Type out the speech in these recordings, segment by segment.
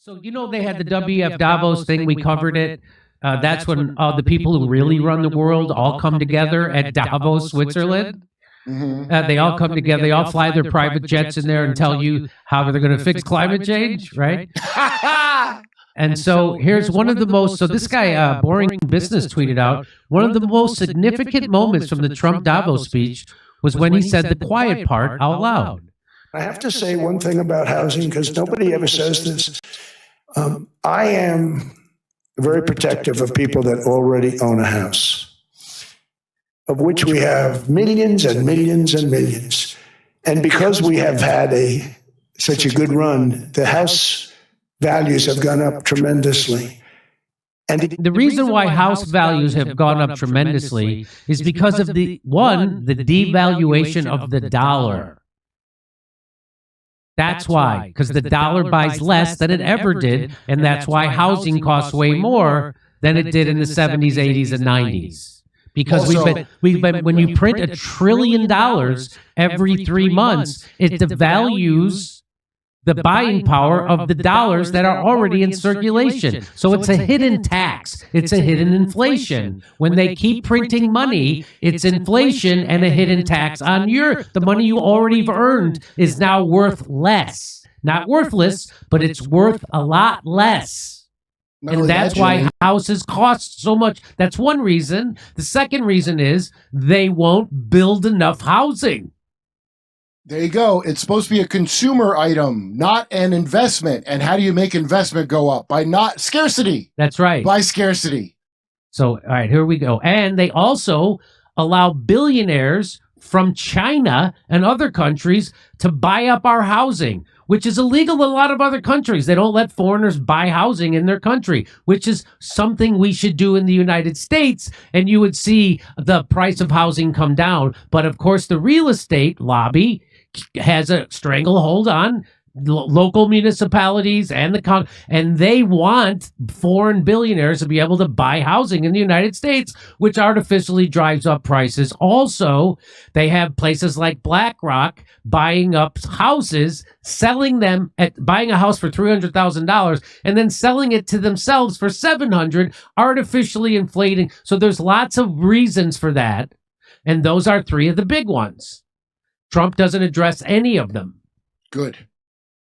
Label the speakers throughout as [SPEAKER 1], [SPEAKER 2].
[SPEAKER 1] So, they had the WF Davos thing. We covered it. That's when the people who really run the world all come together at Davos, Switzerland.
[SPEAKER 2] Mm-hmm.
[SPEAKER 1] They all come together. They all fly their private jets in there and tell you how they're going to fix climate change, right? And so here's one of the most, so this guy, Boring Business, tweeted out, one of the most significant moments from the Trump Davos speech was when he said the quiet part out loud.
[SPEAKER 3] I have to say one thing about housing, because nobody ever says this. I am very protective of people that already own a house, of which we have millions and millions and millions. And because we have had such a good run, the house values have gone up tremendously. And
[SPEAKER 1] the reason why house values have gone up tremendously is because of the devaluation of the dollar. That's why, because the dollar buys less than it ever did, and that's why housing costs way more than it did in the 70s, 80s, and 90s. Because we've been when you print $1 trillion every 3 months, it devalues the buying power of the dollars that are already in circulation. So it's a hidden tax. It's a hidden inflation. When they keep printing money, it's inflation and a hidden tax on the money you already earned is now worth less. Not worthless, but it's worth a lot less. And that's why houses cost so much. That's one reason. The second reason is they won't build enough housing.
[SPEAKER 2] There you go. It's supposed to be a consumer item, not an investment. And how do you make investment go up? By not scarcity.
[SPEAKER 1] That's right.
[SPEAKER 2] By scarcity.
[SPEAKER 1] So, all right, here we go. And they also allow billionaires from China and other countries to buy up our housing, which is illegal in a lot of other countries. They don't let foreigners buy housing in their country, which is something we should do in the United States, and you would see the price of housing come down. But of course, the real estate lobby has a stranglehold on local municipalities and and they want foreign billionaires to be able to buy housing in the United States, which artificially drives up prices. Also, they have places like BlackRock buying up houses, buying a house for $300,000 and then selling it to themselves for $700,000, artificially inflating. So there's lots of reasons for that, and those are three of the big ones. Trump doesn't address any of them.
[SPEAKER 2] Good.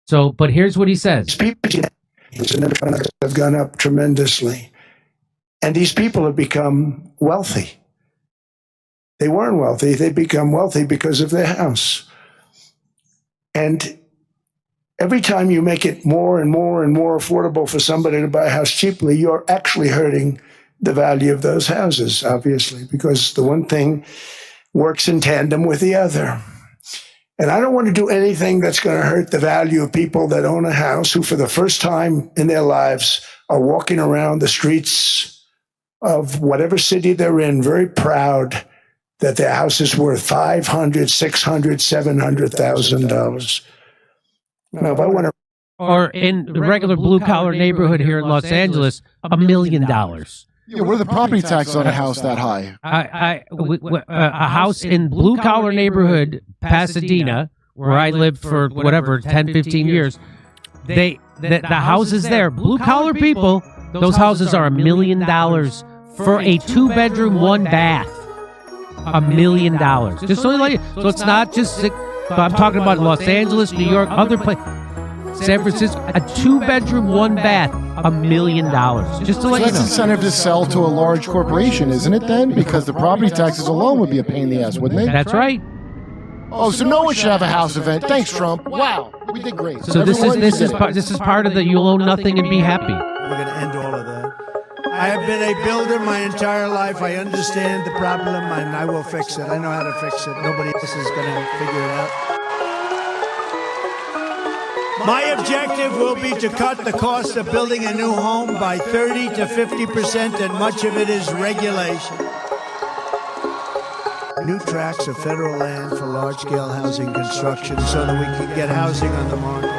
[SPEAKER 1] So, but here's what he says.
[SPEAKER 3] Have gone up tremendously. And these people have become wealthy. They weren't wealthy. They become wealthy because of their house. And every time you make it more and more and more affordable for somebody to buy a house cheaply, you're actually hurting the value of those houses, obviously, because the one thing works in tandem with the other. And I don't want to do anything that's going to hurt the value of people that own a house who, for the first time in their lives, are walking around the streets of whatever city they're in, very proud that their house is worth $500,000, $600,000, $700,000. Now, if I want to,
[SPEAKER 1] or in the regular blue-collar neighborhood here in Los Angeles, $1 million.
[SPEAKER 2] Yeah, what are the property taxes on a house that high?
[SPEAKER 1] A house in blue-collar neighborhood, Pasadena, where I lived for whatever, 10, 15 years, the houses there, blue-collar people, those houses are $1 million for a 2-bedroom, 1-bath. $1 million. Just so it's not just, I'm talking about Los Angeles, New York, other places. San Francisco, a 2-bedroom, 1-bath, $1 million. Just to let you know.
[SPEAKER 2] That's incentive to sell to a large corporation, isn't it then? Because the property taxes alone would be a pain in the ass, wouldn't they?
[SPEAKER 1] That's right.
[SPEAKER 2] Oh, so no one should have a house event. Thanks, Trump. Wow, we did great.
[SPEAKER 1] So this is part of the you'll own nothing and be happy.
[SPEAKER 4] We're going to end all of that. I have been a builder my entire life. I understand the problem, and I will fix it. I know how to fix it. Nobody else is going to figure it out. My objective will be to cut the cost of building a new home by 30 to 50%, and much of it is regulation. New tracts of federal land for large-scale housing construction so that we can get housing on the market.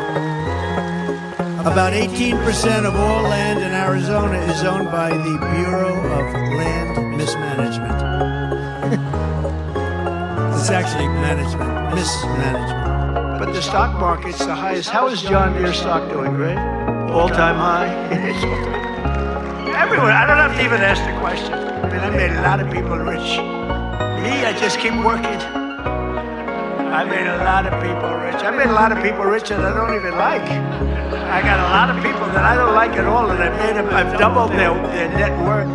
[SPEAKER 4] About 18% of all land in Arizona is owned by the Bureau of Land Mismanagement. It's actually mismanagement. But the stock market's the highest. How is John Deere stock doing, Greg? all-time high. Everyone, I don't have to even ask the question. I mean, I made a lot of people rich. Me, I just keep working. I made a lot of people rich. I made a lot of people rich that I don't even like. I got a lot of people that I don't like at all, and I've doubled their net worth.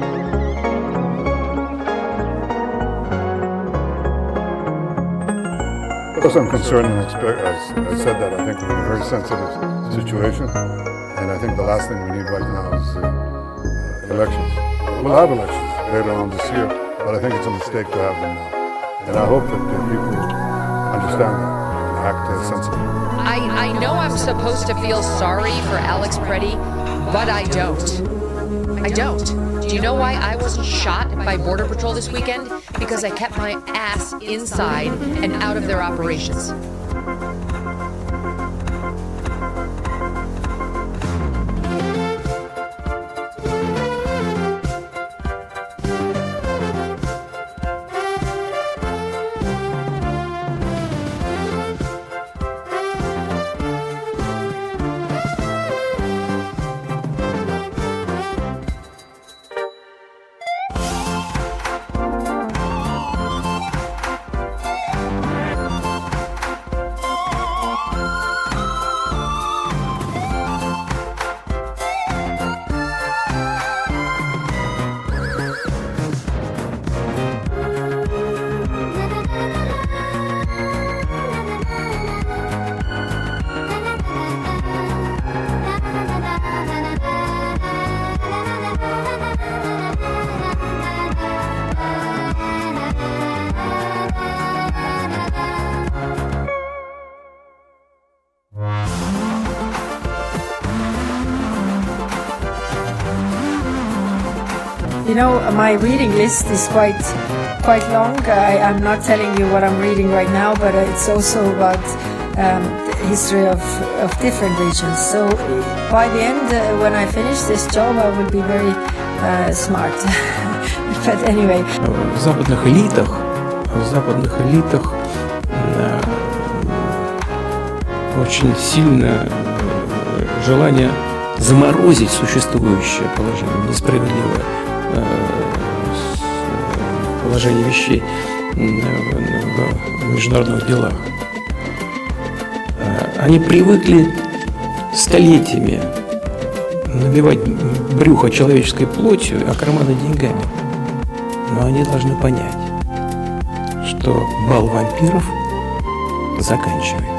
[SPEAKER 5] Because I'm concerned and I said that I think we're in a very sensitive situation, and I think the last thing we need right now is elections. We'll have elections later on this year, but I think it's a mistake to have them now. And I hope that people understand that and act sensibly.
[SPEAKER 6] I know I'm supposed to feel sorry for Alex Preddy, but I don't. I don't. Do you know why I wasn't shot by Border Patrol this weekend? Because I kept my ass inside and out of their operations.
[SPEAKER 7] You know, my reading list is quite long. I'm not telling you what I'm reading right now, but it's also about the history of different regions. So by the end, when I finish this job, I will be very smart. But anyway.
[SPEAKER 8] В западных элитах очень сильное желание заморозить существующее положение, несправедливое положение вещей в международных делах. Они привыкли столетиями набивать брюхо человеческой плотью, а карманы деньгами. Но они должны понять, что бал вампиров заканчивается.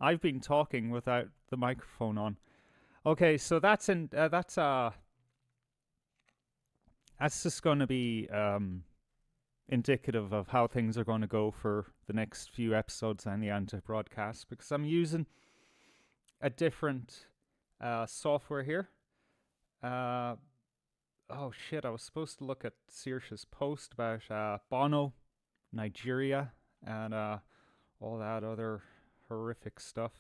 [SPEAKER 9] I've been talking without the microphone on. Okay, so that's just going to be indicative of how things are going to go for the next few episodes on the anti-broadcast, because I'm using a different software here. Oh shit, I was supposed to look at Saoirse's post about Bono, Nigeria, and all that other horrific stuff.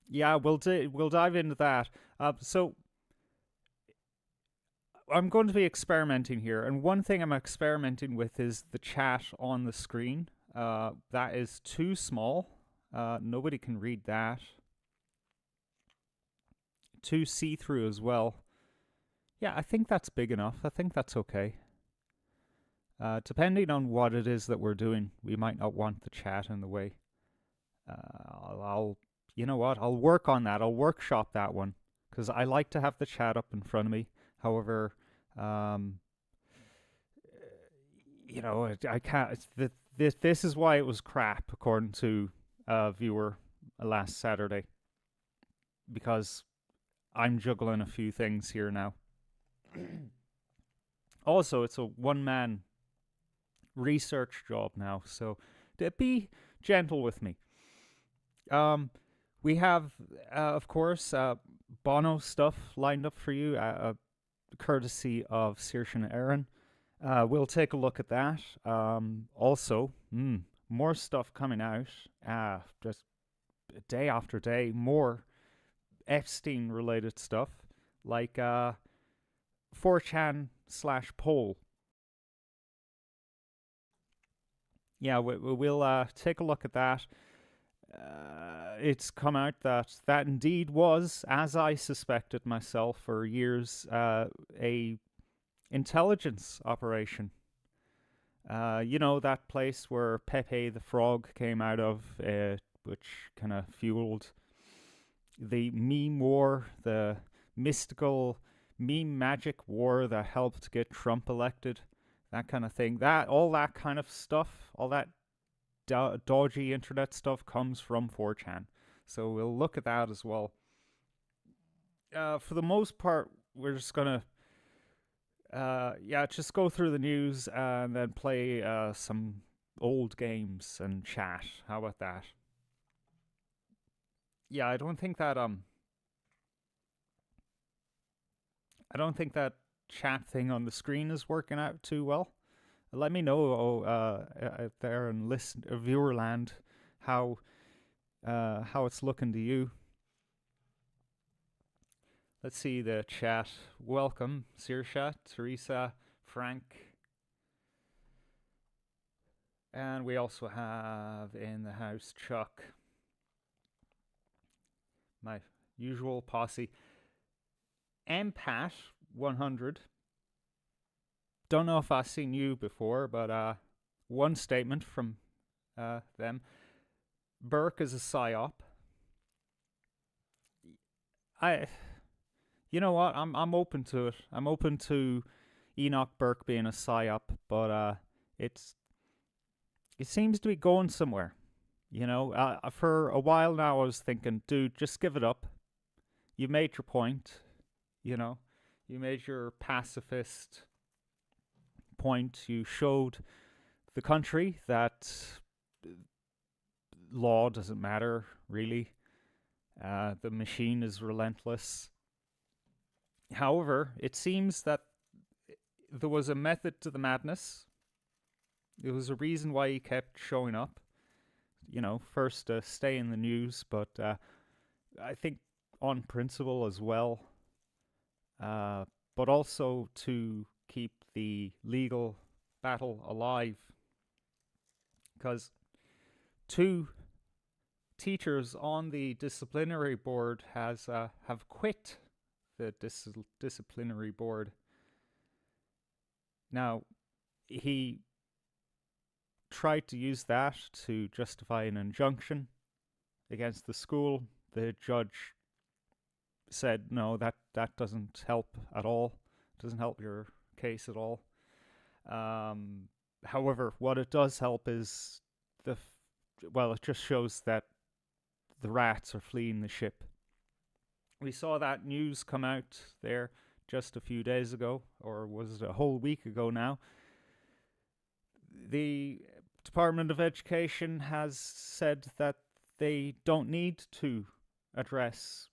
[SPEAKER 9] Yeah, we'll dive into that. So I'm going to be experimenting here, and one thing I'm experimenting with is the chat on the screen. That is too small. Nobody can read that. Too see-through as well. Yeah, I think that's big enough. I think that's okay. Depending on what it is that we're doing, we might not want the chat in the way. You know what? I'll work on that. I'll workshop that one, because I like to have the chat up in front of me. However, you know, I can't. This is why it was crap, according to a viewer last Saturday, because I'm juggling a few things here now. Also, it's a one-man research job now, so be gentle with me. We have, of course, Bono stuff lined up for you, courtesy of Saoirse and Aaron. We'll take a look at that. Also, more stuff coming out, just day after day, more Epstein-related stuff, like 4chan/poll. Yeah, we'll take a look at that. It's come out that indeed was, as I suspected myself for years, a intelligence operation. You know, that place where Pepe the Frog came out of, which kind of fueled the meme war, the mystical meme magic war that helped get Trump elected, that kind of thing. All that kind of stuff, all that dodgy internet stuff comes from 4chan. So we'll look at that as well. For the most part, we're just going to just go through the news and then play some old games and chat. How about that? Yeah, I don't think that chat thing on the screen is working out too well. Let me know out there in viewer land how it's looking to you. Let's see the chat. Welcome, Saoirse, Teresa, Frank. And we also have in the house Chuck. My usual posse. Mpat 100. Don't know if I've seen you before, but one statement from them. Burk is a psyop. You know what? I'm open to it. I'm open to Enoch Burk being a psyop, but it seems to be going somewhere. You know, for a while now, I was thinking, dude, just give it up. You made your point. You know, you made your pacifist point. You showed the country that law doesn't matter, really. The machine is relentless. However, it seems that there was a method to the madness. There was a reason why he kept showing up. You know, first to stay in the news, but I think on principle as well. But also to keep the legal battle alive. Because 2 teachers on the disciplinary board have quit the disciplinary board. Now, he tried to use that to justify an injunction against the school. The judge said, no, that doesn't help at all. It doesn't help your case at all. However, what it does help is it just shows that the rats are fleeing the ship. We saw that news come out there just a few days ago, or was it a whole week ago now? The Department of Education has said that they don't need to address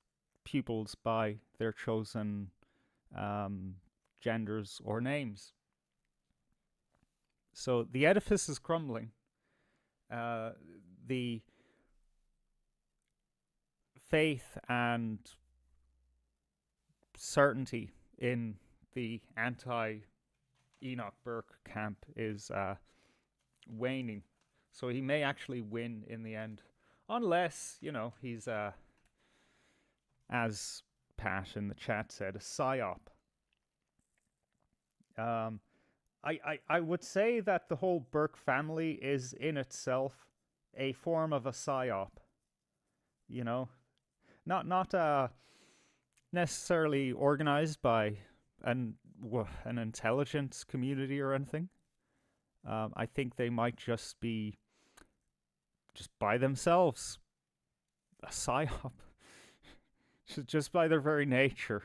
[SPEAKER 9] pupils by their chosen genders or names. So the edifice is crumbling. The faith and certainty in the anti-Enoch Burk camp is waning. So he may actually win in the end. Unless, he's, as Pat in the chat said, a psyop. I would say that the whole Burke family is in itself a form of a psyop. Not necessarily organized by an intelligence community or anything. I think they might just be by themselves a psyop, just by their very nature.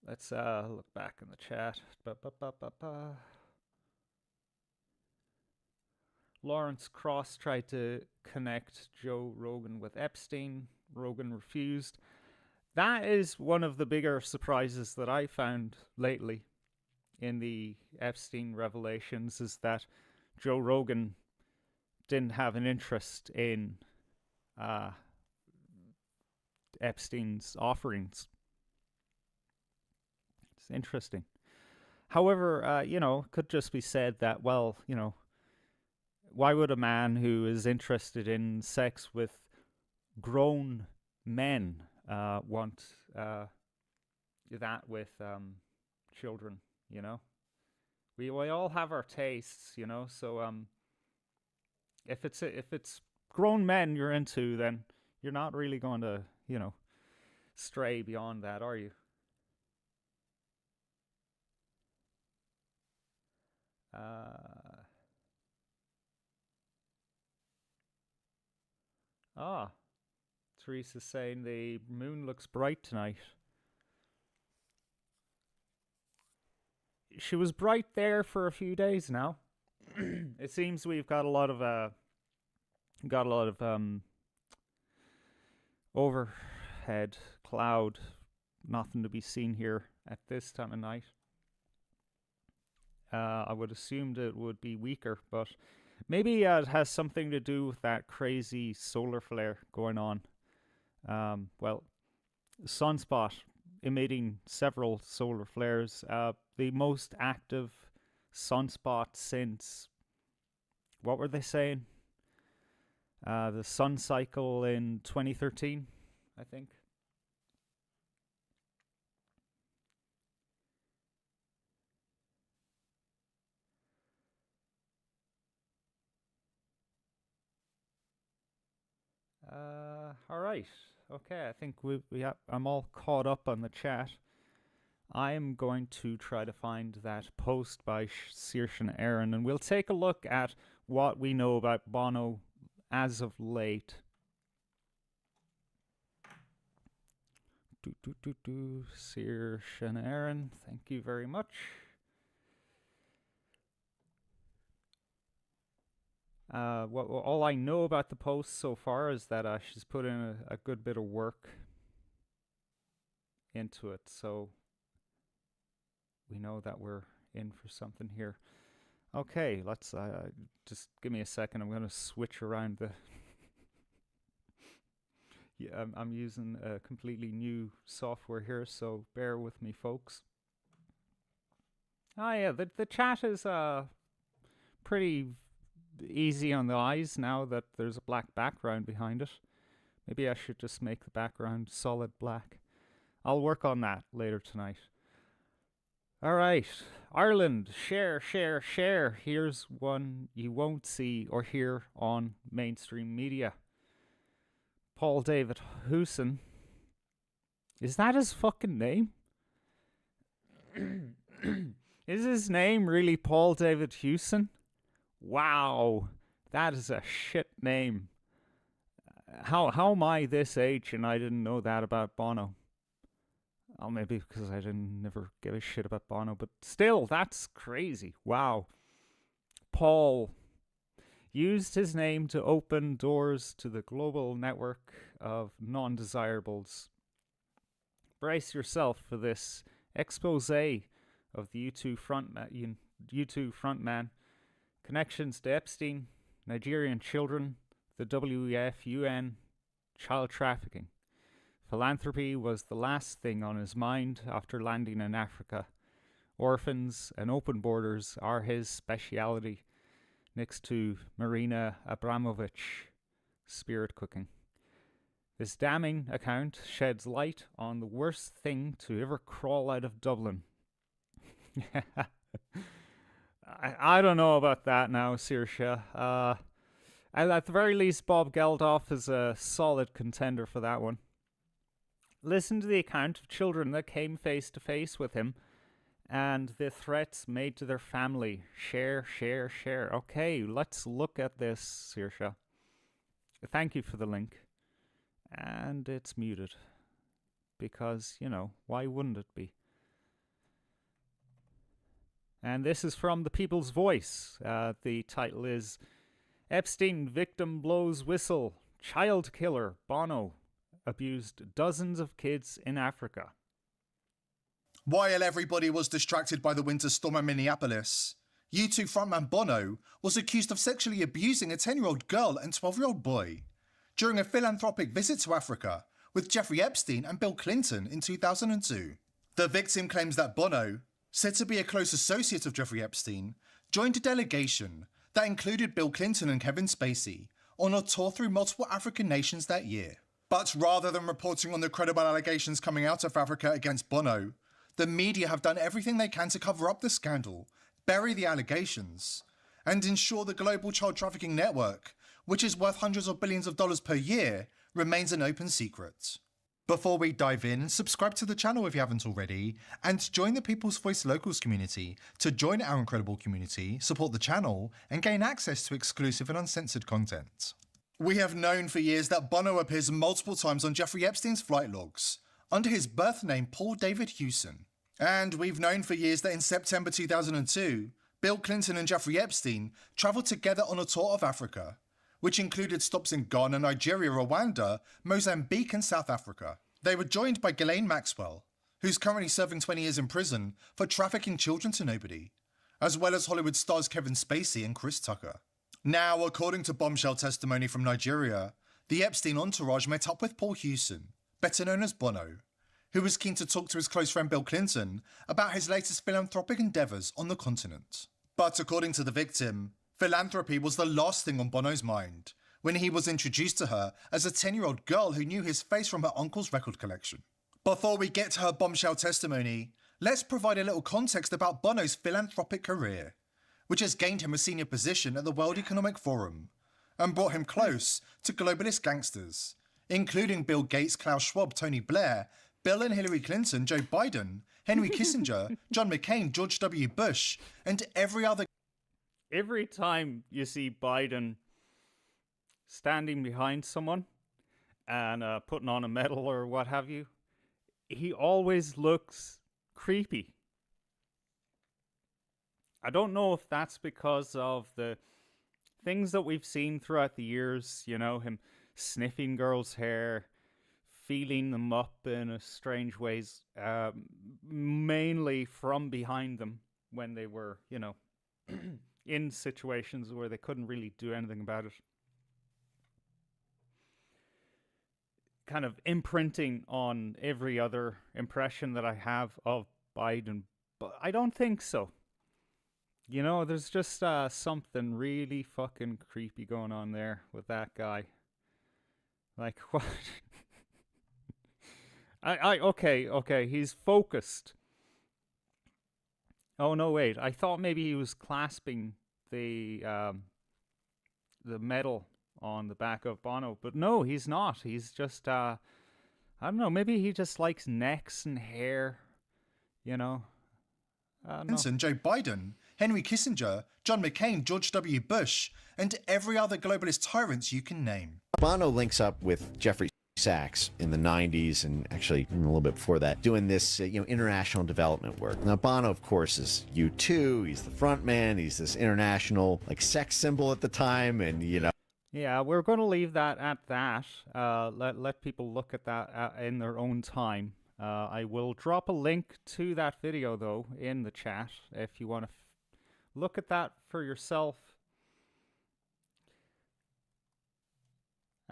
[SPEAKER 9] Let's look back in the chat. Lawrence Cross tried to connect Joe Rogan with Epstein. Rogan refused. That is one of the bigger surprises that I found lately in the Epstein revelations, is that Joe Rogan didn't have an interest in Epstein's offerings. It's interesting. However, could just be said that, well, why would a man who is interested in sex with grown men want that with children? We all have our tastes, so if it's grown men you're into, then you're not really going to stray beyond that, are you? Teresa's saying the moon looks bright tonight. She was bright there for a few days now. It seems we've got a lot of overhead cloud, nothing to be seen here at this time of night. I would assume that it would be weaker, but maybe it has something to do with that crazy solar flare going on. Well, sunspot emitting several solar flares. The most active sunspot since, what were they saying? The sun cycle in 2013, I think. All right. Okay, I think I'm all caught up on the chat. I'm going to try to find that post by Saoirse and Aaron, and we'll take a look at what we know about Bono as of late. Saoirse and Aaron, thank you very much. All I know about the post so far is that she's put in a good bit of work into it, so we know that we're in for something here. Okay, let's just give me a second. I'm going to switch around the. Yeah, I'm using a completely new software here, so bear with me, folks. Oh yeah, the chat is pretty easy on the eyes now that there's a black background behind it. Maybe I should just make the background solid black. I'll work on that later tonight. All right, Ireland, share. Here's one you won't see or hear on mainstream media. Paul David Hewson. Is that his fucking name? Is his name really Paul David Hewson? Wow, that is a shit name. How am I this age and I didn't know that about Bono? Oh, maybe because I never give a shit about Bono, but still, that's crazy. Wow. Paul used his name to open doors to the global network of non-desirables. Brace yourself for this expose of the U2 frontman, connections to Epstein, Nigerian children, the WEF, UN, child trafficking. Philanthropy was the last thing on his mind after landing in Africa. Orphans and open borders are his speciality, next to Marina Abramovich spirit cooking. This damning account sheds light on the worst thing to ever crawl out of Dublin. I don't know about that now, Saoirse. At the very least, Bob Geldof is a solid contender for that one. Listen to the account of children that came face to face with him and the threats made to their family. Share, share, share. Okay, let's look at this, Saoirse. Thank you for the link. And it's muted. Because, you know, why wouldn't it be? And this is from The People's Voice. The title is Epstein Victim Blows Whistle. Child Killer Bono abused dozens of kids in Africa.
[SPEAKER 10] While everybody was distracted by the winter storm in Minneapolis, U2 frontman Bono was accused of sexually abusing a 10-year-old girl and 12-year-old boy during a philanthropic visit to Africa with Jeffrey Epstein and Bill Clinton in 2002. The victim claims that Bono, said to be a close associate of Jeffrey Epstein, joined a delegation that included Bill Clinton and Kevin Spacey on a tour through multiple African nations that year. But rather than reporting on the credible allegations coming out of Africa against Bono, the media have done everything they can to cover up the scandal, bury the allegations, and ensure the global child trafficking network, which is worth hundreds of billions of dollars per year, remains an open secret. Before we dive in, subscribe to the channel if you haven't already, and join the People's Voice Locals community to join our incredible community, support the channel, and gain access to exclusive and uncensored content. We have known for years that Bono appears multiple times on Jeffrey Epstein's flight logs, under his birth name Paul David Hewson. And we've known for years that in September 2002, Bill Clinton and Jeffrey Epstein travelled together on a tour of Africa, which included stops in Ghana, Nigeria, Rwanda, Mozambique and South Africa. They were joined by Ghislaine Maxwell, who's currently serving 20 years in prison for trafficking children to nobody, as well as Hollywood stars Kevin Spacey and Chris Tucker. Now, according to bombshell testimony from Nigeria, the Epstein entourage met up with Paul Hewson, better known as Bono, who was keen to talk to his close friend Bill Clinton about his latest philanthropic endeavours on the continent. But according to the victim, philanthropy was the last thing on Bono's mind when he was introduced to her as a 10-year-old girl who knew his face from her uncle's record collection. Before we get to her bombshell testimony, let's provide a little context about Bono's philanthropic career, which has gained him a senior position at the World Economic Forum and brought him close to globalist gangsters, including Bill Gates, Klaus Schwab, Tony Blair, Bill and Hillary Clinton, Joe Biden, Henry Kissinger, John McCain, George W. Bush, and every other...
[SPEAKER 9] Every time you see Biden standing behind someone and putting on a medal or what have you, he always looks creepy. I don't know if that's because of the things that we've seen throughout the years, you know, him sniffing girls' hair, feeling them up in a strange ways, mainly from behind them when they were, you know, in situations where they couldn't really do anything about it. Kind of imprinting on every other impression that I have of Biden, but I don't think so. You know, there's just something really fucking creepy going on there with that guy. Like, what? Okay, he's focused. Oh, no, wait. I thought maybe he was clasping the medal on the back of Bono. But no, he's not. He's just, I don't know, maybe he just likes necks and hair, you know.
[SPEAKER 10] Clinton, Joe Biden, Henry Kissinger, John McCain, George W. Bush, and every other globalist tyrant you can name.
[SPEAKER 11] Bono links up with Jeffrey Sachs in the 90s and actually a little bit before that, doing this international development work. Now Bono, of course, is U2. He's the front man. He's this international sex symbol at the time, and
[SPEAKER 9] Yeah, we're going to leave that at that. Let people look at that in their own time. I will drop a link to that video, though, in the chat if you want to look at that for yourself.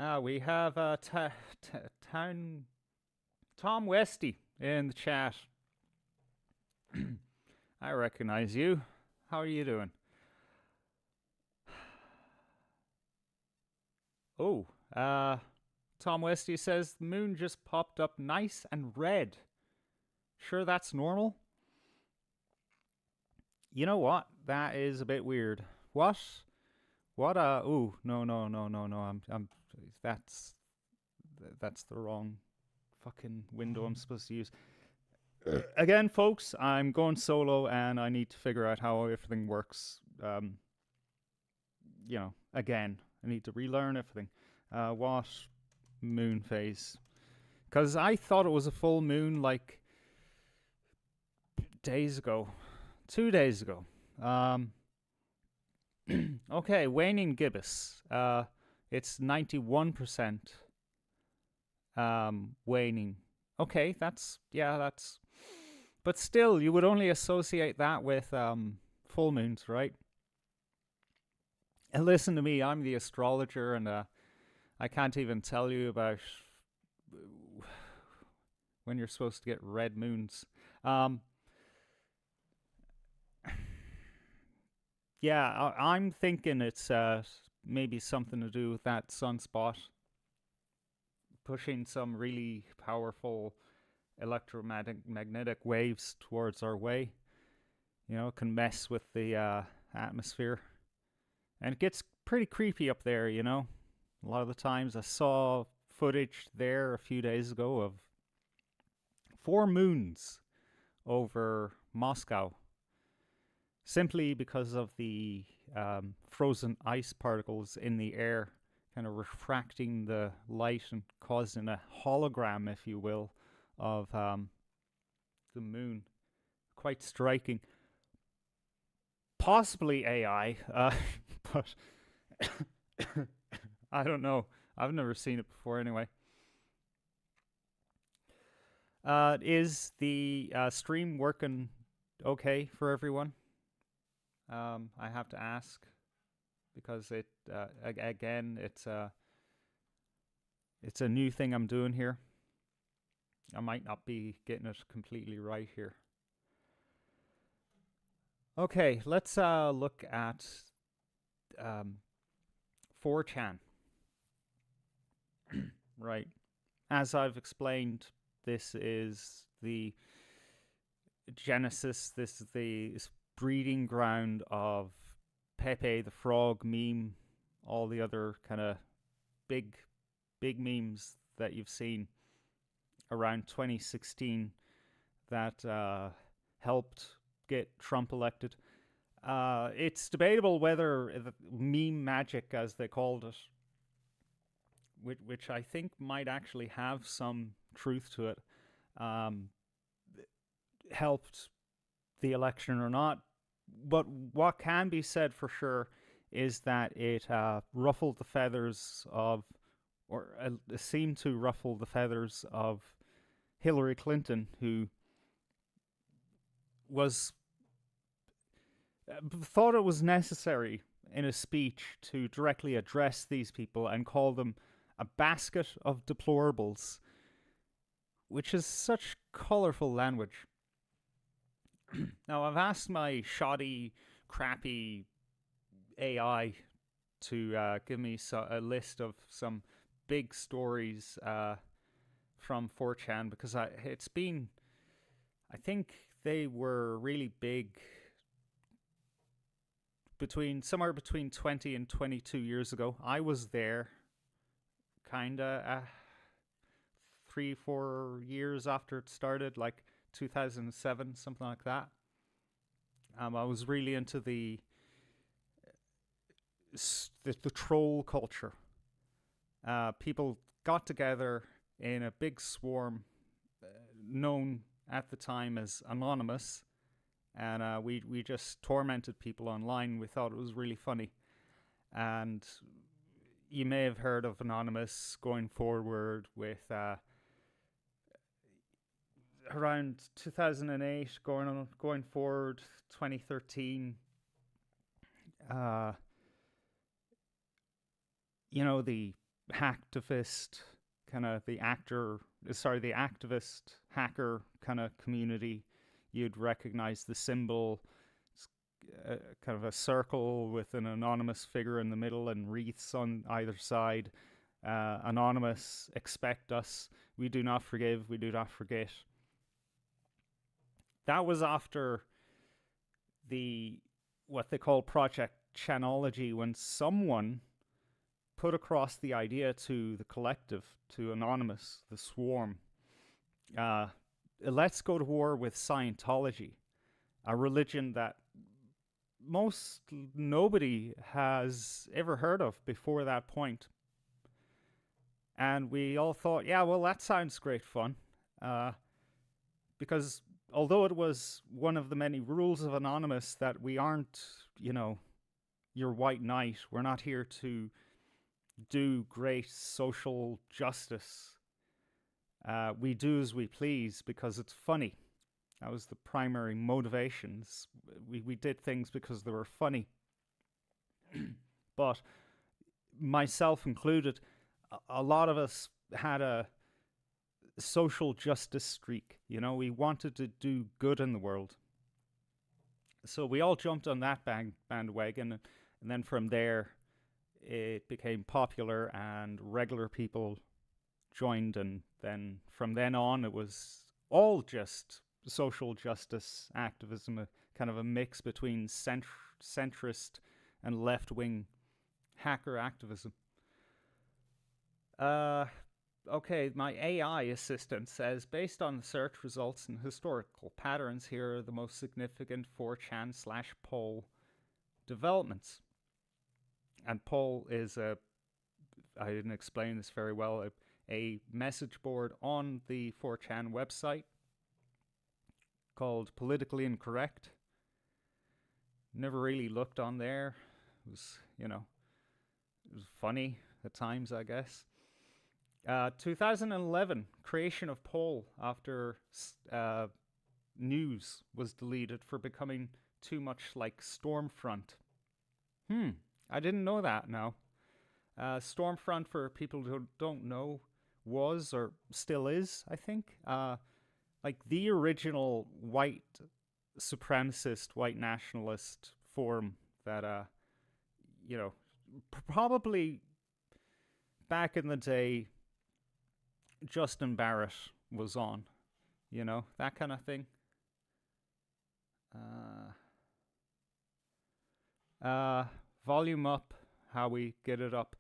[SPEAKER 9] We have Tom Westy in the chat. I recognize you. How are you doing? Oh, Tom Westy says the moon just popped up nice and red. Sure that's normal? You know what? That is a bit weird. What? Oh, no. That's the wrong fucking window I'm supposed to use. Again, folks, I'm going solo and I need to figure out how everything works. Again, I need to relearn everything. What moon phase? Because I thought it was a full moon like 2 days ago. Okay, waning gibbous. It's 91% waning. Okay, that's. But still, you would only associate that with full moons, right? And listen to me, I'm the astrologer, and I can't even tell you about when you're supposed to get red moons. Yeah, I'm thinking it's maybe something to do with that sunspot pushing some really powerful electromagnetic waves towards our way. You know, it can mess with the atmosphere. And it gets pretty creepy up there, you know. A lot of the times I saw footage there a few days ago of 4 moons over Moscow, simply because of the frozen ice particles in the air kind of refracting the light and causing a hologram, if you will, of the moon. Quite striking. Possibly AI, but I don't know. I've never seen it before anyway. Is the stream working okay for everyone? I have to ask because again, it's a new thing I'm doing here. I might not be getting it completely right here. Okay, let's look at 4chan. Right. As I've explained, this is the genesis, this is the breeding ground of Pepe the Frog meme, all the other kind of big memes that you've seen around 2016 that helped get Trump elected. It's debatable whether the meme magic, as they called it, which I think might actually have some truth to it, helped the election or not. But what can be said for sure is that it ruffled the feathers of, or seemed to ruffle the feathers of Hillary Clinton, who thought it was necessary in a speech to directly address these people and call them a basket of deplorables, which is such colorful language. Now, I've asked my shoddy, crappy AI to give me a list of some big stories from 4chan, because I think they were really big somewhere between 20 and 22 years ago. I was there kinda 3-4 years after it started, like 2007, something like that. I was really into the troll culture. People got together in a big swarm, known at the time as Anonymous, and we just tormented people online. We thought it was really funny. And you may have heard of Anonymous going forward with around 2008, going forward 2013. You know, the hacktivist, kind of the activist hacker kind of community, you'd recognize the symbol. It's kind of a circle with an anonymous figure in the middle and wreaths on either side. Anonymous, expect us. We do not forgive, we do not forget. That was after what they call Project Chanology, when someone put across the idea to the collective, to Anonymous, the swarm, let's go to war with Scientology, a religion that nobody has ever heard of before that point. And we all thought, yeah, well, that sounds great fun. Because although it was one of the many rules of Anonymous that we aren't, your white knight, we're not here to do great social justice. We do as we please because it's funny. That was the primary motivations. We did things because they were funny. But myself included, a lot of us had a social justice streak. We wanted to do good in the world. So we all jumped on that bandwagon, and then from there, it became popular and regular people joined, and then from then on, it was all just social justice activism, a kind of a mix between centrist and left-wing hacker activism. Okay, my AI assistant says, based on the search results and historical patterns, here are the most significant 4chan/poll developments. And poll is I didn't explain this very well, a message board on the 4chan website called Politically Incorrect. Never really looked on there. It was, it was funny at times, I guess. 2011, creation of poll after news was deleted for becoming too much like Stormfront. I didn't know that now. Stormfront, for people who don't know, was or still is, I think, like the original white supremacist, white nationalist forum that, probably back in the day, Justin Barrett was on, that kind of thing. Volume up, how we get it up.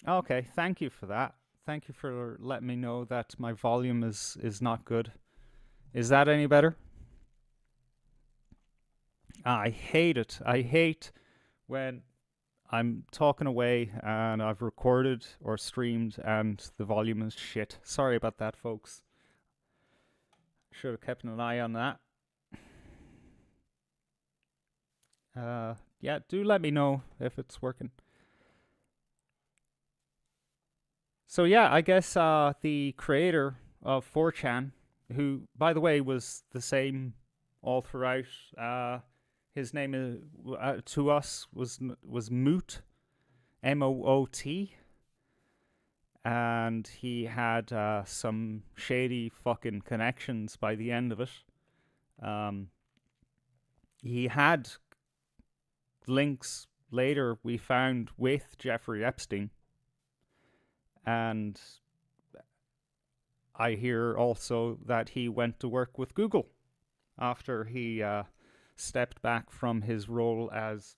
[SPEAKER 9] Okay, thank you for that. Thank you for letting me know that my volume is not good. Is that any better? I hate it. I hate when I'm talking away and I've recorded or streamed and the volume is shit. Sorry about that, folks. Should have kept an eye on that. Yeah, do let me know if it's working. So yeah, I guess the creator of 4chan, who, by the way, was the same all throughout, his name to us was Moot, M-O-O-T, and he had some shady fucking connections by the end of it. He had links later we found with Jeffrey Epstein, and I hear also that he went to work with Google after he stepped back from his role as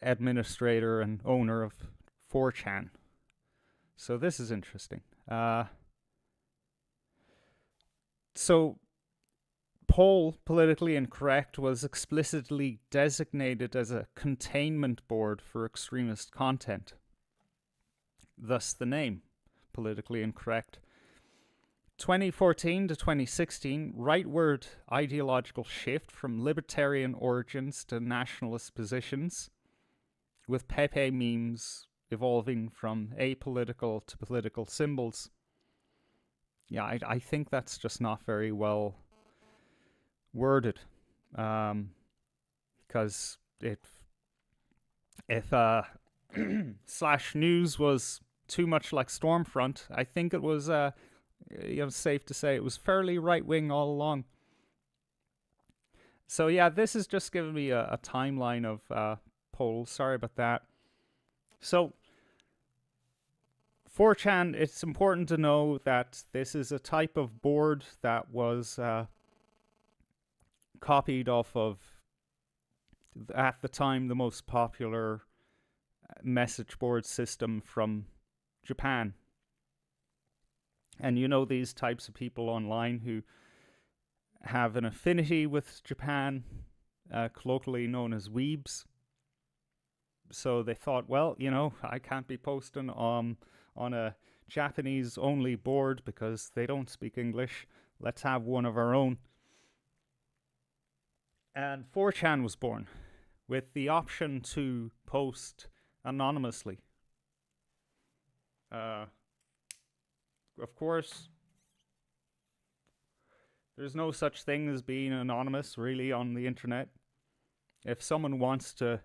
[SPEAKER 9] administrator and owner of 4chan. So this is interesting. So Poll, Politically Incorrect, was explicitly designated as a containment board for extremist content. Thus the name, Politically Incorrect. 2014 to 2016, rightward ideological shift from libertarian origins to nationalist positions, with Pepe memes evolving from apolitical to political symbols. Yeah, I think that's just not very well worded, because if slash news was too much like Stormfront. I think it was safe to say it was fairly right-wing all along. So yeah, this is just giving me a timeline of polls. Sorry about that. So 4chan, it's important to know that this is a type of board that was copied off of, at the time, the most popular message board system from Japan. And you know these types of people online who have an affinity with Japan, colloquially known as weebs. So they thought, well, I can't be posting on a Japanese-only board because they don't speak English. Let's have one of our own. And 4chan was born with the option to post anonymously. Of course, there's no such thing as being anonymous, really, on the internet. If someone wants to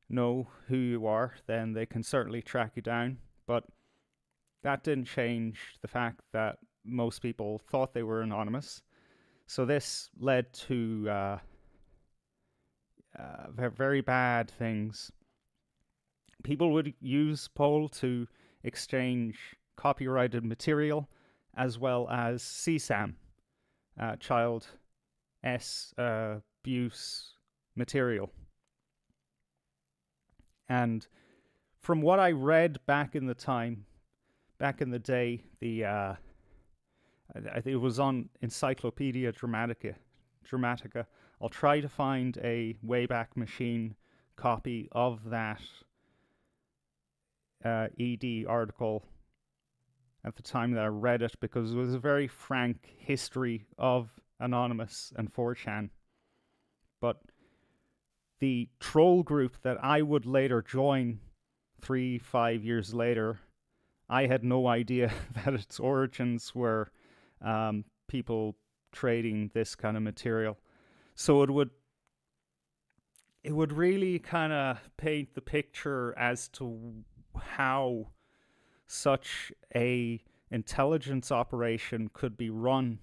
[SPEAKER 9] know who you are, then they can certainly track you down. But that didn't change the fact that most people thought they were anonymous. So this led to very bad things. People would use Poll to exchange copyrighted material as well as CSAM, child abuse material. And from what I read back in the day, I think it was on Encyclopedia Dramatica. I'll try to find a Wayback Machine copy of that ED article at the time that I read it, because it was a very frank history of Anonymous and 4chan. But the troll group that I would later join 3-5 years later, I had no idea that its origins were people trading this kind of material. So it would really kind of paint the picture as to how such a intelligence operation could be run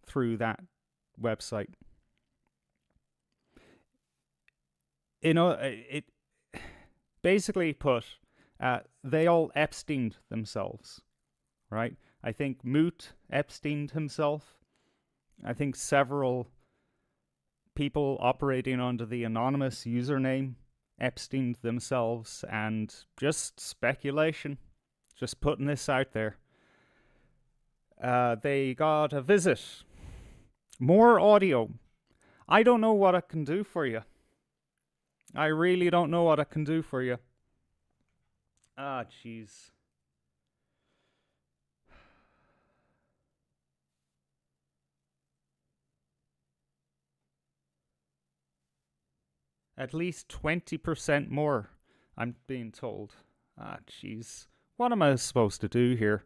[SPEAKER 9] through that website. It basically put, they all Epsteined themselves, right? I think Moot Epsteined himself. I think several people operating under the anonymous username Epsteined themselves, and just speculation, just putting this out there. They got a visit. More audio. I don't know what I can do for you. I really don't know what I can do for you. Ah, jeez. At least 20% more, I'm being told. Ah, jeez. What am I supposed to do here?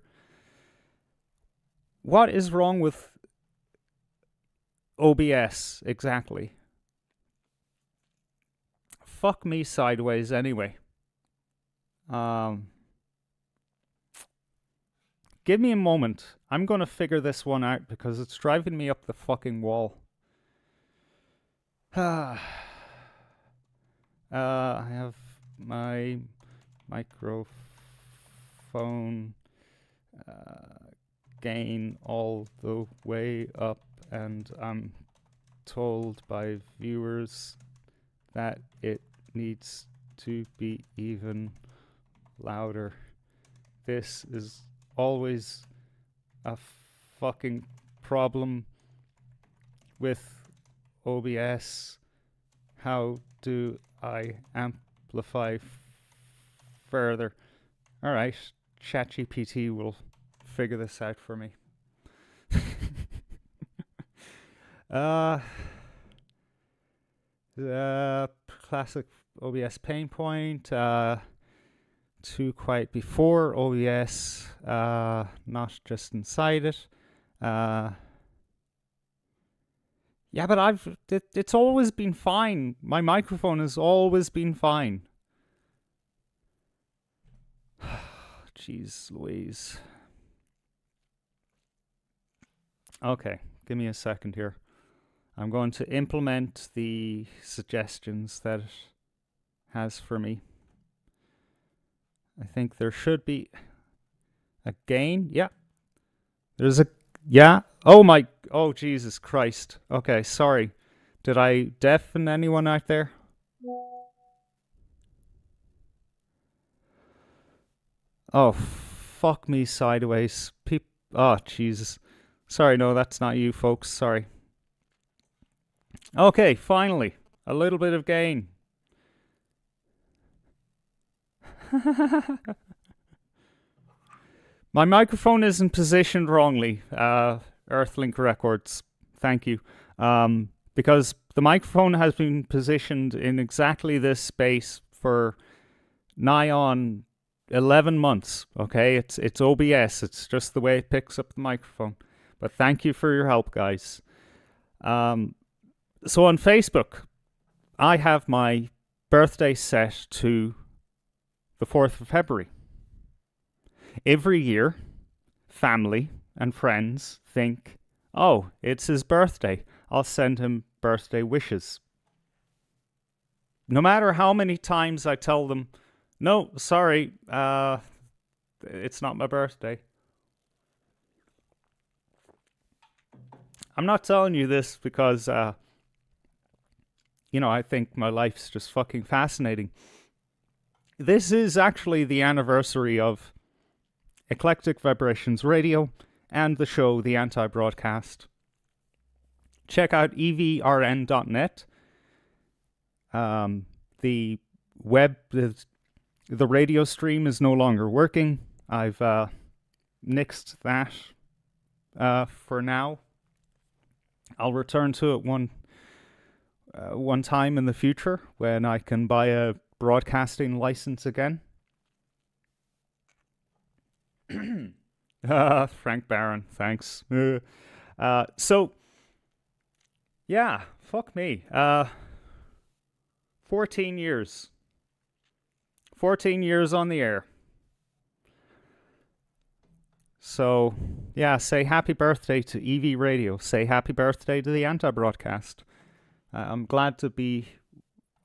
[SPEAKER 9] What is wrong with OBS, exactly? Fuck me sideways anyway. Give me a moment. I'm going to figure this one out because it's driving me up the fucking wall. I have my microphone gain all the way up, and I'm told by viewers that it needs to be even louder. This is always a fucking problem with OBS. How do I amplify further? Alright, ChatGPT will figure this out for me. Classic OBS pain point. Too quiet before OBS, not just inside it. Yeah, but it's always been fine. My microphone has always been fine. jeez Louise. Okay, give me a second here. I'm going to implement the suggestions that it has for me. I think there should be a gain. Yeah. There's a... Yeah. Oh, Jesus Christ. Okay, sorry. Did I deafen anyone out there? Oh, fuck me sideways. Oh, Jesus. Sorry, no, that's not you, folks. Sorry. Okay, finally. A little bit of gain. My microphone isn't positioned wrongly. Earthlink Records. Thank you. Because the microphone has been positioned in exactly this space for nigh on 11 months. Okay, it's OBS. It's just the way it picks up the microphone. But thank you for your help, guys. So on Facebook, I have my birthday set to the 4th of February. Every year, family and friends think, oh, it's his birthday. I'll send him birthday wishes. No matter how many times I tell them, no, sorry, it's not my birthday. I'm not telling you this because, I think my life's just fucking fascinating. This is actually the anniversary of Eclectic Vibrations Radio and the show The Anti-Broadcast. Check out evrn.net. The radio stream is no longer working. I've nixed that for now. I'll return to it one time in the future when I can buy a broadcasting license again. Frank Barron, thanks. So, yeah, fuck me. 14 years. 14 years on the air. So, yeah, say happy birthday to EV Radio. Say happy birthday to the Anti-Broadcast. I'm glad to be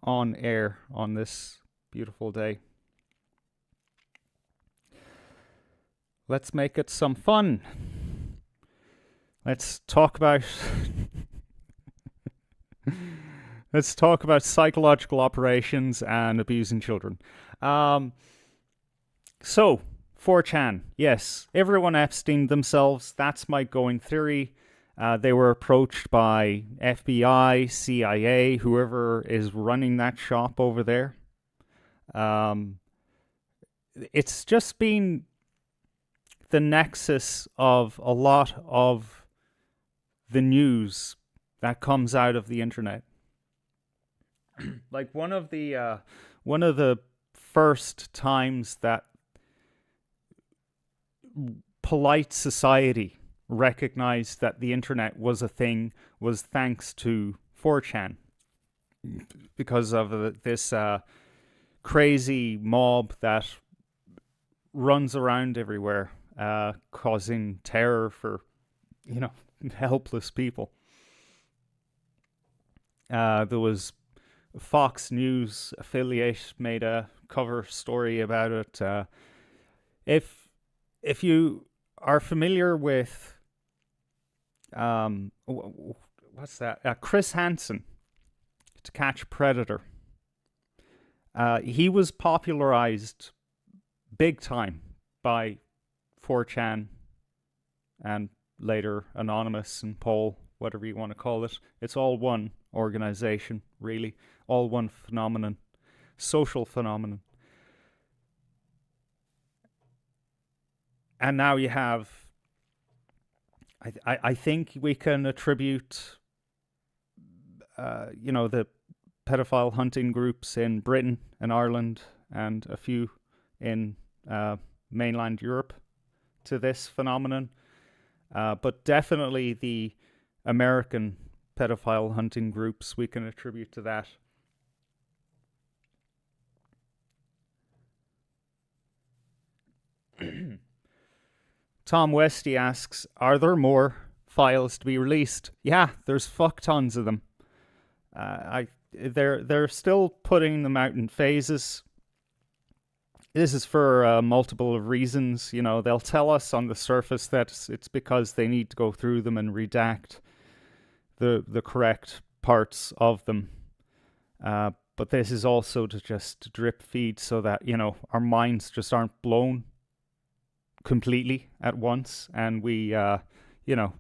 [SPEAKER 9] on air on this beautiful day. Let's make it some fun. Let's talk about psychological operations and abusing children. So 4chan, yes, everyone Epstein themselves. That's my going theory. They were approached by FBI, CIA, whoever is running that shop over there. It's just been the nexus of a lot of the news that comes out of the internet. Like one of the first times that polite society recognized that the internet was a thing was thanks to 4chan, because of this crazy mob that runs around everywhere, causing terror for, helpless people. There was Fox News affiliate made a cover story about it. If you are familiar with what's that? Chris Hansen, To Catch a Predator. He was popularized big time by 4chan and later Anonymous and Poll, whatever you want to call it. It's all one organization, really. All one phenomenon. Social phenomenon. And now you have, I think we can attribute, the pedophile hunting groups in Britain and Ireland and a few in mainland Europe to this phenomenon. But definitely the American pedophile hunting groups we can attribute to that. Tom Westy asks, are there more files to be released? Yeah, there's fuck tons of them. They're still putting them out in phases. This is for multiple reasons. You know, they'll tell us on the surface that it's because they need to go through them and redact the correct parts of them. But this is also to just drip feed so that, you know, our minds just aren't blown completely at once and we, you know,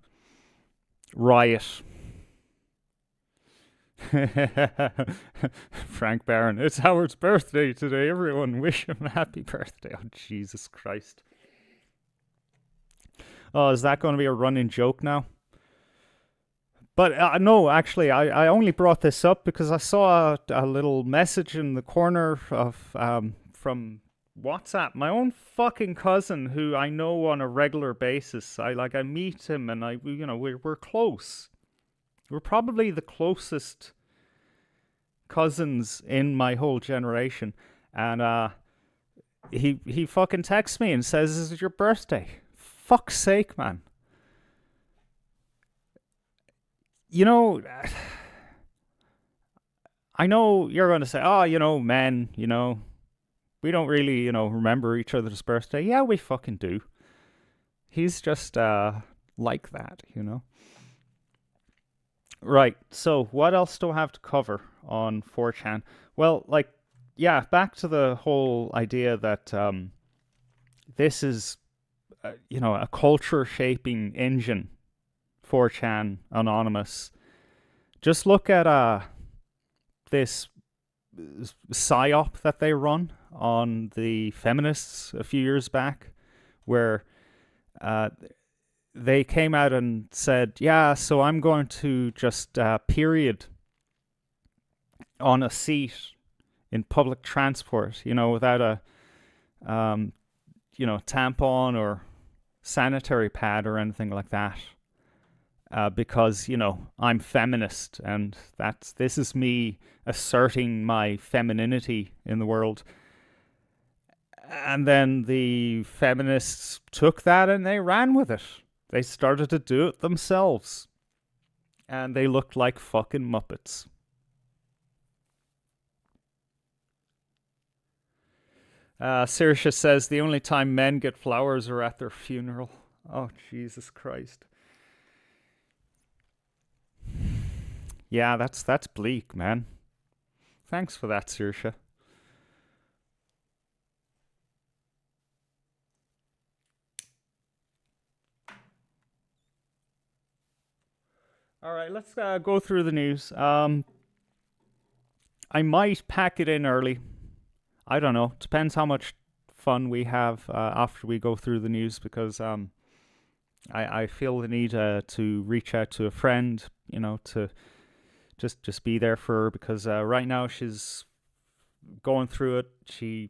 [SPEAKER 9] riot. Frank Barron, it's Howard's birthday today. Everyone wish him a happy birthday. Oh, Jesus Christ. Oh, is that going to be a running joke now? But no, actually, I only brought this up because I saw a little message in the corner of from WhatsApp. My own fucking cousin, who I know on a regular basis. I meet him, and we're close. We're probably the closest cousins in my whole generation. And he fucking texts me and says, "Is it your birthday?" Fuck's sake, man. You know, I know you're going to say, oh, you know, men, you know, we don't really, you know, remember each other's birthday. Yeah, we fucking do. He's just like that, you know. Right, so what else do I have to cover on 4chan? Well, like, yeah, back to the whole idea that this is, you know, a culture-shaping engine. 4chan Anonymous. Just look at this psyop that they run on the feminists a few years back, where they came out and said, yeah, so I'm going to just period on a seat in public transport, you know, without a you know, tampon or sanitary pad or anything like that. Because, you know, I'm feminist, and this is me asserting my femininity in the world. And then the feminists took that and they ran with it. They started to do it themselves. And they looked like fucking Muppets. Saoirse says the only time men get flowers are at their funeral. Oh, Jesus Christ. Yeah, that's bleak, man. Thanks for that, Saoirse. All right, let's go through the news. I might pack it in early. I don't know. Depends how much fun we have after we go through the news, because I feel the need to reach out to a friend, you know, to just be there for her, because right now she's going through it. She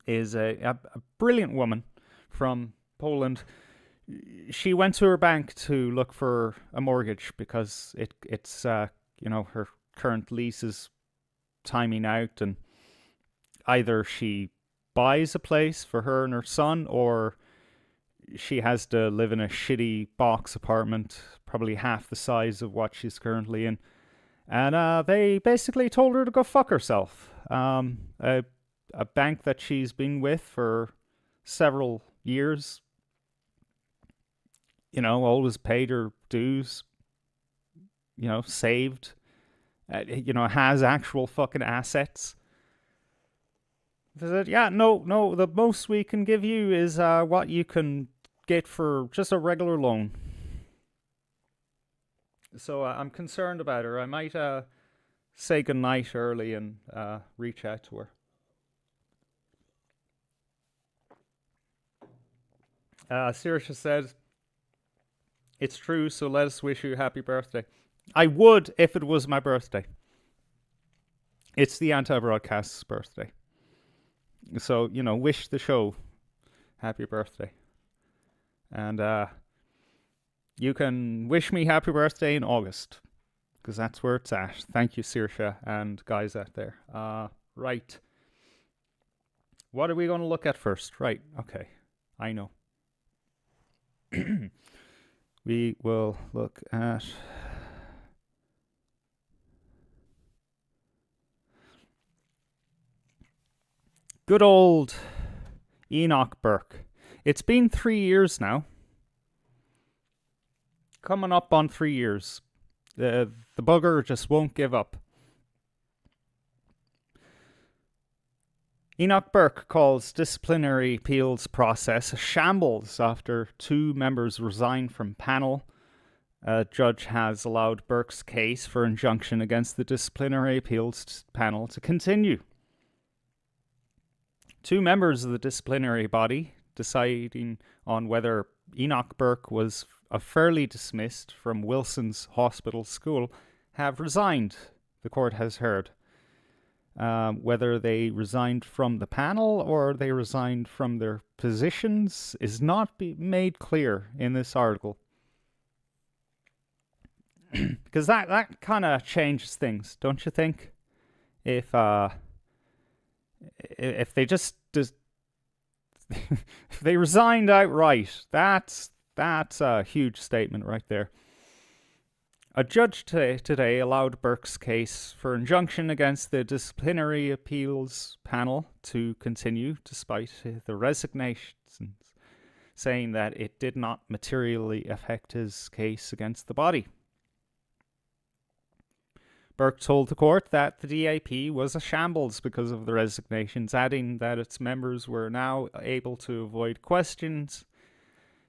[SPEAKER 9] is a brilliant woman from Poland. She went to her bank to look for a mortgage because it's you know, her current lease is timing out, and either she buys a place for her and her son, or she has to live in a shitty box apartment, probably half the size of what she's currently in. And they basically told her to go fuck herself. A bank that she's been with for several years, you know, always paid her dues, you know, saved, you know, has actual fucking assets. They said, yeah, no, the most we can give you is what you can get for just a regular loan. So I'm concerned about her. I might say goodnight early and reach out to her. Saoirse said, it's true, so let us wish you a happy birthday. I would if it was my birthday. It's the anti-broadcast's birthday. So, you know, wish the show happy birthday. And you can wish me happy birthday in August, because that's where it's at. Thank you, Saoirse and guys out there. Right. What are we going to look at first? Right, okay. I know. We will look at... good old Enoch Burk. It's been 3 years now. Coming up on 3 years. The bugger just won't give up. Enoch Burk calls disciplinary appeals process a shambles after 2 members resigned from panel. A judge has allowed Burke's case for injunction against the disciplinary appeals panel to continue. 2 members of the disciplinary body deciding on whether Enoch Burke was fairly dismissed from Wilson's Hospital School have resigned, the court has heard. Whether they resigned from the panel or they resigned from their positions is not made clear in this article. Because that kind of changes things, don't you think? If they just if they resigned outright, that's a huge statement right there. A judge today allowed Burke's case for injunction against the disciplinary appeals panel to continue despite the resignations, saying that it did not materially affect his case against the body. Burke told the court that the DAP was a shambles because of the resignations, adding that its members were now able to avoid questions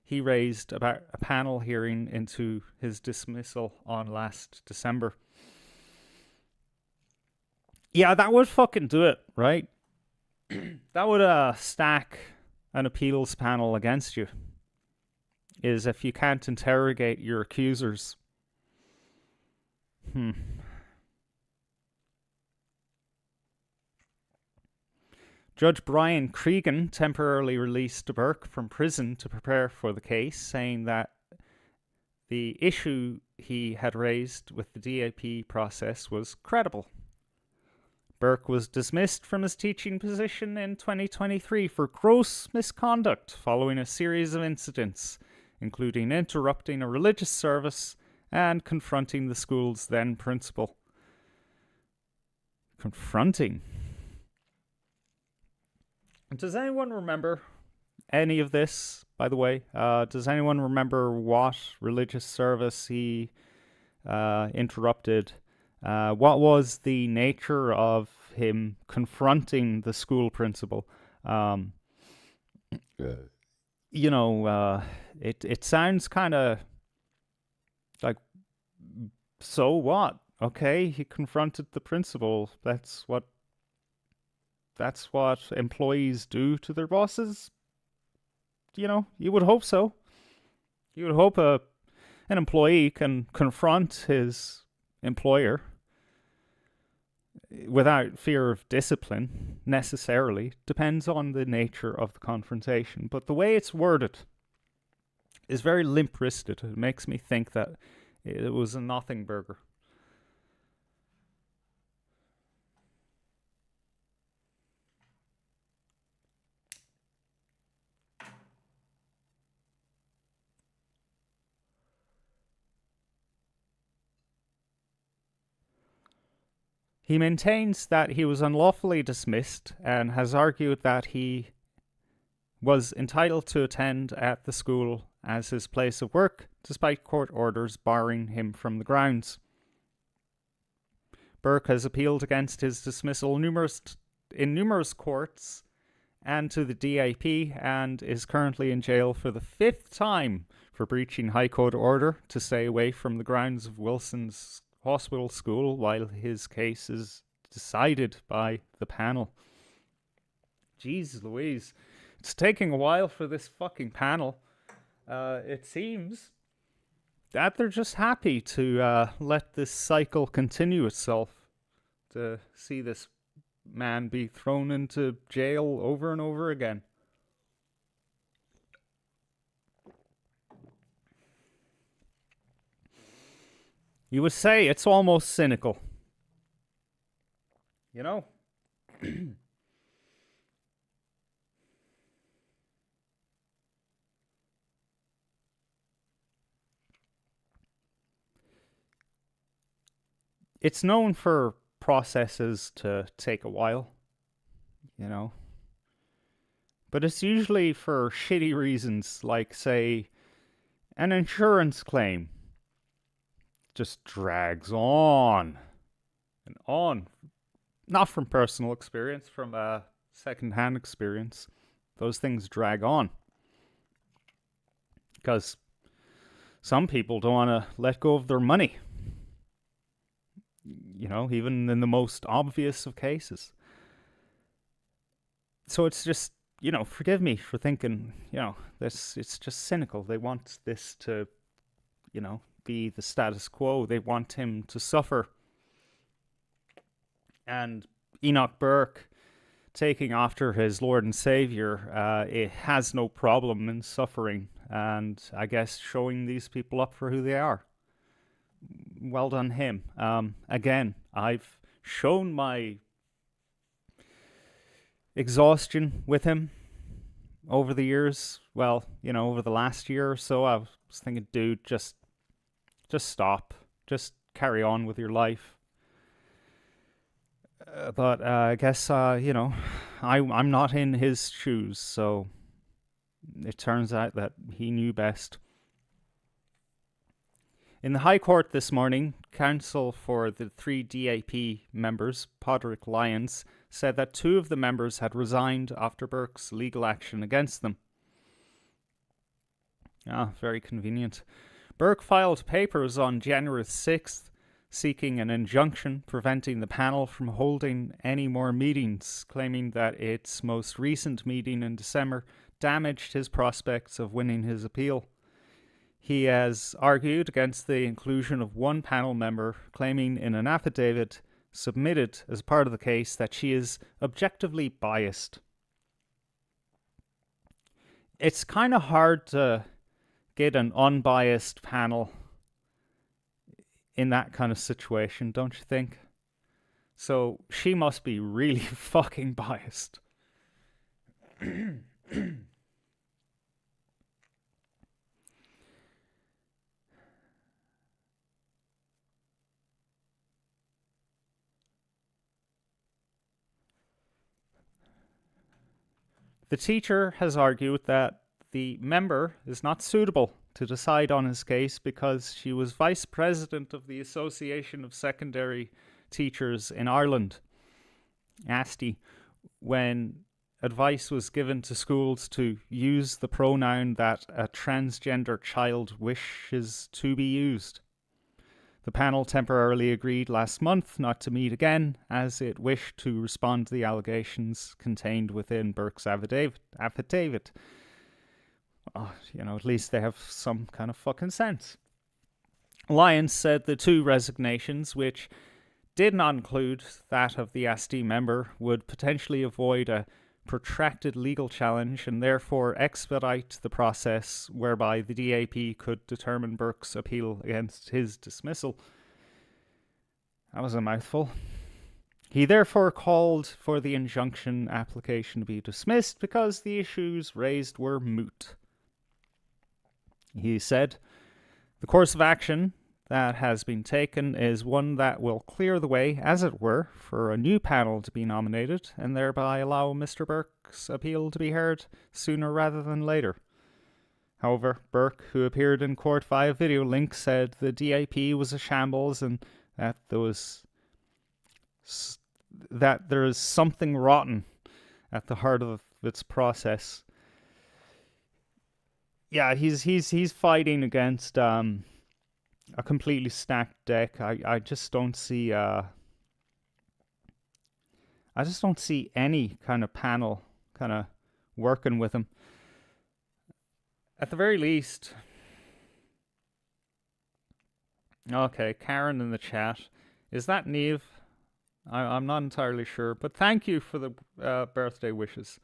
[SPEAKER 9] he raised about a panel hearing into his dismissal on last December. Yeah, that would fucking do it, right? That would stack an appeals panel against you. Is if you can't interrogate your accusers. Judge Brian Cregan temporarily released Burke from prison to prepare for the case, saying that the issue he had raised with the DAP process was credible. Burke was dismissed from his teaching position in 2023 for gross misconduct following a series of incidents, including interrupting a religious service and confronting the school's then principal. Confronting? Does anyone remember any of this, by the way? Does anyone remember what religious service he interrupted? What was the nature of him confronting the school principal? It sounds kind of like, so what? Okay, he confronted the principal. That's what employees do to their bosses. You would hope so. You would hope an employee can confront his employer without fear of discipline, necessarily. Depends on the nature of the confrontation. But the way it's worded is very limp-wristed. It makes me think that it was a nothing burger. He maintains that he was unlawfully dismissed and has argued that he was entitled to attend at the school as his place of work, despite court orders barring him from the grounds. Burke has appealed against his dismissal in numerous courts and to the DAP, and is currently in jail for the 5th time for breaching High Court order to stay away from the grounds of Wilson's Hospital School while his case is decided by the panel. Jeez Louise. It's taking a while for this fucking panel. It seems that they're just happy to let this cycle continue itself, to see this man be thrown into jail over and over again. You would say it's almost cynical. it's known for processes to take a while, you know. But it's usually for shitty reasons, like, say, an insurance claim. Just drags on and on. Not from personal experience, from a second-hand experience. Those things drag on. Because some people don't want to let go of their money. You know, even in the most obvious of cases. So it's just, you know, forgive me for thinking, you know, it's just cynical. They want this to, you know, be the status quo. They want him to suffer. And Enoch Burk, taking after his Lord and Savior, it has no problem in suffering, and I guess showing these people up for who they are. Well done him. Again, I've shown my exhaustion with him over the years. Well, you know, over the last year or so, I was thinking, dude, just stop. Just carry on with your life. But I guess, you know, I'm not in his shoes, so it turns out that he knew best. In the High Court this morning, counsel for the 3 DAP members, Podrick Lyons, said that 2 of the members had resigned after Burke's legal action against them. Ah, very convenient. Burke filed papers on January 6th seeking an injunction preventing the panel from holding any more meetings, claiming that its most recent meeting in December damaged his prospects of winning his appeal. He has argued against the inclusion of one panel member, claiming in an affidavit submitted as part of the case that she is objectively biased. It's kind of hard to get an unbiased panel in that kind of situation, don't you think? So she must be really fucking biased. The teacher has argued that the member is not suitable to decide on his case because she was vice president of the Association of Secondary Teachers in Ireland, ASTI, when advice was given to schools to use the pronoun that a transgender child wishes to be used. The panel temporarily agreed last month not to meet again, as it wished to respond to the allegations contained within Burke's affidavit. Oh, you know, at least they have some kind of fucking sense. Lyons said the 2 resignations, which did not include that of the ASTI member, would potentially avoid a protracted legal challenge and therefore expedite the process whereby the DAP could determine Burke's appeal against his dismissal. That was a mouthful. He therefore called for the injunction application to be dismissed because the issues raised were moot. He said, "The course of action that has been taken is one that will clear the way, as it were, for a new panel to be nominated and thereby allow Mr. Burke's appeal to be heard sooner rather than later." However, Burke, who appeared in court via video link, said the DAP was a shambles and that there is something rotten at the heart of its process. Yeah, he's fighting against a completely stacked deck. I just don't see any kind of panel kind of working with him. At the very least. Okay, Karen in the chat. Is that Neve? I'm not entirely sure, but thank you for the birthday wishes.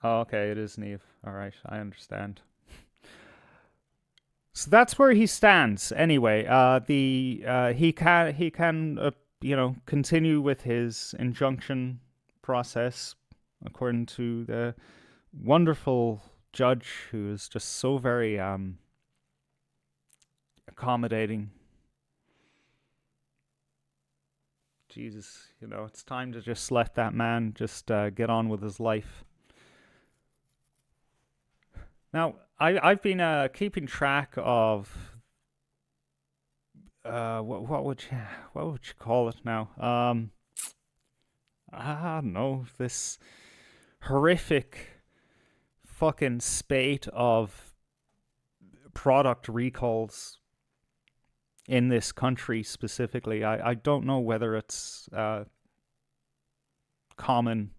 [SPEAKER 9] Oh, okay, it is Neve. All right, I understand. So that's where he stands. Anyway, he can continue with his injunction process according to the wonderful judge who is just so very accommodating. Jesus, it's time to just let that man just get on with his life. Now, I've been keeping track of what would you call it now? I don't know, this horrific fucking spate of product recalls in this country specifically. I don't know whether it's common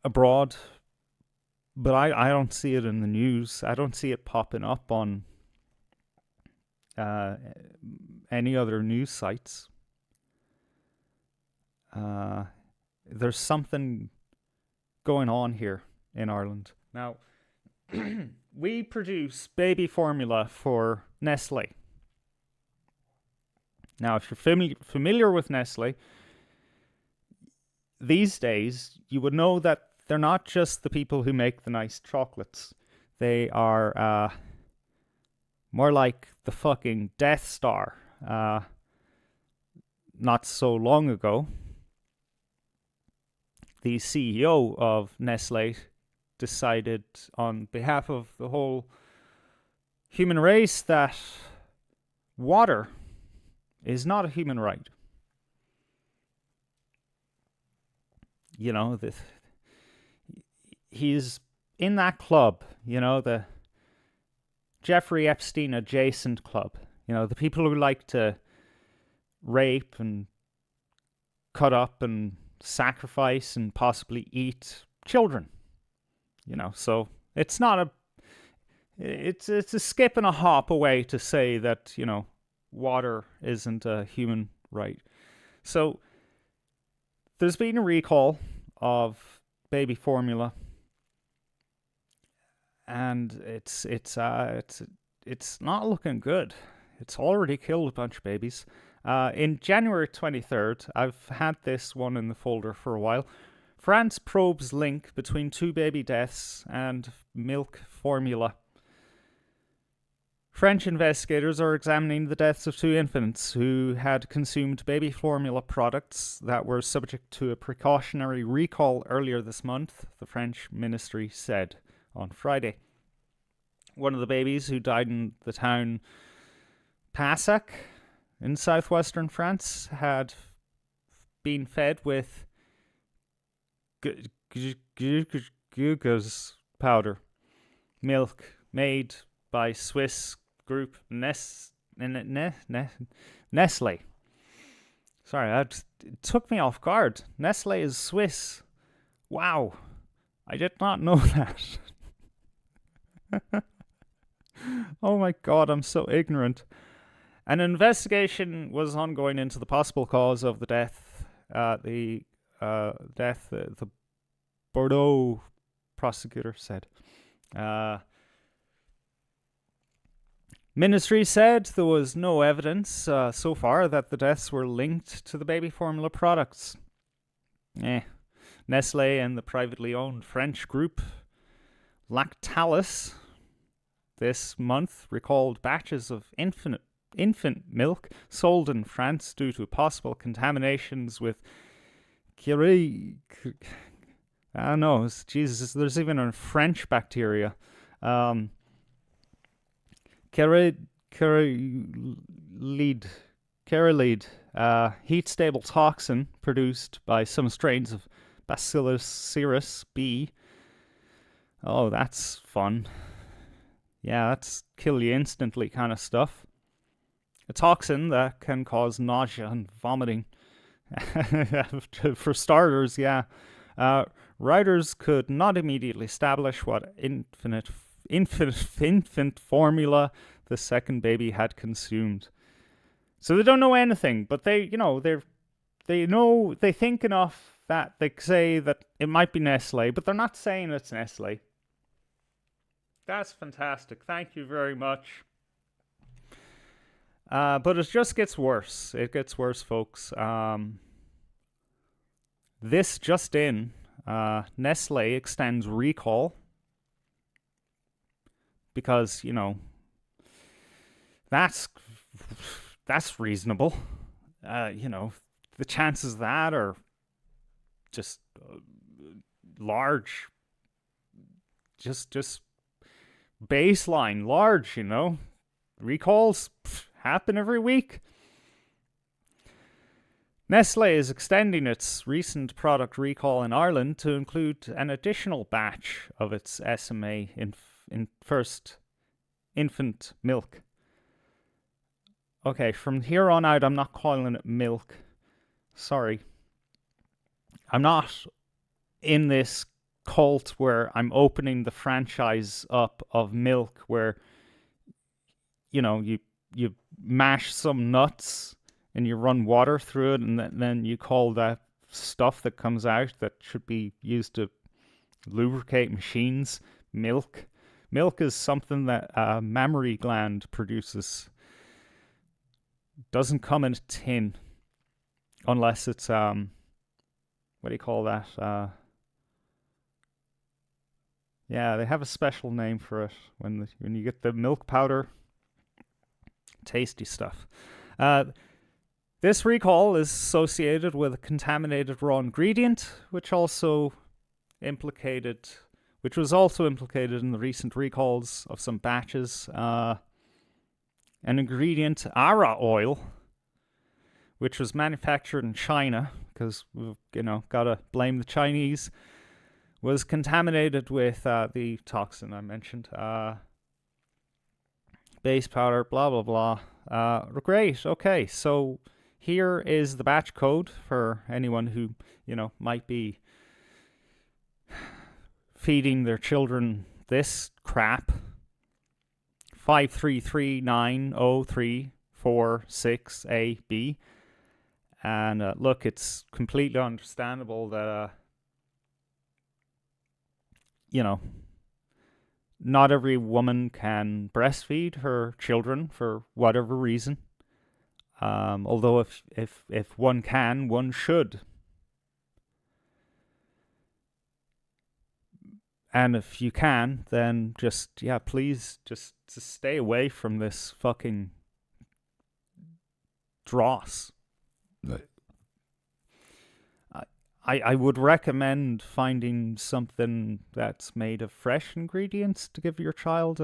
[SPEAKER 9] abroad, but I don't see it in the news. I don't see it popping up on any other news sites. There's something going on here in Ireland. Now, we produce baby formula for Nestle. Now, if you're familiar with Nestle, these days, you would know that they're not just the people who make the nice chocolates. They are more like the fucking Death Star. Not so long ago, the CEO of Nestle decided on behalf of the whole human race that water is not a human right. He's in that club, the Jeffrey Epstein adjacent club. The people who like to rape and cut up and sacrifice and possibly eat children. So it's not it's a skip and a hop away to say that, water isn't a human right. So there's been a recall of baby formula, and it's not looking good. It's already killed a bunch of babies. In January 23rd, I've had this one in the folder for a while. France probes link between 2 baby deaths and milk formula. French investigators are examining the deaths of 2 infants who had consumed baby formula products that were subject to a precautionary recall earlier this month, the French ministry said on Friday. One of the babies, who died in the town Passac in southwestern France, had been fed with glucose powder milk made by Swiss group Nestle. Sorry, it took me off guard. Nestle is Swiss. Wow, I did not know that. Oh my god, I'm so ignorant. An investigation was ongoing into the possible cause of the death. The Bordeaux prosecutor said. Ministry said there was no evidence so far that the deaths were linked to the baby formula products. Nestle and the privately owned French group Lactalis this month recalled batches of infant milk sold in France due to possible contaminations with I don't know, Jesus, there's even a French bacteria. Carolide, heat-stable toxin produced by some strains of Bacillus cereus B. Oh, that's fun. Yeah, that's kill you instantly kind of stuff. A toxin that can cause nausea and vomiting. For starters, yeah. Writers could not immediately establish what infant formula the second baby had consumed. So they don't know anything, but they think enough that they say that it might be Nestle, but they're not saying it's Nestle. That's fantastic. Thank you very much. But it just gets worse. It gets worse, folks. This just in, Nestle extends recall because, That's reasonable. You know, the chances of that are just large. Just baseline large, you know. Recalls happen every week. Nestle is extending its recent product recall in Ireland to include an additional batch of its SMA in first infant milk. Okay, from here on out, I'm not calling it milk. Sorry. I'm not in this cult where I'm opening the franchise up of milk where, you know, you mash some nuts and you run water through it, and then you call that stuff that comes out that should be used to lubricate machines milk. Milk is something that a mammary gland produces. Doesn't come in a tin unless it's what do you call that? Yeah, they have a special name for it when you get the milk powder. Tasty stuff. This recall is associated with a contaminated raw ingredient, which was also implicated in the recent recalls of some batches. An ingredient, Ara oil, which was manufactured in China, because we've, gotta blame the Chinese, was contaminated with the toxin I mentioned. Base powder, blah, blah, blah. Great, okay, so here is the batch code for anyone who, might be feeding their children this crap. 533903446AB. And look, it's completely understandable that, not every woman can breastfeed her children for whatever reason. Although if one can, one should. And if you can, then please just stay away from this fucking dross. I would recommend finding something that's made of fresh ingredients to give your child.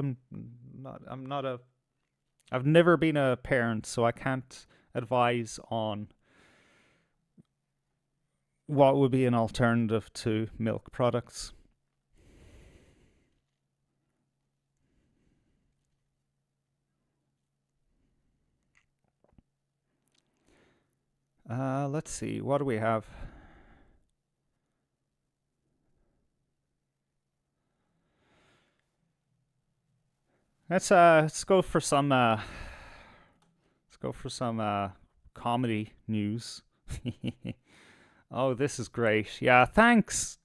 [SPEAKER 9] I've never been a parent, so I can't advise on what would be an alternative to milk products. Let's see, what do we have? Let's go for some comedy news. Oh, this is great. Yeah, thanks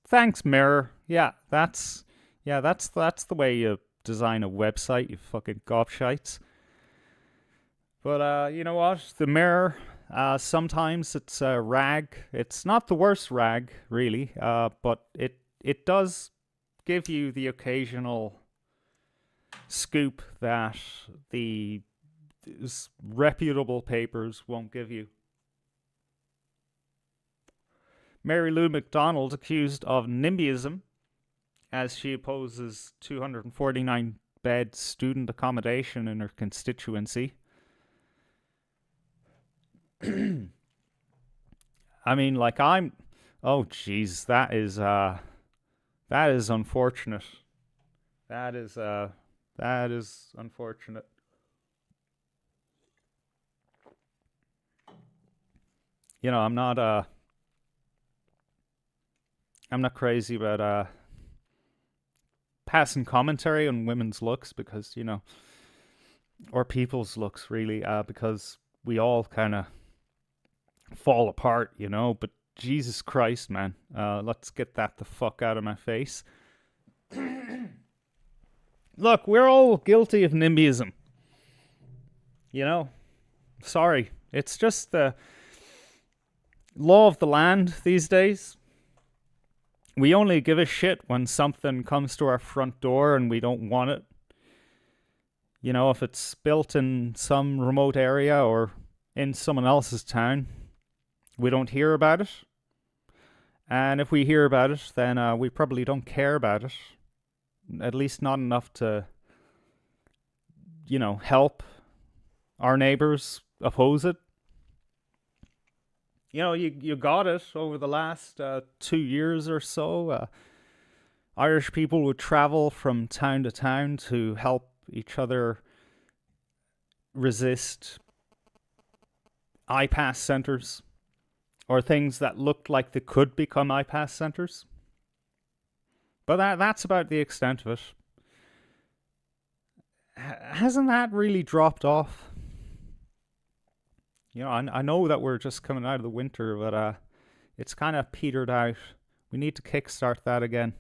[SPEAKER 9] Mirror. Yeah, that's the way you design a website, you fucking gobshites. But you know what? The Mirror, sometimes it's a rag. It's not the worst rag, really, but it does give you the occasional scoop that the reputable papers won't give you. Mary Lou McDonald accused of NIMBYism as she opposes 249-bed student accommodation in her constituency. I mean, oh jeez, that is unfortunate. That is unfortunate. I'm not crazy about passing commentary on women's looks because, or people's looks really, because we all kind of fall apart, but Jesus Christ, man, let's get that the fuck out of my face. Look, we're all guilty of NIMBYism. Sorry. It's just the law of the land these days. We only give a shit when something comes to our front door and we don't want it. You know, if it's built in some remote area or in someone else's town, we don't hear about it. And if we hear about it, then we probably don't care about it. At least not enough to, help our neighbors oppose it. You got it over the last 2 years or so. Irish people would travel from town to town to help each other resist iPass centers or things that looked like they could become iPass centers. But that's about the extent of it. Hasn't that really dropped off? I know that we're just coming out of the winter, but it's kind of petered out. We need to kickstart that again.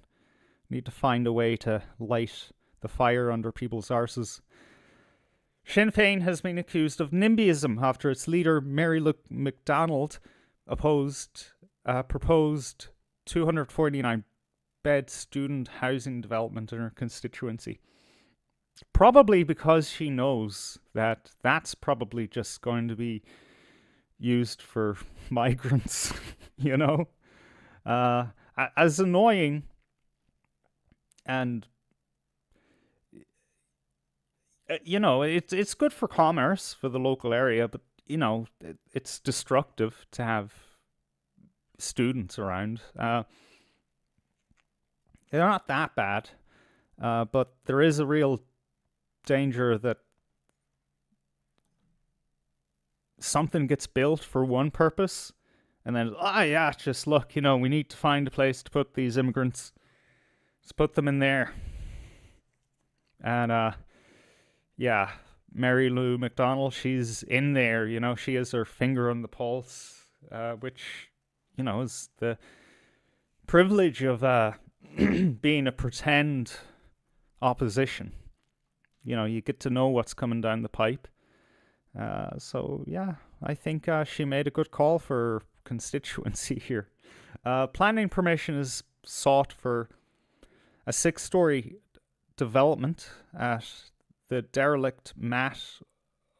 [SPEAKER 9] We need to find a way to light the fire under people's arses. Sinn Féin has been accused of NIMBYism after its leader, Mary Lou McDonald, proposed 249-bed student housing development in her constituency. Probably because she knows that that's probably just going to be used for migrants, as annoying and it's good for commerce for the local area, but it's destructive to have students around. They're not that bad, but there is a real danger that something gets built for one purpose and then just look, we need to find a place to put these immigrants. Let's put them in there. And Mary Lou McDonald, she's in there, she has her finger on the pulse, which is the privilege of being a pretend opposition. You get to know what's coming down the pipe. I think she made a good call for her constituency here. Planning permission is sought for a 6-story development at the derelict Mat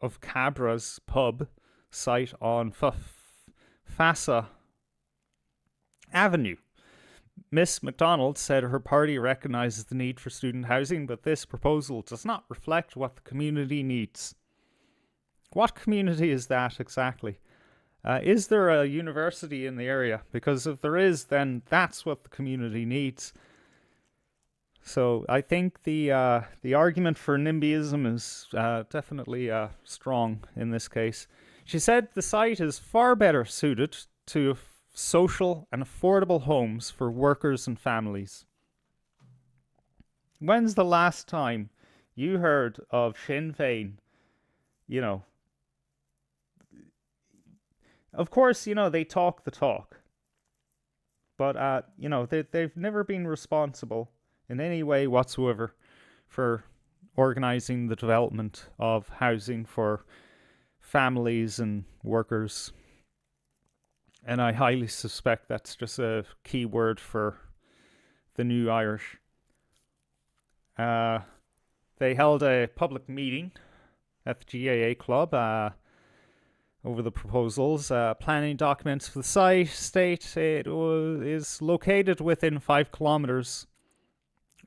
[SPEAKER 9] of Cabra's pub site on Fassa Avenue. Miss MacDonald said her party recognises the need for student housing, but this proposal does not reflect what the community needs. What community is that exactly? Is there a university in the area? Because if there is, then that's what the community needs. So I think the argument for NIMBYism is definitely strong in this case. She said the site is far better suited to social and affordable homes for workers and families. When's the last time you heard of Sinn Féin? Of course, they talk the talk. But, they've never been responsible in any way whatsoever for organising the development of housing for families and workers. And I highly suspect that's just a key word for the new Irish. They held a public meeting at the GAA Club over the proposals. Planning documents for the site state it is located within 5 kilometres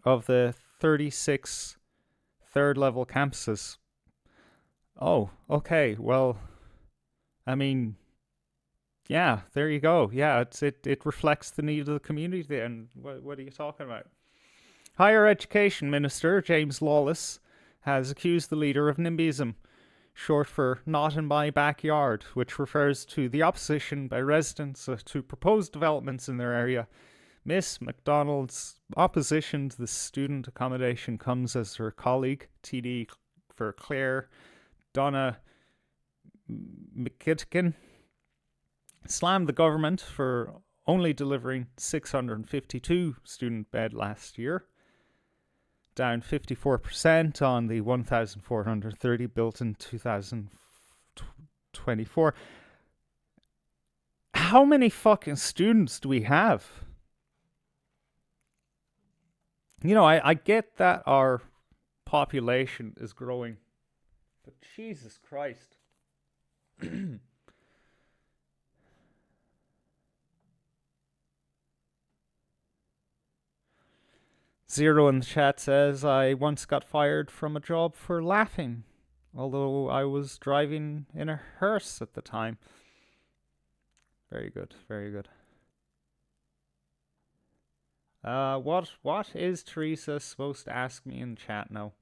[SPEAKER 9] of the 36 third-level campuses. Oh, okay. Well, I mean, yeah, there you go. Yeah, it reflects the need of the community. And what are you talking about? Higher Education Minister James Lawless has accused the leader of NIMBYism, short for Not in My Backyard, which refers to the opposition by residents to proposed developments in their area. Miss MacDonald's opposition to the student accommodation comes as her colleague, TD for Clare, Donna McKitkin, slammed the government for only delivering 652 student bed last year, down 54% on the 1,430 built in 2024. How many fucking students do we have? I get that our population is growing. But Jesus Christ. Zero in the chat says, I once got fired from a job for laughing, although I was driving in a hearse at the time. Very good, very good. What is Teresa supposed to ask me in chat now?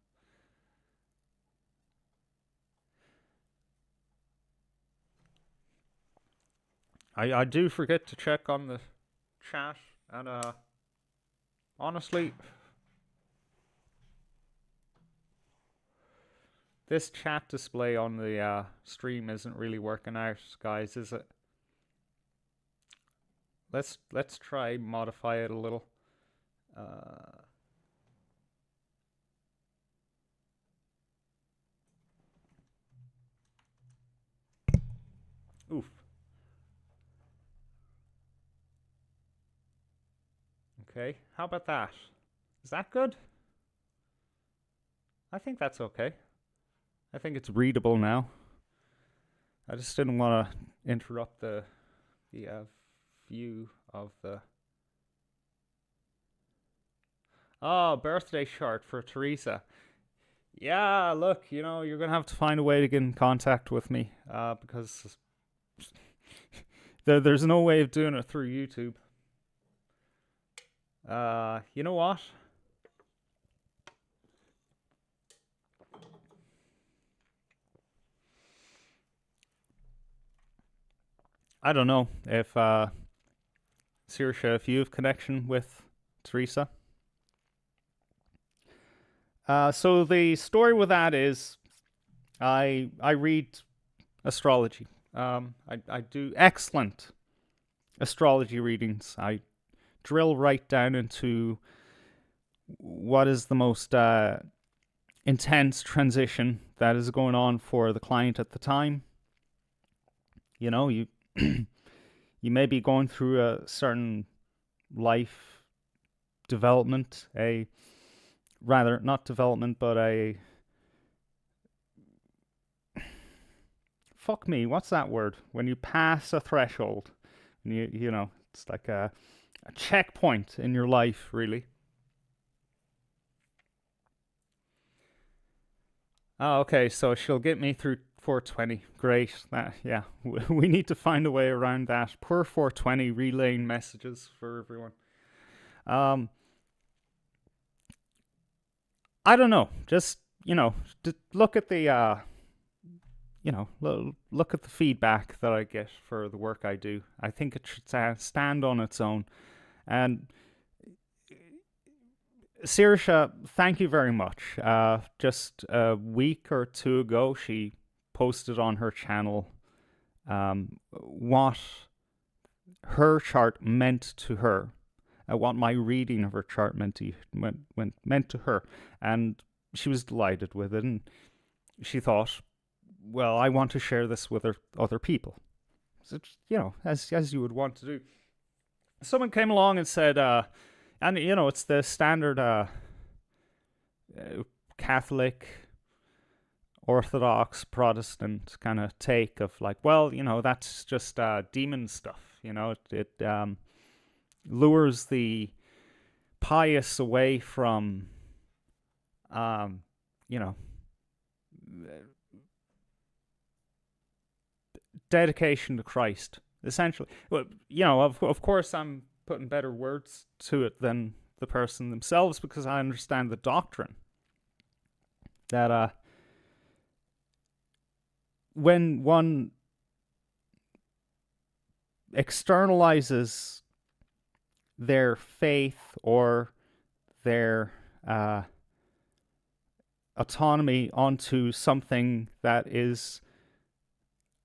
[SPEAKER 9] I do forget to check on the chat, and honestly, this chat display on the stream isn't really working out, guys, is it? Let's try modify it a little. Oof. Okay, how about that? Is that good? I think that's okay. I think it's readable now. I just didn't want to interrupt the view of the... Oh, birthday shirt for Teresa. Yeah, look, you know, you're going to have to find a way to get in contact with me, because there's no way of doing it through YouTube. You know what? I don't know if, Saoirse, if you have connection with Teresa. So the story with that is, I read astrology. I do excellent astrology readings. I drill right down into what is the most intense transition that is going on for the client at the time. You know, you you may be going through a certain life development, not development, but fuck me, what's that word? When you pass a threshold, and you know, it's like a checkpoint in your life, really. Oh, okay, so she'll get me through 420. Great. Yeah, we need to find a way around that. Poor 420 relaying messages for everyone. I don't know. Just, you know, look at the look at the feedback that I get for the work I do. I think it should stand on its own. And Saoirse, thank you very much. Just a week or two ago, she posted on her channel what her chart meant to her, what my reading of her chart meant to her, and she was delighted with it, and she thought, well, I want to share this with other people. So, you know, as you would want to do. Someone came along and said, and you know, it's the standard Catholic, Orthodox, Protestant kind of take of like, well, you know, that's just demon stuff. You know, it lures the pious away from, you know, dedication to Christ, essentially. Well, you know, of course, I'm putting better words to it than the person themselves, because I understand the doctrine that when one externalizes their faith or their autonomy onto something that is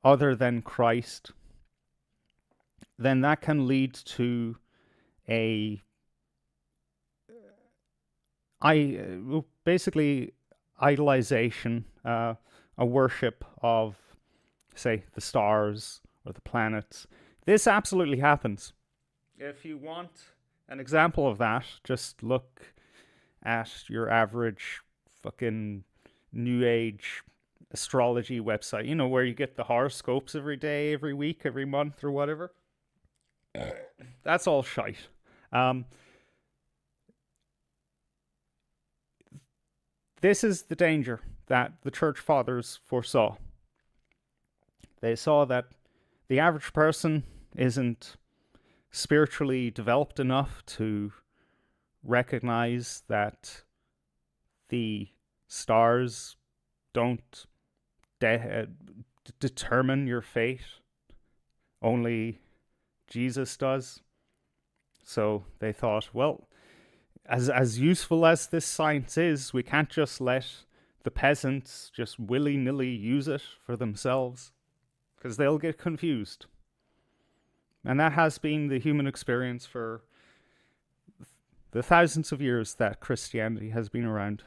[SPEAKER 9] other than Christ, then that can lead to basically idolization, a worship of, say, the stars or the planets. This absolutely happens. If you want an example of that, just look at your average fucking new age astrology website, you know, where you get the horoscopes every day, every week, every month, or whatever. That's all shite. This is the danger that the church fathers foresaw. They saw that the average person isn't spiritually developed enough to recognize that the stars don't determine your fate. Only Jesus does. So they thought, well, as useful as this science is, we can't just let the peasants just willy-nilly use it for themselves, because they'll get confused. And that has been the human experience for the thousands of years that Christianity has been around.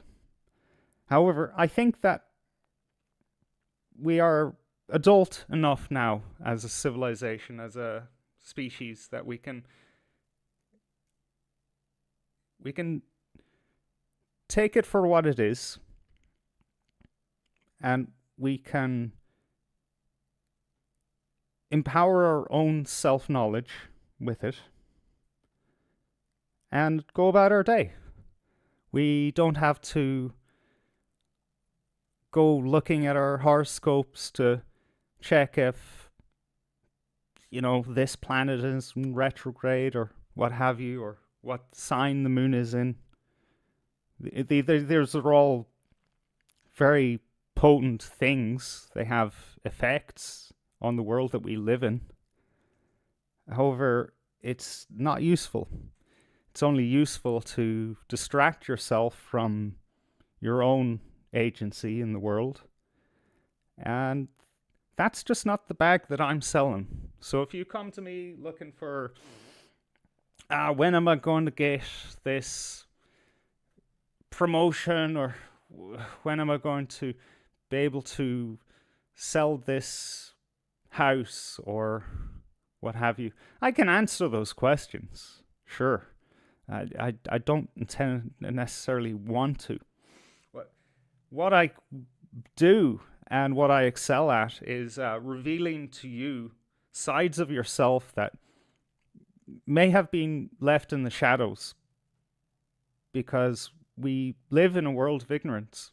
[SPEAKER 9] However, I think that we are adult enough now as a civilization, as a species, that we can take it for what it is, and we can empower our own self-knowledge with it and go about our day. We don't have to go looking at our horoscopes to check if, you know, this planet is in retrograde or what have you, or what sign the moon is in. Those are all very potent things. They have effects on the world that we live in. However, it's not useful. It's only useful to distract yourself from your own agency in the world. And that's just not the bag that I'm selling. So if you come to me looking for, when am I going to get this promotion, or when am I going to be able to sell this house, or what have you, I can answer those questions, sure. I don't intend necessarily want to. What I do and what I excel at is revealing to you sides of yourself that may have been left in the shadows, because we live in a world of ignorance.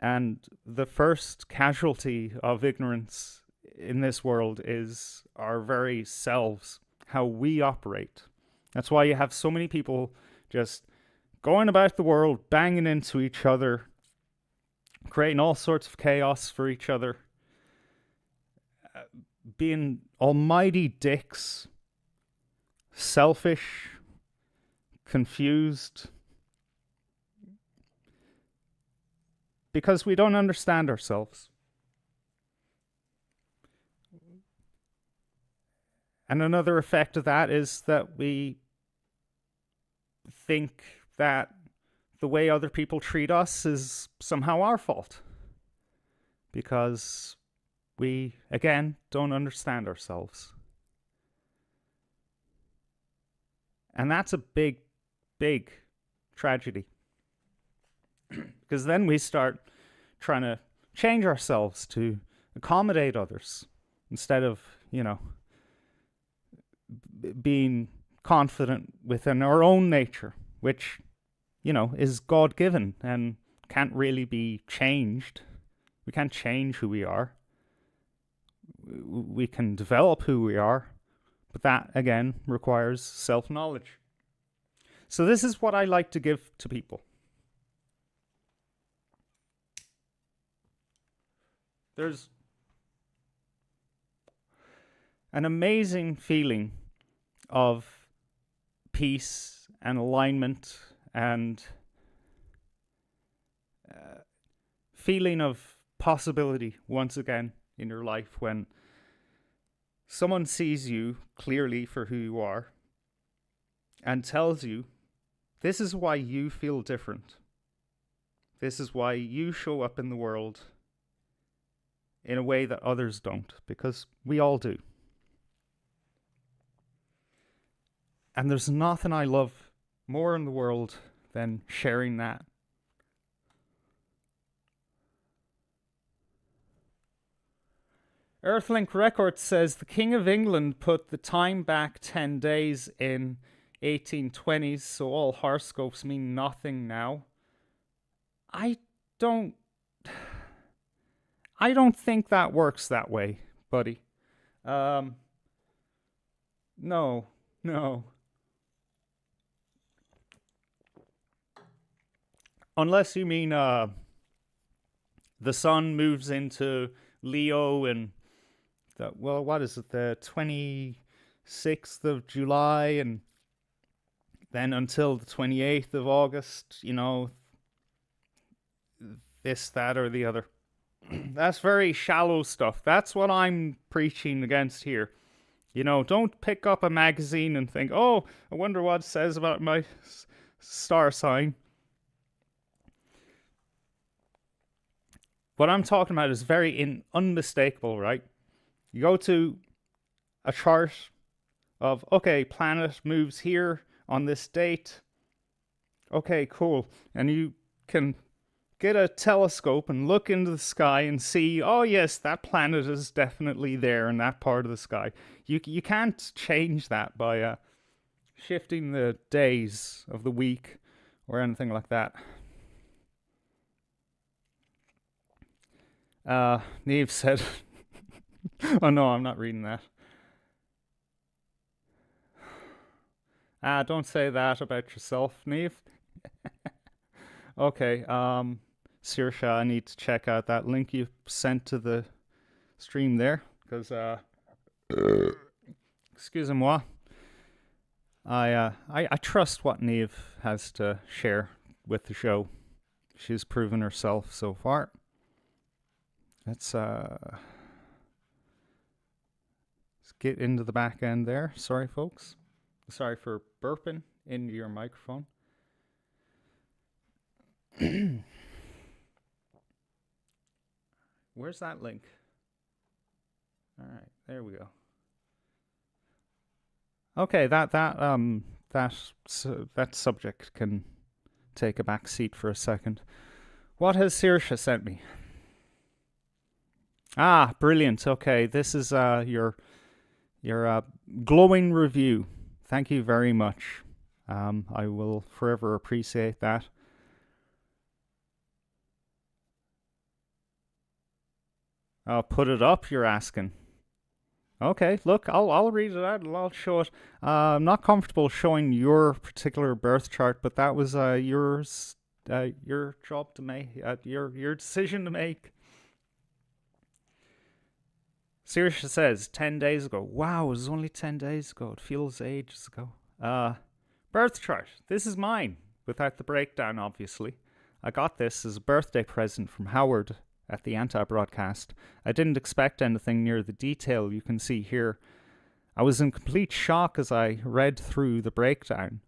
[SPEAKER 9] And the first casualty of ignorance in this world is our very selves, how we operate. That's why you have so many people just going about the world, banging into each other, creating all sorts of chaos for each other, being almighty dicks, selfish, confused, because we don't understand ourselves. And another effect of that is that we think that the way other people treat us is somehow our fault, because we, again, don't understand ourselves. And that's a big, big tragedy. Because then we start trying to change ourselves to accommodate others, instead of, you know, being confident within our own nature, which, you know, is God-given and can't really be changed. We can't change who we are. We can develop who we are, but that, again, requires self-knowledge. So this is what I like to give to people. There's an amazing feeling of peace and alignment and feeling of possibility once again in your life when someone sees you clearly for who you are and tells you, this is why you feel different. This is why you show up in the world in a way that others don't, because we all do. And there's nothing I love more in the world than sharing that Earthlink Records says the King of England put the time back 10 days in 1820s, so all horoscopes mean nothing now. I don't think that works that way, buddy. No. Unless you mean the sun moves into Leo and what is it, the 26th of July, and then until the 28th of August, you know, this, that, or the other. That's very shallow stuff. That's what I'm preaching against here. You know, don't pick up a magazine and think, oh, I wonder what it says about my star sign. What I'm talking about is very unmistakable, right? You go to a chart of, okay, planet moves here on this date. Okay, cool. And you can get a telescope and look into the sky and see, oh yes, that planet is definitely there in that part of the sky. You can't change that by shifting the days of the week or anything like that. Neve said, oh no, I'm not reading that. Don't say that about yourself, Neve. Okay, Saoirse, I need to check out that link you sent to the stream there, because, excusez-moi, I trust what Neve has to share with the show. She's proven herself so far. Let's get into the back end there. Sorry, folks. Sorry for burping into your microphone. Where's that link? All right, there we go. Okay, that subject can take a back seat for a second. What has Saoirse sent me? Ah, brilliant. Okay, this is your glowing review. Thank you very much. I will forever appreciate that. Put it up, you're asking. Okay, look, I'll read it out and I'll show it. I'm not comfortable showing your particular birth chart, but that was your job to make, your decision to make. Saoirse says, 10 days ago. Wow, it was only 10 days ago. It feels ages ago. Birth chart. This is mine, without the breakdown, obviously. I got this as a birthday present from Howard at the anti-broadcast. I didn't expect anything near the detail you can see here. I was in complete shock as I read through the breakdown.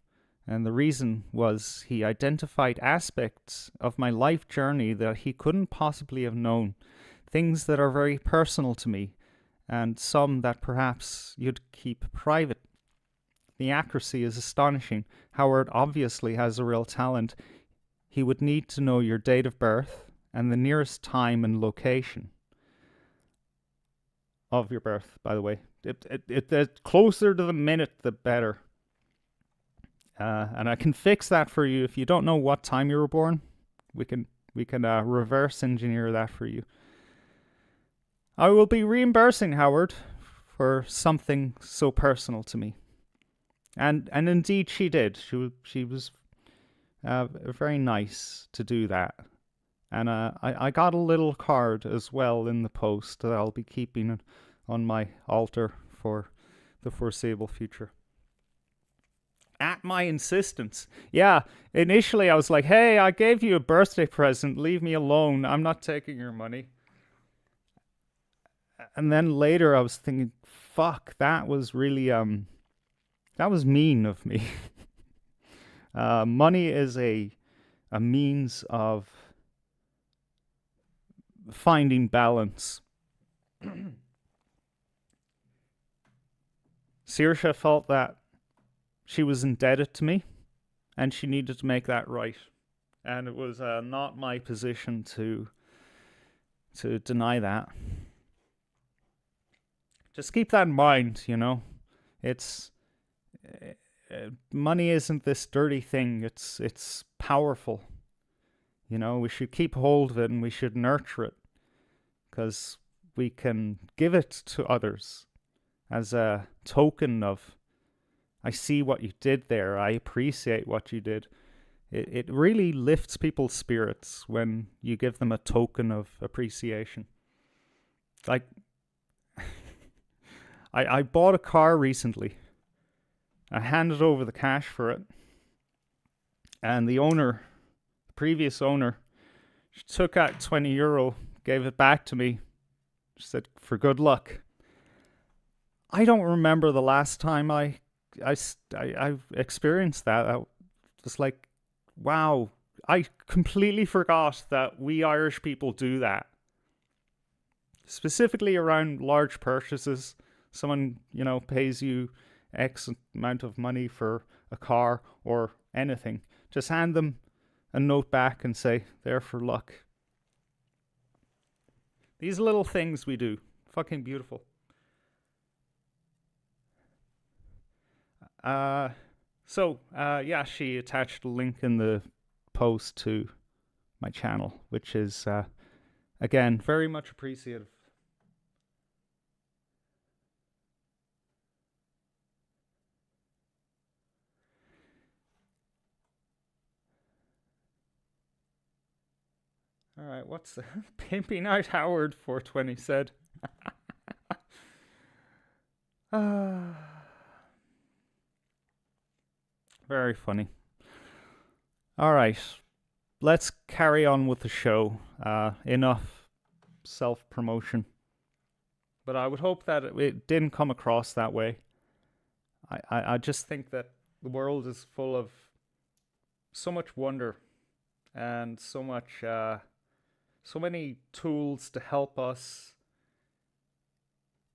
[SPEAKER 9] And the reason was he identified aspects of my life journey that he couldn't possibly have known. Things that are very personal to me, and some that perhaps you'd keep private. The accuracy is astonishing. Howard obviously has a real talent. He would need to know your date of birth and the nearest time and location of your birth, by the way. The closer to the minute, the better. And I can fix that for you. If you don't know what time you were born, we can reverse engineer that for you. I will be reimbursing Howard for something so personal to me. And indeed she did. She was very nice to do that. And I got a little card as well in the post that I'll be keeping on my altar for the foreseeable future. At my insistence. Yeah, initially I was like, hey, I gave you a birthday present. Leave me alone. I'm not taking your money. And then later I was thinking, fuck, that was really, that was mean of me. Money is a means of finding balance. Saoirse felt that she was indebted to me and she needed to make that right. And it was not my position to deny that. just keep that in mind, you know. It's money isn't this dirty thing. It's powerful. You know, we should keep hold of it and we should nurture it, because we can give it to others as a token of, I see what you did there, I appreciate what you did. It really lifts people's spirits when you give them a token of appreciation. Like, I bought a car recently. I handed over the cash for it, and the previous owner, she took out €20, gave it back to me. She said, "For good luck." I don't remember the last time I experienced that. I was like, wow, I completely forgot that we Irish people do that. Specifically around large purchases. Someone, you know, pays you X amount of money for a car or anything. Just hand them a note back and say, "There for luck." These little things we do. Fucking beautiful. Yeah, she attached a link in the post to my channel, which is, again, very much appreciative. All right, what's the Pimping Out Howard 420 said? Very funny. All right, let's carry on with the show. Enough self-promotion. But I would hope that it didn't come across that way. I just think that the world is full of so much wonder and so many tools to help us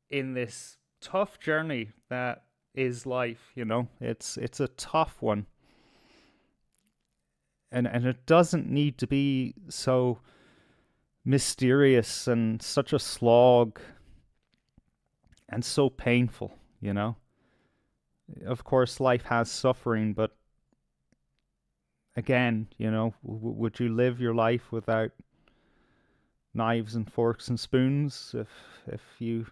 [SPEAKER 9] in this tough journey that is life, you know. It's a tough one. And it doesn't need to be so mysterious and such a slog and so painful, you know. Of course, life has suffering, but again, you know, would you live your life without knives and forks and spoons if you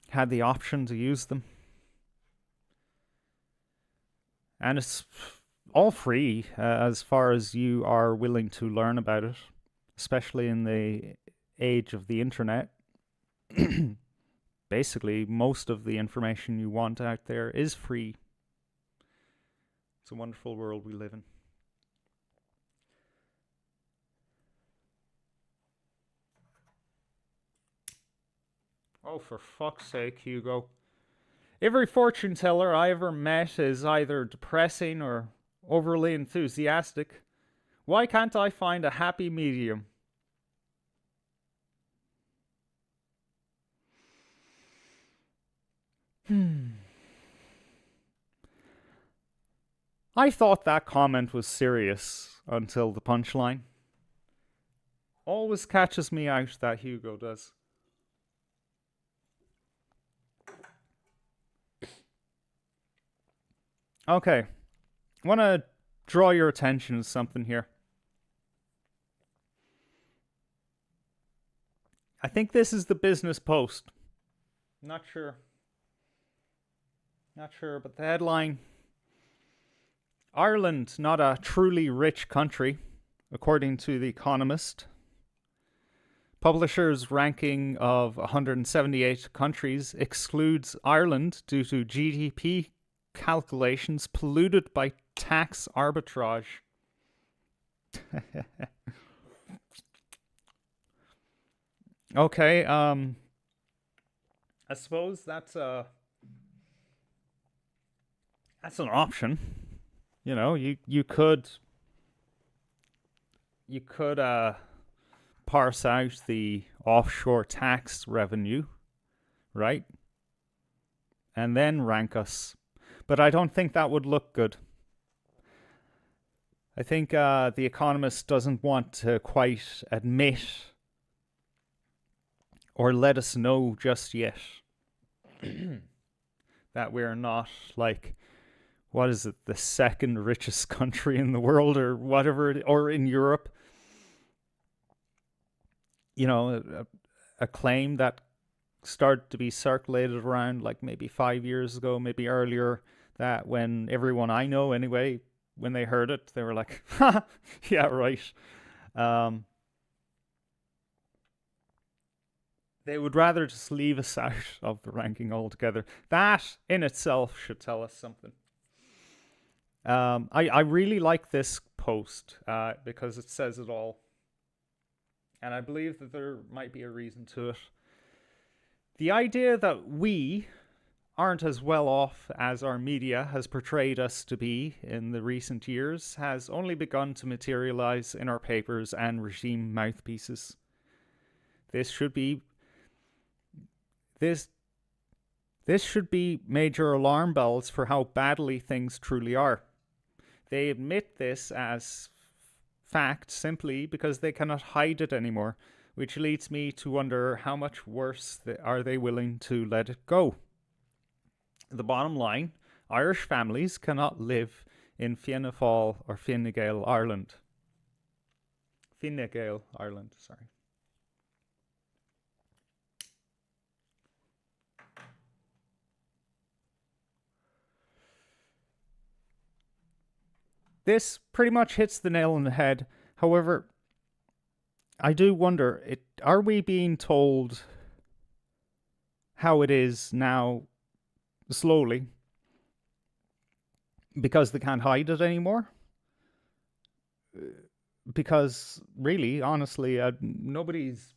[SPEAKER 9] had the option to use them? And it's all free as far as you are willing to learn about it, especially in the age of the internet. Basically, most of the information you want out there is free. It's a wonderful world we live in. Oh, for fuck's sake, Hugo. Every fortune teller I ever met is either depressing or overly enthusiastic. Why can't I find a happy medium? I thought that comment was serious until the punchline. Always catches me out, that Hugo does. Okay, I want to draw your attention to something here. I think this is the Business Post. Not sure, but the headline: Ireland, not a truly rich country, according to The Economist. Publishers' ranking of 178 countries excludes Ireland due to GDP calculations polluted by tax arbitrage. Okay, I suppose that's an option. You know, you could parse out the offshore tax revenue, right? And then rank us. But I don't think that would look good. I think The Economist doesn't want to quite admit or let us know just yet that we're not like, what is it, the second richest country in the world or whatever, or in Europe. You know, a claim that started to be circulated around like maybe 5 years ago, maybe earlier, that when everyone I know anyway, when they heard it, they were like, ha, yeah, right. They would rather just leave us out of the ranking altogether. That in itself should tell us something. I really like this post because it says it all. And I believe that there might be a reason to it. The idea that we aren't as well off as our media has portrayed us to be in the recent years has only begun to materialize in our papers and regime mouthpieces. This should be major alarm bells for how badly things truly are. They admit this as fact simply because they cannot hide it anymore, which leads me to wonder how much worse are they willing to let it go. The bottom line, Irish families cannot live in Fianna Fáil or Fine Gael, Ireland. Fine Gael, Ireland, sorry. This pretty much hits the nail on the head. However, I do wonder, are we being told how it is now slowly because they can't hide it anymore? Because really, honestly, nobody's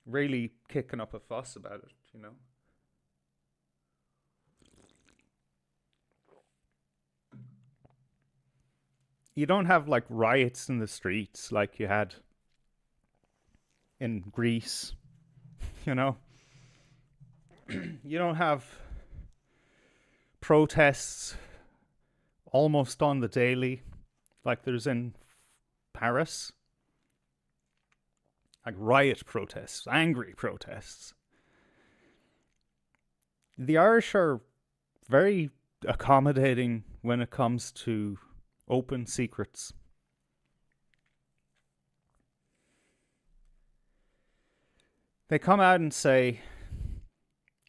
[SPEAKER 9] really kicking up a fuss about it, you know? You don't have like riots in the streets like you had in Greece, you know? You don't have protests almost on the daily like there's in Paris. Like riot protests, angry protests. The Irish are very accommodating when it comes to open secrets. They come out and say,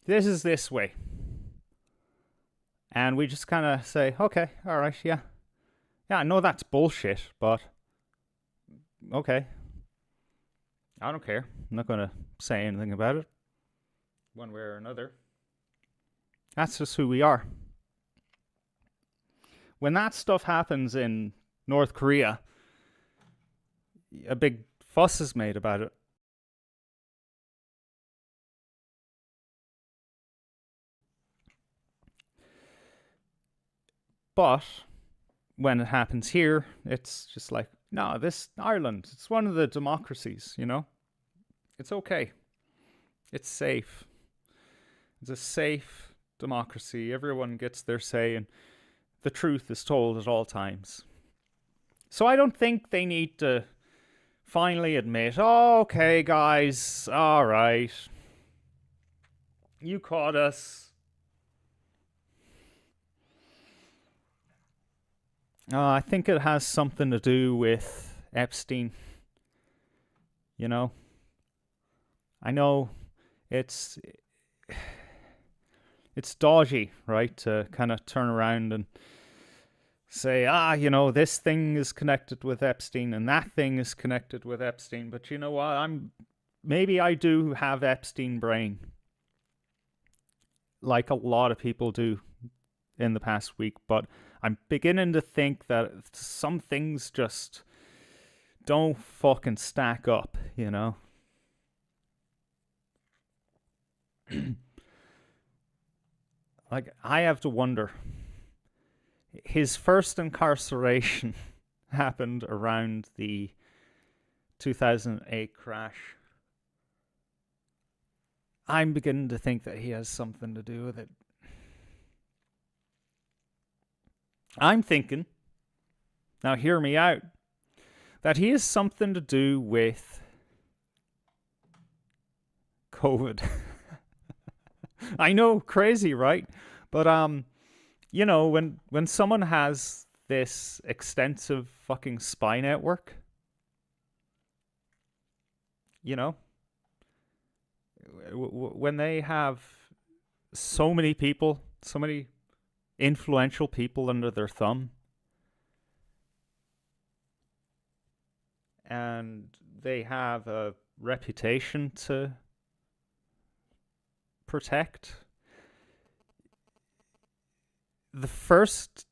[SPEAKER 9] this is this way. And we just kind of say, okay, all right, yeah. Yeah, I know that's bullshit, but okay. I don't care. I'm not going to say anything about it, one way or another. That's just who we are. When that stuff happens in North Korea, a big fuss is made about it. But when it happens here, it's just like, no, this Ireland, it's one of the democracies, you know? It's okay. It's safe. It's a safe democracy. Everyone gets their say and the truth is told at all times. So I don't think they need to finally admit, oh, okay, guys, all right. You caught us. I think it has something to do with Epstein. You know? I know it's dodgy, right, to kind of turn around and say, you know, this thing is connected with Epstein and that thing is connected with Epstein. But you know what? Maybe I do have Epstein brain, like a lot of people do in the past week. But I'm beginning to think that some things just don't fucking stack up, you know? Like, I have to wonder. His first incarceration happened around the 2008 crash. I'm beginning to think that he has something to do with it. I'm thinking, now hear me out, that he has something to do with COVID. I know, crazy, right? But you know, when someone has this extensive fucking spy network, you know, when they have so many people, so many influential people under their thumb, and they have a reputation to protect. The first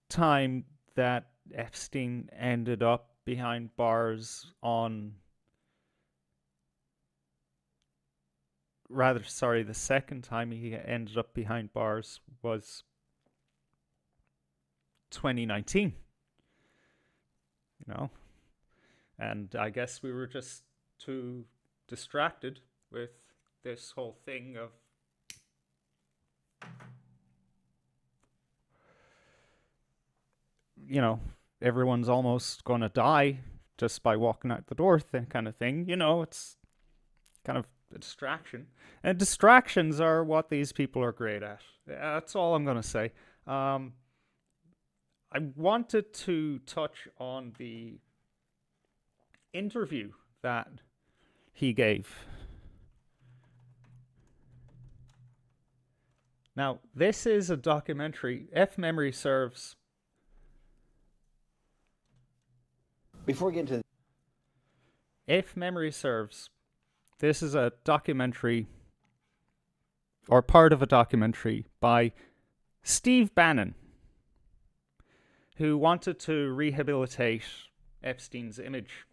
[SPEAKER 9] time that Epstein ended up behind bars the second time he ended up behind bars was 2019. You know? And I guess we were just too distracted with this whole thing of everyone's almost going to die just by walking out the door kind of thing. It's kind of a distraction. And distractions are what these people are great at. That's all I'm going to say. I wanted to touch on the interview that he gave. Now, this is a documentary. If memory serves.
[SPEAKER 12] Before we get into
[SPEAKER 9] If memory serves, this is a documentary, or part of a documentary, by Steve Bannon, who wanted to rehabilitate Epstein's image.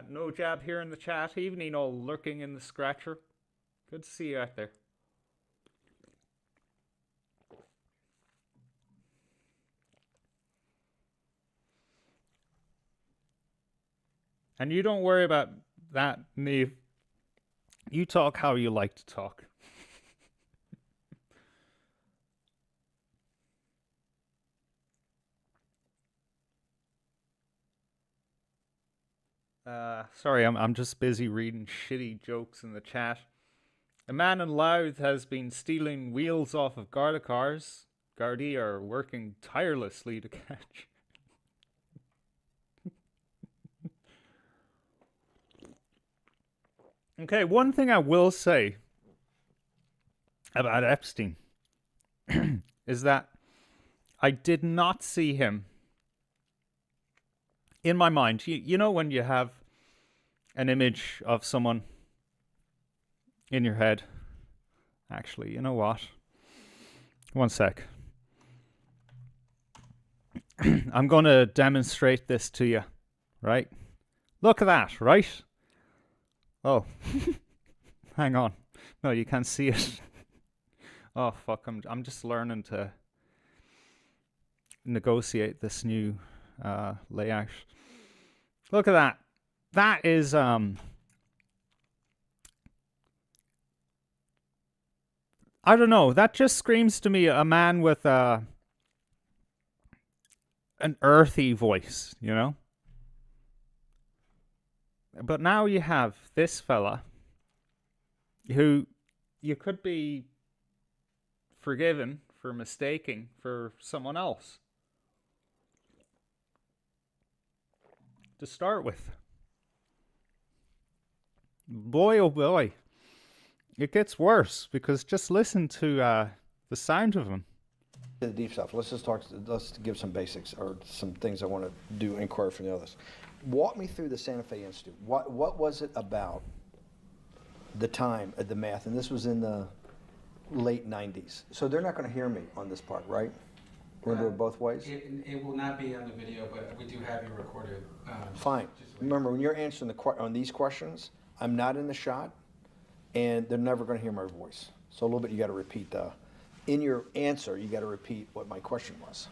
[SPEAKER 9] No jab here in the chat. Evening, all lurking in the scratcher. Good to see you out there. And you don't worry about that, Neve. You talk how you like to talk. Sorry, I'm just busy reading shitty jokes in the chat. A man in Louth has been stealing wheels off of Garda cars. Gardaí are working tirelessly to catch. Okay, one thing I will say about Epstein is that I did not see him in my mind. You know when you have an image of someone in your head? Actually, you know what? One sec. I'm going to demonstrate this to you, right? Look at that, right? Oh, hang on. No, you can't see it. Oh, fuck. I'm just learning to negotiate this new layout. Look at that. That is I don't know. That just screams to me a man with an earthy voice, you know? But now you have this fella who you could be forgiven for mistaking for someone else. To start with. Boy, oh boy. It gets worse, because just listen to the sound of him.
[SPEAKER 12] the deep stuff. Let's give some basics or some things I want to do inquiry from the others. Walk me through the Santa Fe Institute. What was it about the time of the math? And this was in the late 90s. So they're not going to hear me on this part, right? We're going to do it both ways?
[SPEAKER 13] It will not be on the video, but we do have you recorded.
[SPEAKER 12] Fine. Remember, when you're answering on these questions, I'm not in the shot, and they're never going to hear my voice. So a little bit, you got to repeat in your answer, you got to repeat what my question was.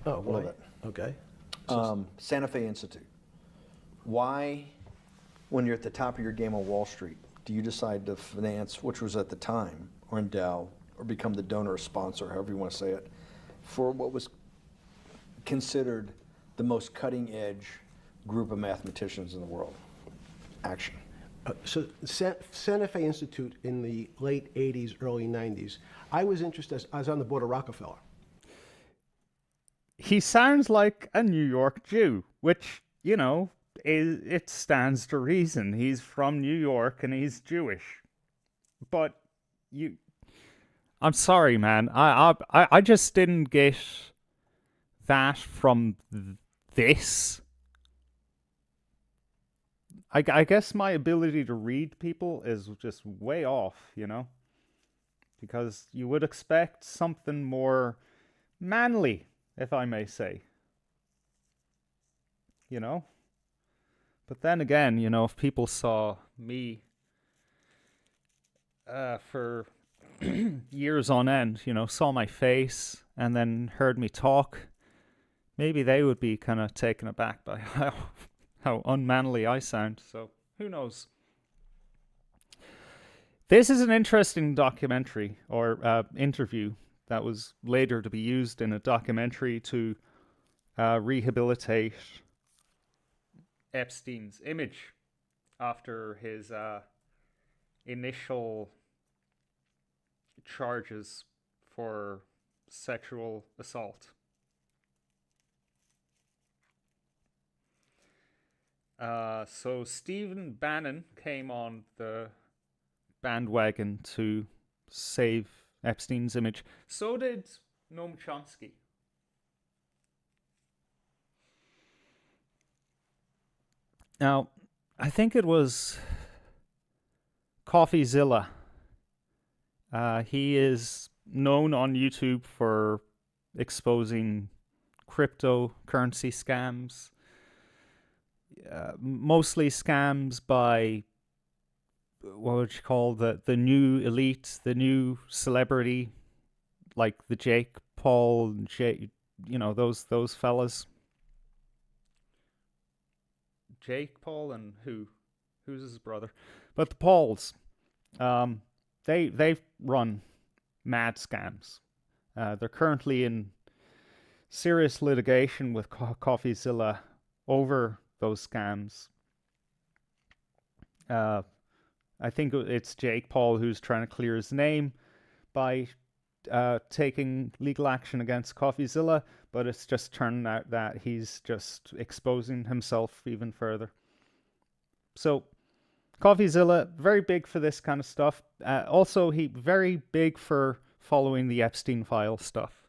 [SPEAKER 14] Oh,
[SPEAKER 12] a little bit.
[SPEAKER 14] Okay.
[SPEAKER 12] Santa Fe Institute. Why, when you're at the top of your game on Wall Street, do you decide to finance, which was at the time, or endow, or become the donor or sponsor, however you want to say it, for what was considered the most cutting edge group of mathematicians in the world. Action.
[SPEAKER 14] So Santa Fe Institute in the late 80s, early 90s, I was interested, I was on the board of Rockefeller.
[SPEAKER 9] He sounds like a New York Jew, which, you know, it stands to reason. He's from New York and he's Jewish. But I'm sorry, man. I just didn't get that from this. I guess my ability to read people is just way off, you know? Because you would expect something more manly, if I may say. You know? But then again, you know, if people saw me for years on end, you know, saw my face and then heard me talk, maybe they would be kind of taken aback by how unmanly I sound. So who knows? This is an interesting documentary or interview that was later to be used in a documentary to rehabilitate Epstein's image after his initial charges for sexual assault. So Stephen Bannon came on the bandwagon to save Epstein's image. So did Noam Chomsky. Now, I think it was CoffeeZilla. He is known on YouTube for exposing cryptocurrency scams. Mostly scams by what would you call the new elite, the new celebrity, like the Jake Paul, you know, those fellas. Jake Paul and who's his brother? But the Pauls, they run mad scams. They're currently in serious litigation with CoffeeZilla over those scams. I think it's Jake Paul who's trying to clear his name by taking legal action against CoffeeZilla, but it's just turned out that he's just exposing himself even further. So, CoffeeZilla, very big for this kind of stuff. Also, he very big for following the Epstein file stuff.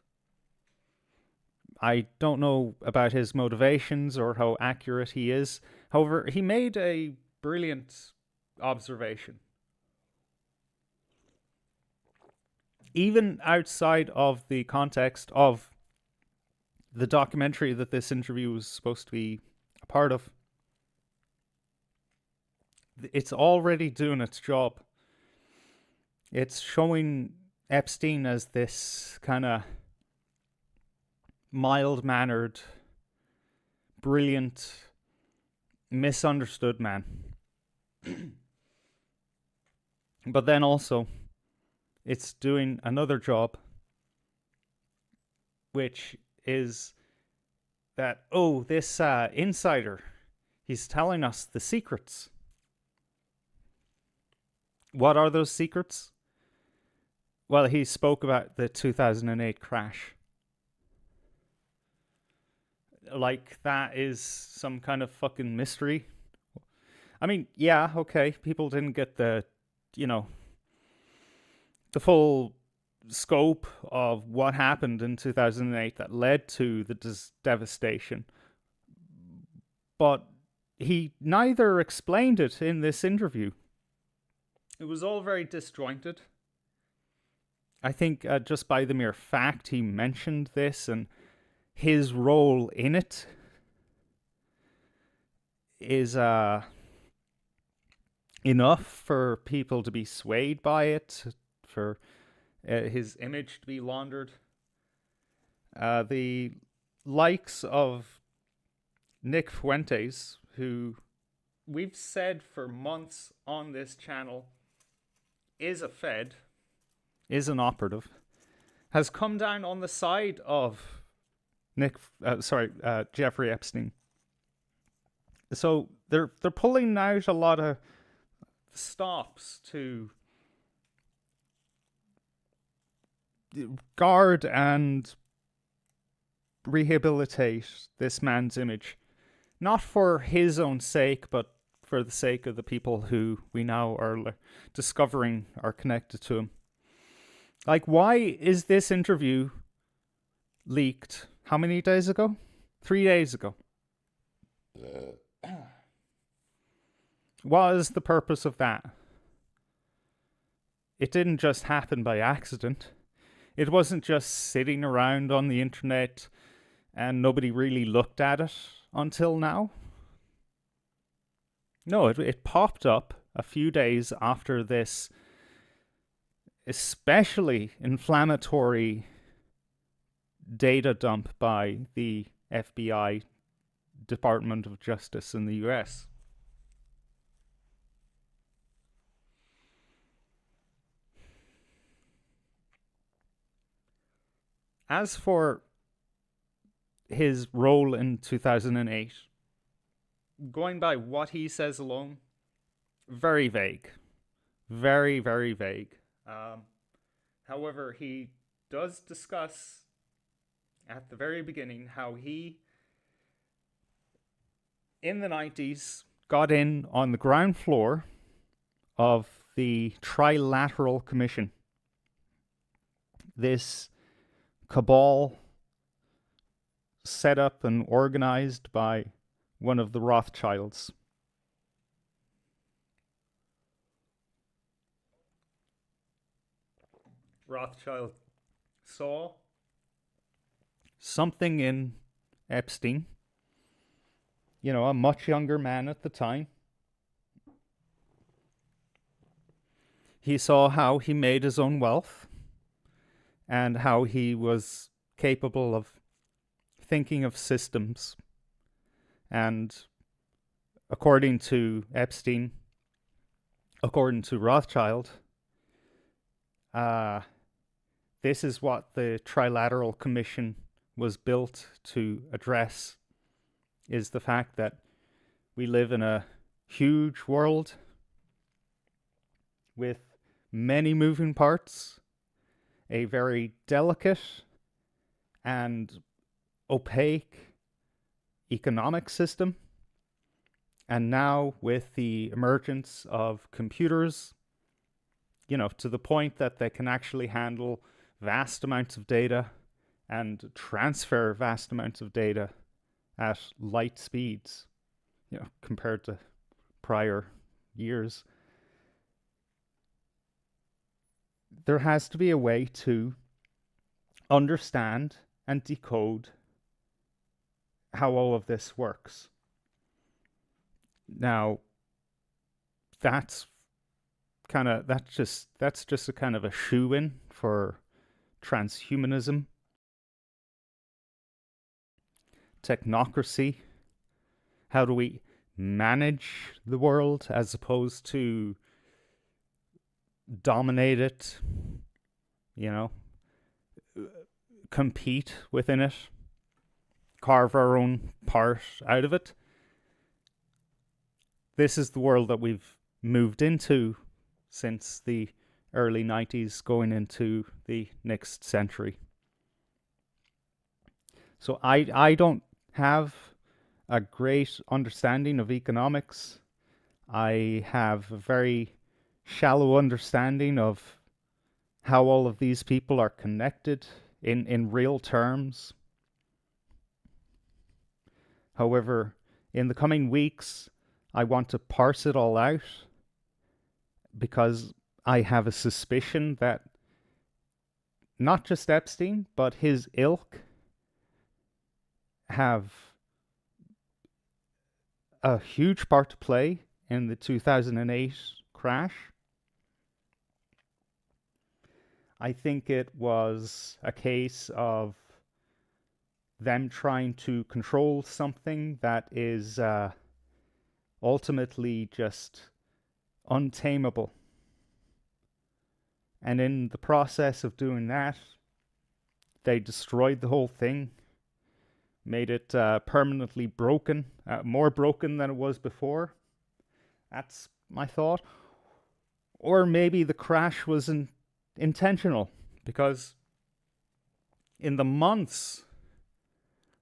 [SPEAKER 9] I don't know about his motivations or how accurate he is. However, he made a brilliant observation. Even outside of the context of the documentary that this interview was supposed to be a part of, it's already doing its job. It's showing Epstein as this kind of mild-mannered, brilliant, misunderstood man. But then also, it's doing another job, which is that, oh, this insider, he's telling us the secrets. What are those secrets? Well, he spoke about the 2008 crash. Like, that is some kind of fucking mystery. I mean, yeah, okay, people didn't get the, you know, the full scope of what happened in 2008 that led to the devastation. But he neither explained it in this interview. It was all very disjointed. I think just by the mere fact he mentioned this and his role in it is enough for people to be swayed by it, for his image to be laundered. The likes of Nick Fuentes, who we've said for months on this channel is a Fed, is an operative, has come down on the side of Jeffrey Epstein. So they're pulling out a lot of stops to guard and rehabilitate this man's image, not for his own sake, but for the sake of the people who we now are discovering are connected to him. Like, why is this interview leaked? How many days ago? 3 days ago. What is the purpose of that? It didn't just happen by accident. It wasn't just sitting around on the internet and nobody really looked at it until now. No, it popped up a few days after this especially inflammatory data dump by the FBI, Department of Justice in the US. As for his role in 2008, going by what he says alone, very vague. Very, very vague. However, he does discuss at the very beginning how he, in the 90s, got in on the ground floor of the Trilateral Commission. This cabal set up and organized by one of the Rothschilds. Rothschild saw something in Epstein, you know, a much younger man at the time. He saw how he made his own wealth and how he was capable of thinking of systems. And according to Epstein, according to Rothschild, this is what the Trilateral Commission was built to address, is the fact that we live in a huge world with many moving parts, a very delicate and opaque economic system, and now with the emergence of computers, you know, to the point that they can actually handle vast amounts of data and transfer vast amounts of data at light speeds, you know, compared to prior years. There has to be a way to understand and decode how all of this works. Now, that's just a kind of a shoe-in for transhumanism, technocracy. How do we manage the world as opposed to dominate it, you know, compete within it, carve our own part out of it? This is the world that we've moved into since the early 90s, going into the next century. So I don't have a great understanding of economics. I have a very shallow understanding of how all of these people are connected in real terms. However, in the coming weeks, I want to parse it all out, because I have a suspicion that not just Epstein, but his ilk have a huge part to play in the 2008 crash. I think it was a case of them trying to control something that is ultimately just untamable. And in the process of doing that, they destroyed the whole thing made it permanently broken, more broken than it was before. That's my thought. Or maybe the crash was intentional, because in the months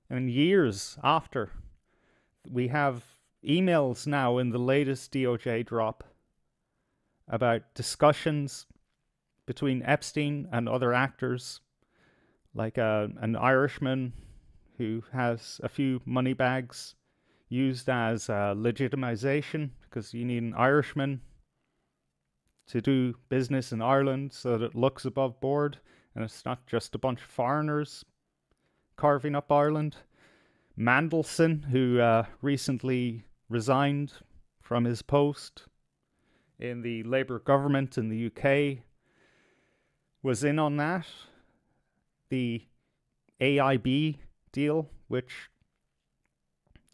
[SPEAKER 9] and years after, we have emails now in the latest DOJ drop about discussions between Epstein and other actors, like an Irishman who has a few money bags used as legitimization, because you need an Irishman to do business in Ireland so that it looks above board and it's not just a bunch of foreigners carving up Ireland. Mandelson, who recently resigned from his post in the Labour government in the UK, was in on that. The AIB deal, which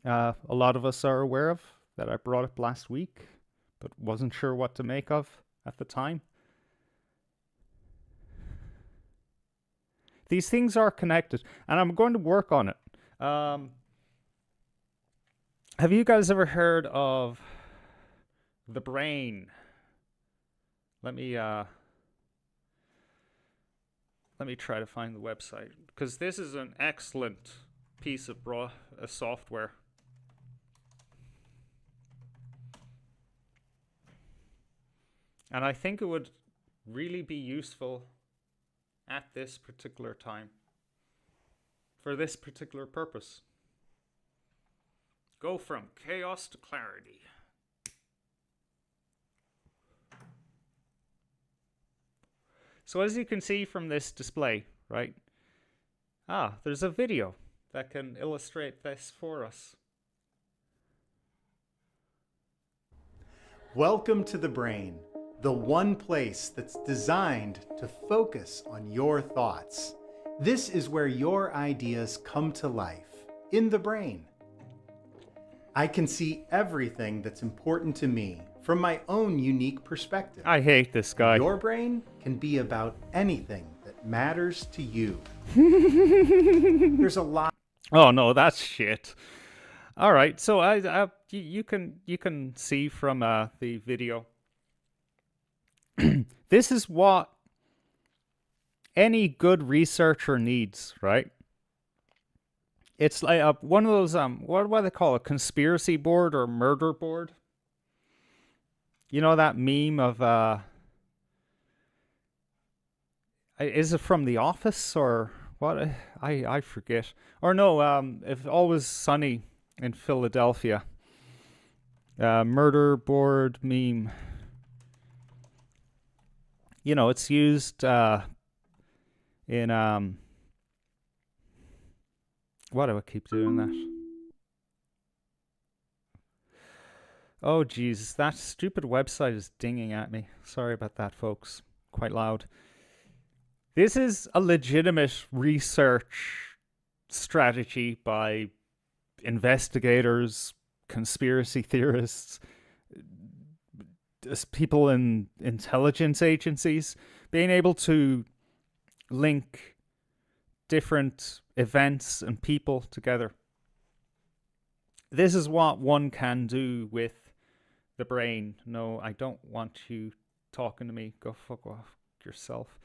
[SPEAKER 9] a lot of us are aware of, that I brought up last week, but wasn't sure what to make of at the time. These things are connected, and I'm going to work on it. Have you guys ever heard of the brain? Let me try to find the website, because this is an excellent piece of software. And I think it would really be useful at this particular time, for this particular purpose. Go from chaos to clarity. So as you can see from this display, right? There's a video that can illustrate this for us.
[SPEAKER 15] Welcome to the brain, the one place that's designed to focus on your thoughts. This is where your ideas come to life, in the brain. I can see everything that's important to me from my own unique perspective.
[SPEAKER 9] I hate this guy.
[SPEAKER 15] Your brain can be about anything that matters to you. There's a lot.
[SPEAKER 9] Oh no, that's shit. All right, so you can see from the video. This is what any good researcher needs, right? It's like one of those what do they call it? Conspiracy board or murder board? You know that meme of is it from The Office or what? I forget. Or no, if Always Sunny in Philadelphia. Murder board meme. You know, it's used in why do I keep doing that? Oh Jesus, that stupid website is dinging at me. Sorry about that, folks. Quite loud. This is a legitimate research strategy by investigators, conspiracy theorists, people in intelligence agencies, being able to link different events and people together. This is what one can do with the brain. No, I don't want you talking to me. Go fuck off yourself.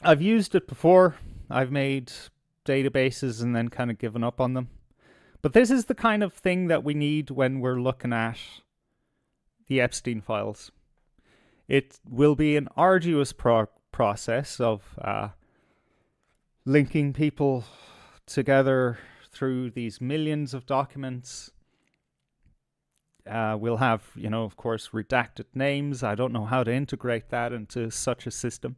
[SPEAKER 9] I've used it before. I've made databases and then kind of given up on them. But this is the kind of thing that we need when we're looking at the Epstein files. It will be an arduous process of linking people together through these millions of documents. We'll have, of course, redacted names. I don't know how to integrate that into such a system.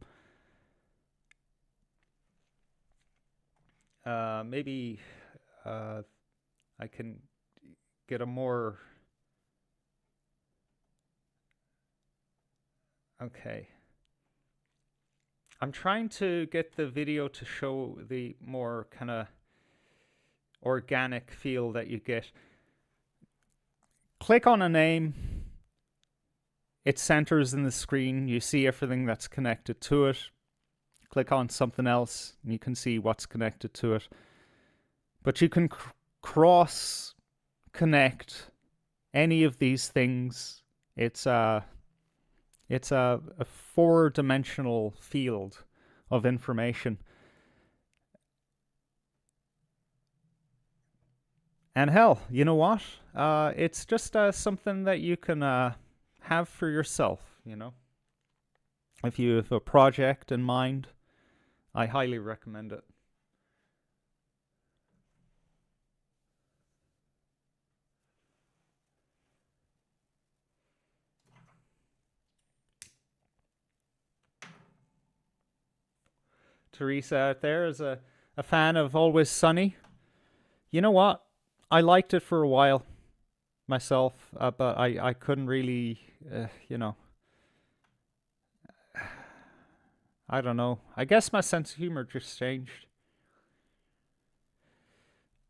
[SPEAKER 9] Maybe I can get a more... Okay. I'm trying to get the video to show the more kind of organic feel that you get. Click on a name. It centers in the screen. You see everything that's connected to it. click on something else, and you can see what's connected to it. But you can cross-connect any of these things. It's a four-dimensional field of information. And hell, you know what? It's just something that you can have for yourself, you know? If you have a project in mind, I highly recommend it. Teresa out there is a fan of Always Sunny. You know what? I liked it for a while myself, but I couldn't really, you know, I don't know. I guess my sense of humor just changed.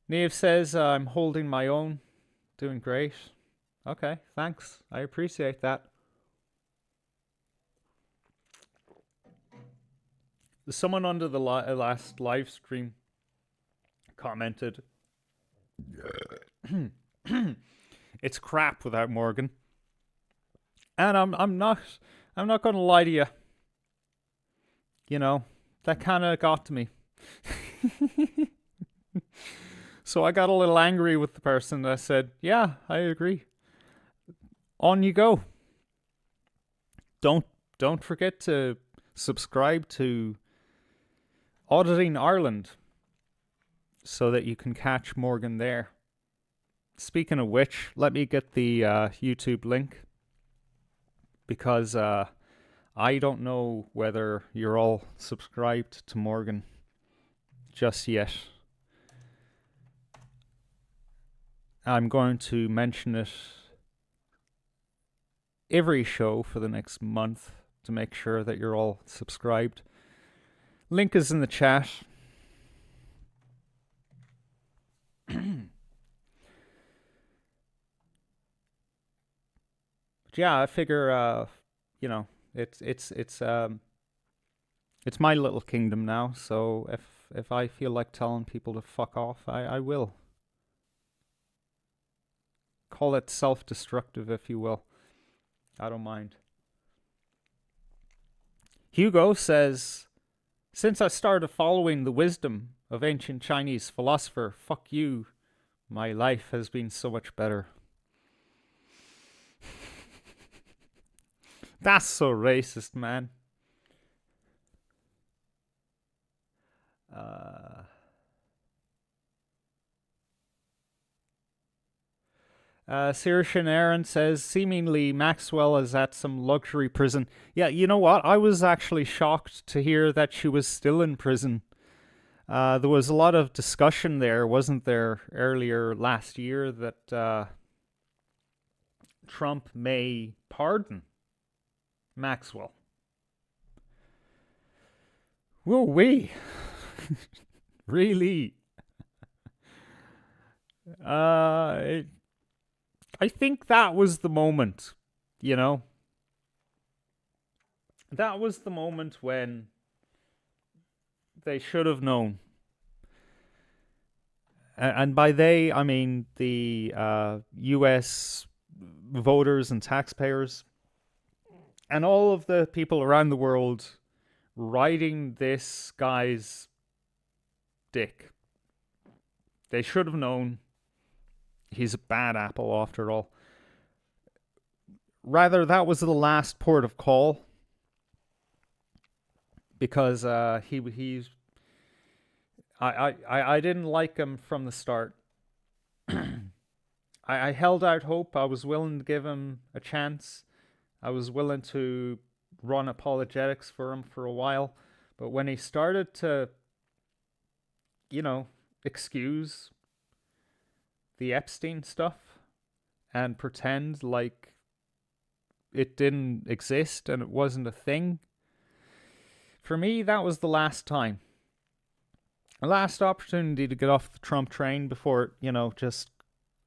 [SPEAKER 9] Neve says, I'm holding my own. Doing great. Okay, thanks. I appreciate that. Someone under the last live stream commented, it's crap without Morgan. And I'm not going to lie to you. You know, that kind of got to me. So I got a little angry with the person. I said, yeah, I agree. On you go. Don't forget to subscribe to Auditing Ireland so that you can catch Morgan there. Speaking of which, let me get the YouTube link, because I don't know whether you're all subscribed to Morgan just yet. I'm going to mention it every show for the next month to make sure that you're all subscribed. Link is in the chat. But yeah, I figure, you know, it's my little kingdom now. So if I feel like telling people to fuck off, I will. Call it self-destructive, if you will. I don't mind. Hugo says, since I started following the wisdom of ancient Chinese philosopher, fuck you, my life has been so much better. That's so racist, man. Sirshan Aaron says, seemingly Maxwell is at some luxury prison. Yeah, you know what? I was actually shocked to hear that she was still in prison. There was a lot of discussion there, wasn't there, earlier last year that Trump may pardon Maxwell. Woo-wee. Really? I think that was the moment, you know? That was the moment when they should have known. And by they, I mean the US voters and taxpayers and all of the people around the world riding this guy's dick. They should have known. He's a bad apple after all. Rather, that was the last port of call, because I didn't like him from the start. I held out hope. I was willing to give him a chance. I was willing to run apologetics for him for a while. But when he started to, you know, excuse the Epstein stuff and pretend like it didn't exist and it wasn't a thing, for me, that was the last time. The last opportunity to get off the Trump train before it, you know, just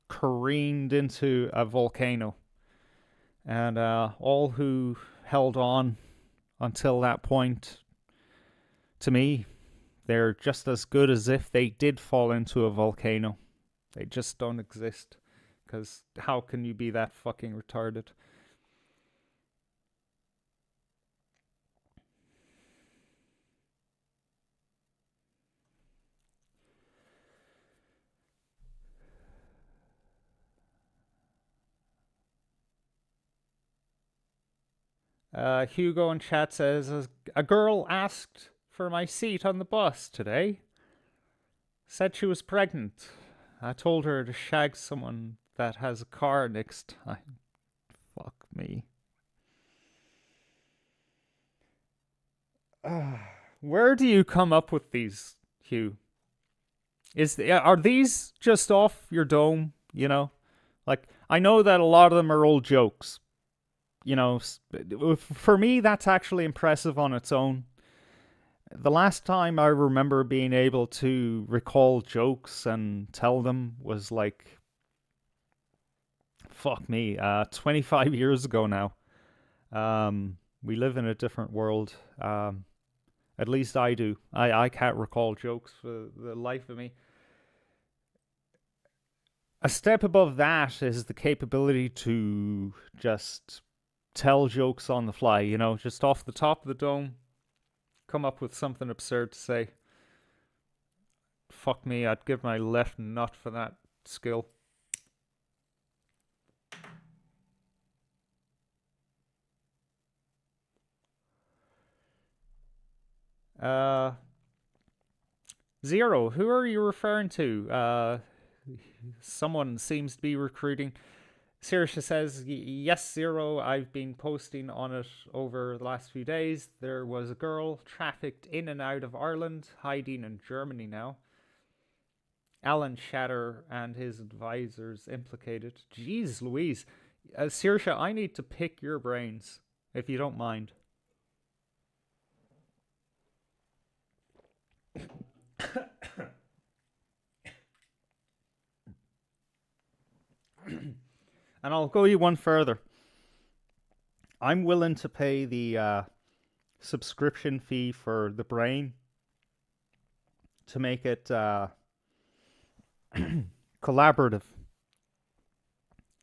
[SPEAKER 9] careened into a volcano. And all who held on until that point to me, they're just as good as if they did fall into a volcano. They just don't exist. Because how can you be that fucking retarded? Hugo in chat says, a girl asked for my seat on the bus today. Said she was pregnant. I told her to shag someone that has a car next time. Fuck me. Where do you come up with these, Hugh? Are these just off your dome, you know? Like, I know that a lot of them are old jokes. You know, for me, that's actually impressive on its own. The last time I remember being able to recall jokes and tell them was like, fuck me, 25 years ago now. We live in a different world. At least I do. I can't recall jokes for the life of me. A step above that is the capability to just tell jokes on the fly, you know, just off the top of the dome, come up with something absurd to say. Fuck me, I'd give my left nut for that skill. Zero, who are you referring to? Someone seems to be recruiting. Sirisha says, yes, Zero, I've been posting on it over the last few days. There was a girl trafficked in and out of Ireland, hiding in Germany now. Alan Shatter and his advisors implicated. Jeez Louise. Sirisha, I need to pick your brains, if you don't mind. And I'll go you one further. I'm willing to pay the subscription fee for the brain to make it collaborative.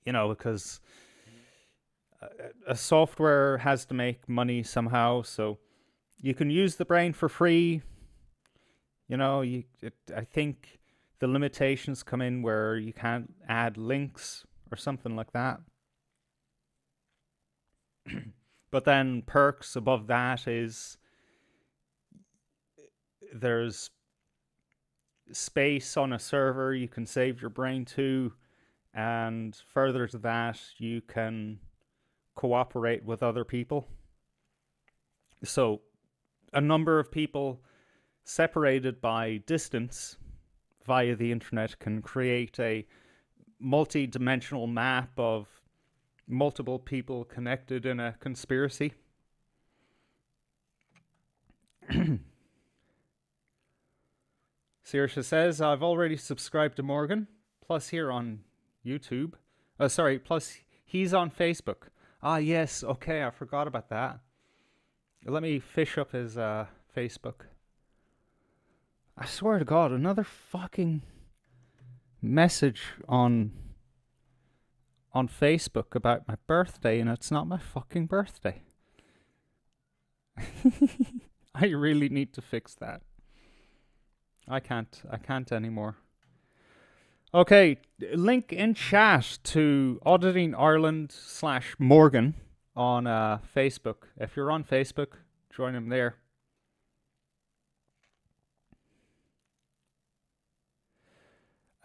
[SPEAKER 9] You know, because a software has to make money somehow, so you can use the brain for free. You know, I think the limitations come in where you can't add links or something like that. But then perks above that is there's space on a server you can save your brain to, and further to that, you can cooperate with other people. So a number of people separated by distance via the internet can create a multi-dimensional map of multiple people connected in a conspiracy. Sirisha says, I've already subscribed to Morgan, plus here on YouTube. Plus he's on Facebook. Ah, yes, okay, I forgot about that. Let me fish up his Facebook. I swear to God, another fucking message on Facebook about my birthday, and it's not my fucking birthday. I really need to fix that. I can't anymore. Okay, link in chat to Auditing Ireland /Morgan on Facebook. If you're on Facebook, join him there.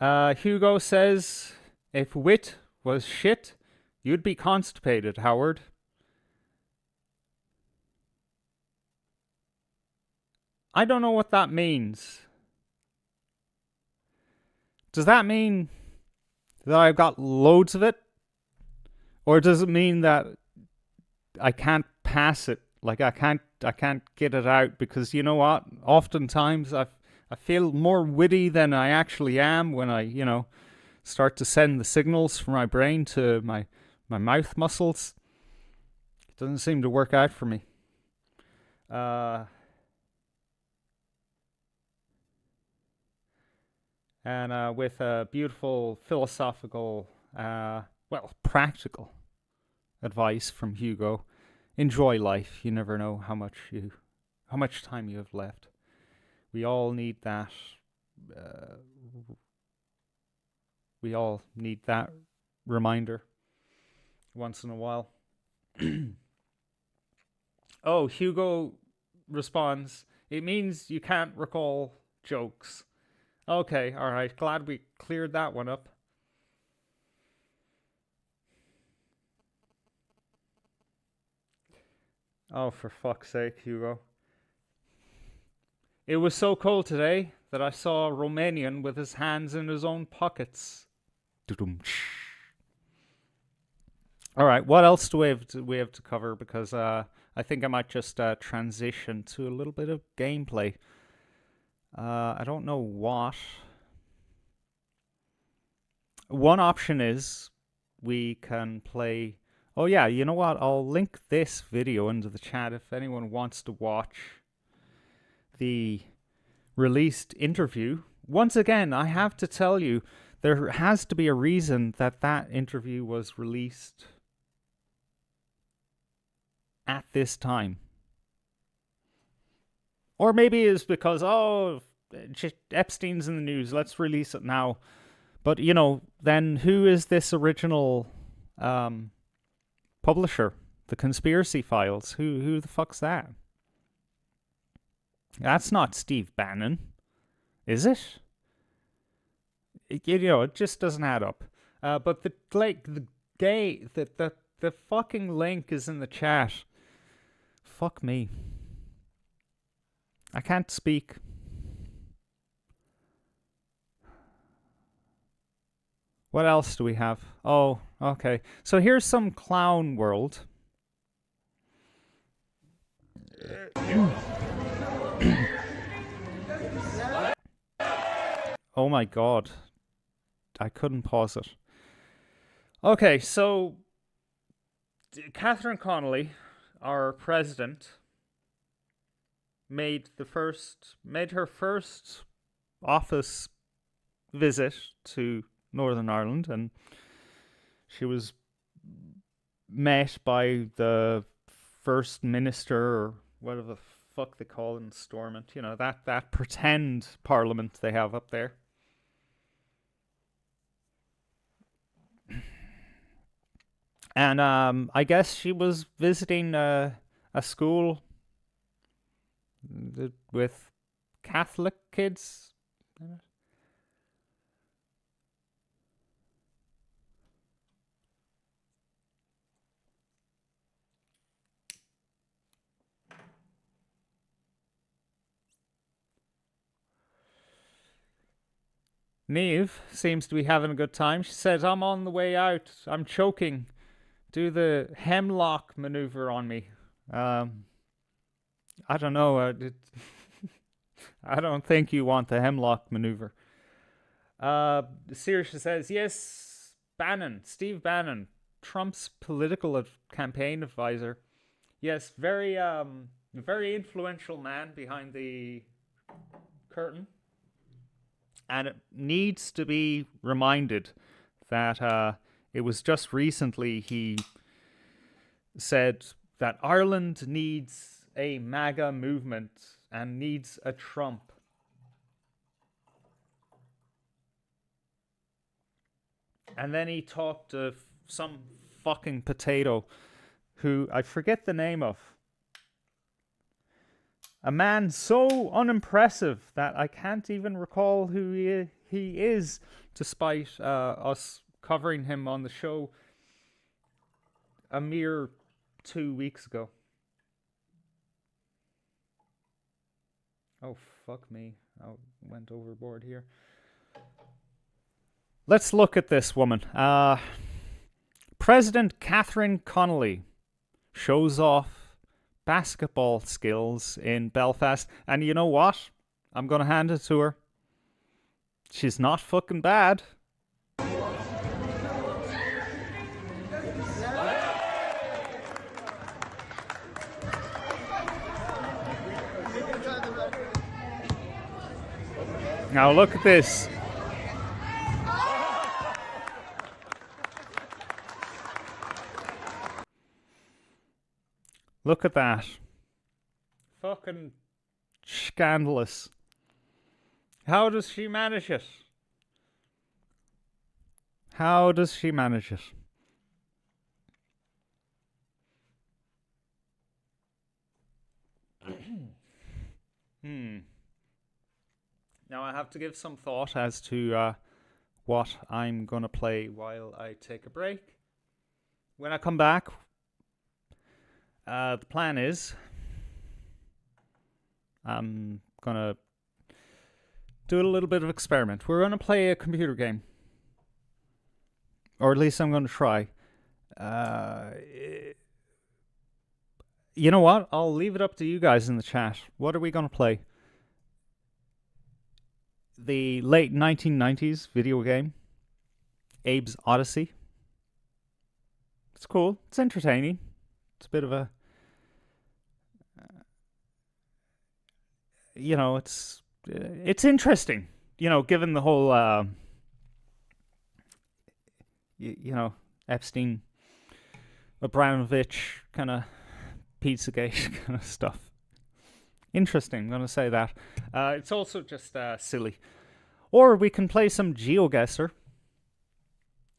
[SPEAKER 9] Hugo says, if wit was shit, you'd be constipated, Howard. I don't know what that means. Does that mean that I've got loads of it? Or does it mean that I can't pass it? Like I can't get it out, because you know what? Oftentimes I feel more witty than I actually am when I, you know, start to send the signals from my brain to my mouth muscles. It doesn't seem to work out for me. and with a beautiful philosophical, practical advice from Hugo. Enjoy life. You never know how much time you have left. We all need that. We all need that reminder once in a while. Oh, Hugo responds, it means you can't recall jokes. Okay, alright, glad we cleared that one up. Oh, for fuck's sake, Hugo. It was so cold today that I saw a Romanian with his hands in his own pockets. Alright, what else do we have to cover? Because I think I might just transition to a little bit of gameplay. I don't know what. One option is we can play... Oh yeah, you know what? I'll link this video into the chat if anyone wants to watch the released interview. Once again, I have to tell you, there has to be a reason that that interview was released at this time. Or maybe it's because, Epstein's in the news, let's release it now. But, you know, then who is this original publisher? The Conspiracy Files. Who the fuck's that? That's not Steve Bannon, is it? You know, it just doesn't add up. But the fucking link is in the chat. Fuck me. I can't speak. What else do we have? Oh, okay. So here's some clown world. Oh my god. I couldn't pause it. Okay, so Catherine Connolly, our president, made her first office visit to Northern Ireland, and she was met by the First Minister, or whatever the fuck they call it in Stormont, you know, that pretend parliament they have up there. And I guess she was visiting a school with Catholic kids in it. Neve seems to be having a good time. She says, I'm on the way out. I'm choking. Do the hemlock maneuver on me. I don't know. I don't think you want the hemlock maneuver. Saoirse says, yes, Bannon, Steve Bannon, Trump's political campaign advisor. Yes, very influential man behind the curtain. And it needs to be reminded that it was just recently he said that Ireland needs a MAGA movement and needs a Trump. And then he talked to some fucking potato who I forget the name of. A man so unimpressive that I can't even recall who he is, despite us covering him on the show a mere 2 weeks ago. Oh, fuck me. I went overboard here. Let's look at this woman. President Catherine Connolly shows off basketball skills in Belfast. And you know what? I'm going to hand it to her. She's not fucking bad. Now look at this. Look at that. Fucking scandalous. How does she manage it? How does she manage it? Now I have to give some thought as to what I'm going to play while I take a break. When I come back, the plan is I'm going to do a little bit of experiment. We're going to play a computer game. Or at least I'm going to try. You know what? I'll leave it up to you guys in the chat. What are we going to play? The late 1990s video game, Abe's Odyssey. It's cool. It's entertaining. It's a bit of a... it's interesting. Given the whole... Epstein, Abramovich kind of Pizzagate kind of stuff. Interesting, I'm going to say that. It's also just silly. Or we can play some GeoGuessr.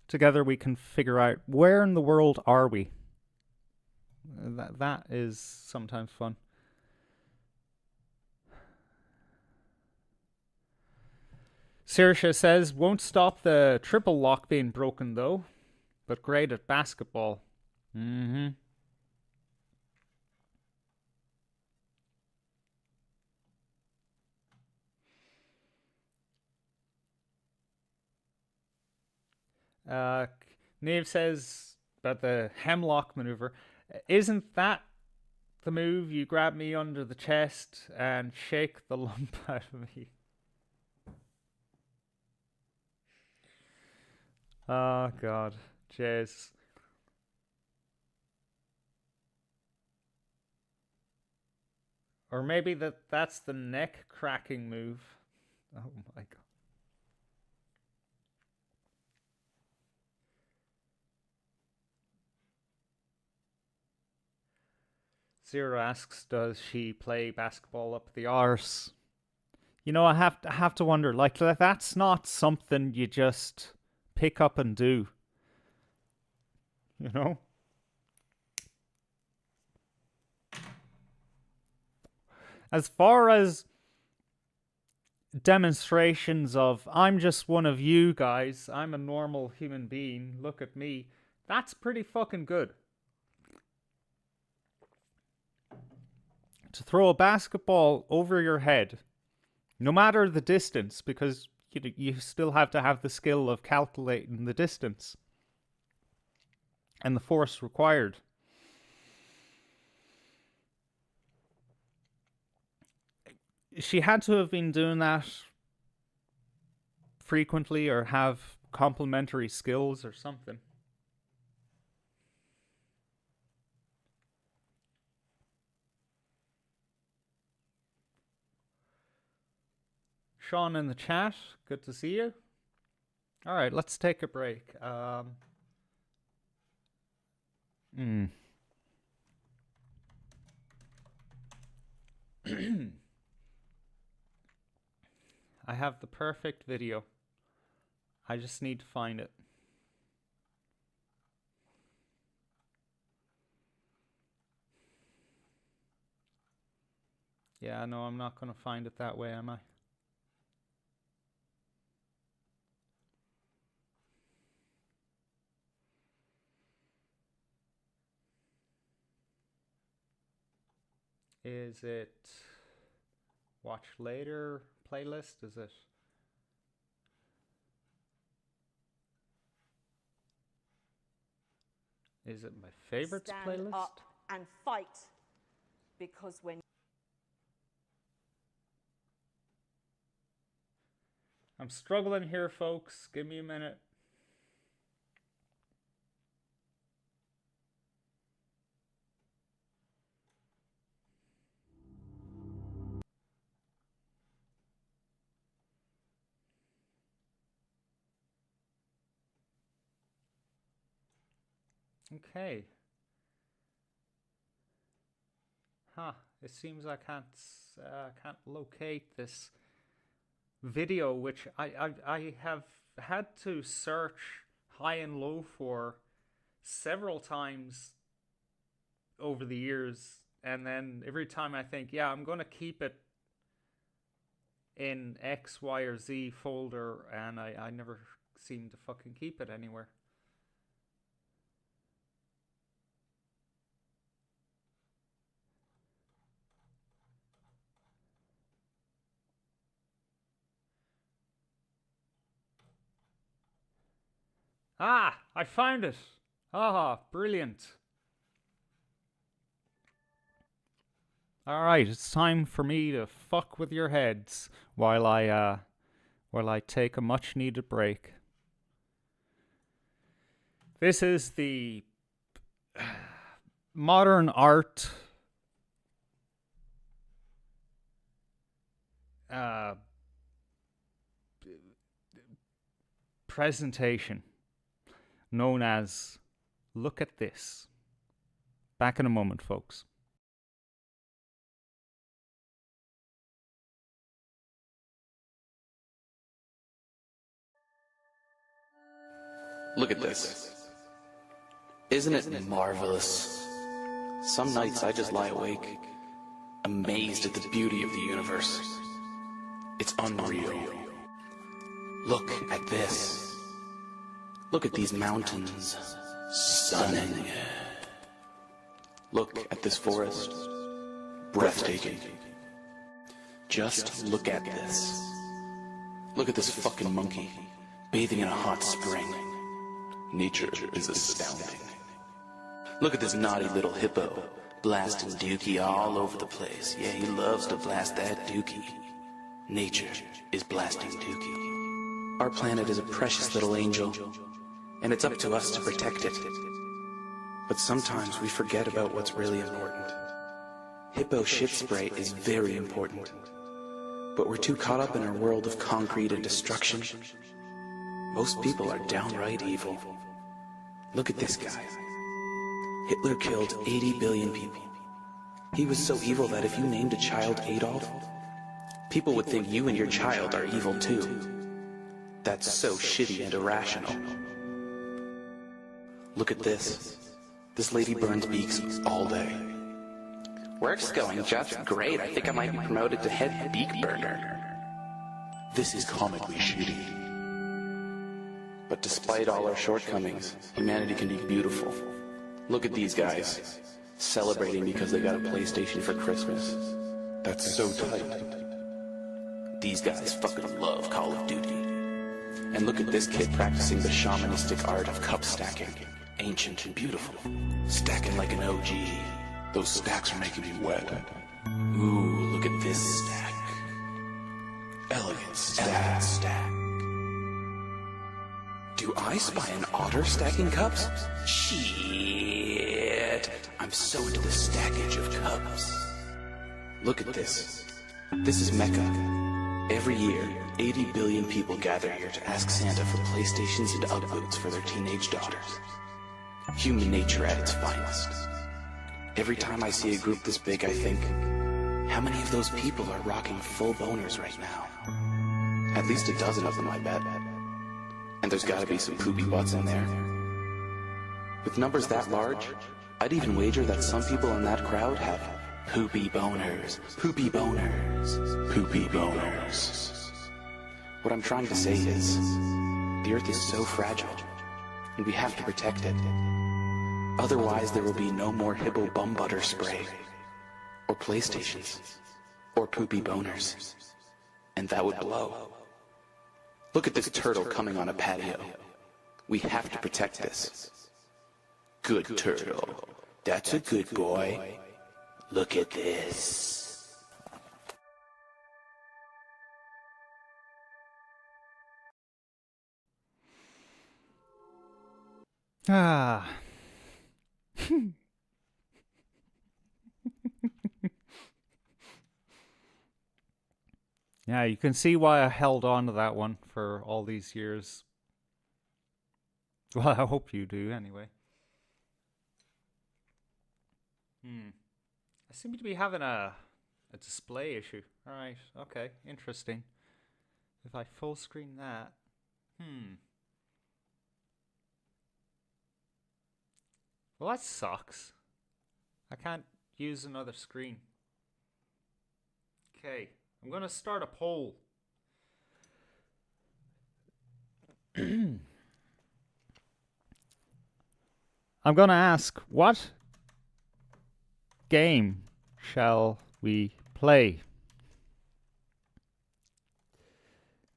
[SPEAKER 9] Together we can figure out where in the world are we. That is sometimes fun. Saoirse says, won't stop the triple lock being broken though, but great at basketball. Mm-hmm. Nave says about the hemlock maneuver. Isn't that the move? You grab me under the chest and shake the lump out of me. Oh, God. Jeez. Or maybe that's the neck cracking move. Oh, my God. Zero asks, does she play basketball up the arse? I have to wonder, like, that's not something you just pick up and do. As far as demonstrations of, I'm just one of you guys, I'm a normal human being, look at me, that's pretty fucking good. To throw a basketball over your head, no matter the distance, because you still have to have the skill of calculating the distance and the force required. She had to have been doing that frequently or have complementary skills or something. Sean in the chat, good to see you. All right, let's take a break. I have the perfect video. I just need to find it. Yeah, no, I'm not going to find it that way, am I? Is it watch later playlist? Is it? Is it my favorites
[SPEAKER 16] Stand
[SPEAKER 9] playlist?
[SPEAKER 16] up and fight, because when
[SPEAKER 9] I'm struggling here, folks. Give me a minute. Okay. It seems I can't locate this video, which I have had to search high and low for several times over the years, and then every time I think, yeah, I'm going to keep it in X, Y, or Z folder, and I never seem to fucking keep it anywhere. Ah, I found it. Ah, brilliant. All right, it's time for me to fuck with your heads while I take a much needed break. This is the modern art presentation known as Look at This. Back in a moment, folks.
[SPEAKER 17] Look at this. Isn't it marvelous? Some nights I just lie awake, amazed at the beauty of the universe. It's unreal. Look at this. Look at these mountains. Stunning. Look at this forest. Breathtaking. Just look at this. Look at this fucking monkey bathing in a hot spring. Nature is astounding. Look at this naughty little hippo blasting dookie all over the place. Yeah, he loves to blast that dookie. Nature is blasting dookie. Our planet is a precious little angel, and it's up to us to protect it. But sometimes we forget about what's really important. Hippo shit spray is very important, but we're too caught up in our world of concrete and destruction. Most people are downright evil. Look at this guy. Hitler killed 80 billion people. He was so evil that if you named a child Adolf, people would think you and your child are evil too. That's so shitty and irrational. Look at this. This lady burns beaks all day. Work's going just great. I think I might be promoted to head beak burner. This is comically shitty. But despite all our shortcomings, humanity can be beautiful. Look at these guys, celebrating because they got a PlayStation for Christmas. That's so tight. These guys fucking love Call of Duty. And look at this kid practicing the shamanistic art of cup stacking. Ancient and beautiful. Stacking like an OG. Those stacks are making me wet. Ooh, look at this stack. Elegant stack. Do I spy an otter stacking cups? Shit. I'm so into the stackage of cups. Look at this. This is Mecca. Every year, 80 billion people gather here to ask Santa for PlayStations and Ugg boots for their teenage daughters. Human nature at its finest. Every time I see a group this big, I think, how many of those people are rocking full boners right now? At least a dozen of them, I bet. And there's gotta be some poopy butts in there. With numbers that large, I'd even wager that some people in that crowd have poopy boners. Poopy boners. Poopy boners. What I'm trying to say is, the Earth is so fragile, and we have to protect it. Otherwise, there will be no more hippo bum butter spray, or PlayStations, or poopy boners. And that would blow. Look at this turtle coming on a patio. We have to protect this. Good turtle. That's a good boy. Look at this.
[SPEAKER 9] Ah. Yeah, you can see why I held on to that one for all these years. Well, I hope you do, anyway. I seem to be having a display issue. All right. Okay. Interesting. If I full screen that, well, that sucks. I can't use another screen. Okay, I'm gonna start a poll. I'm gonna ask, what game shall we play?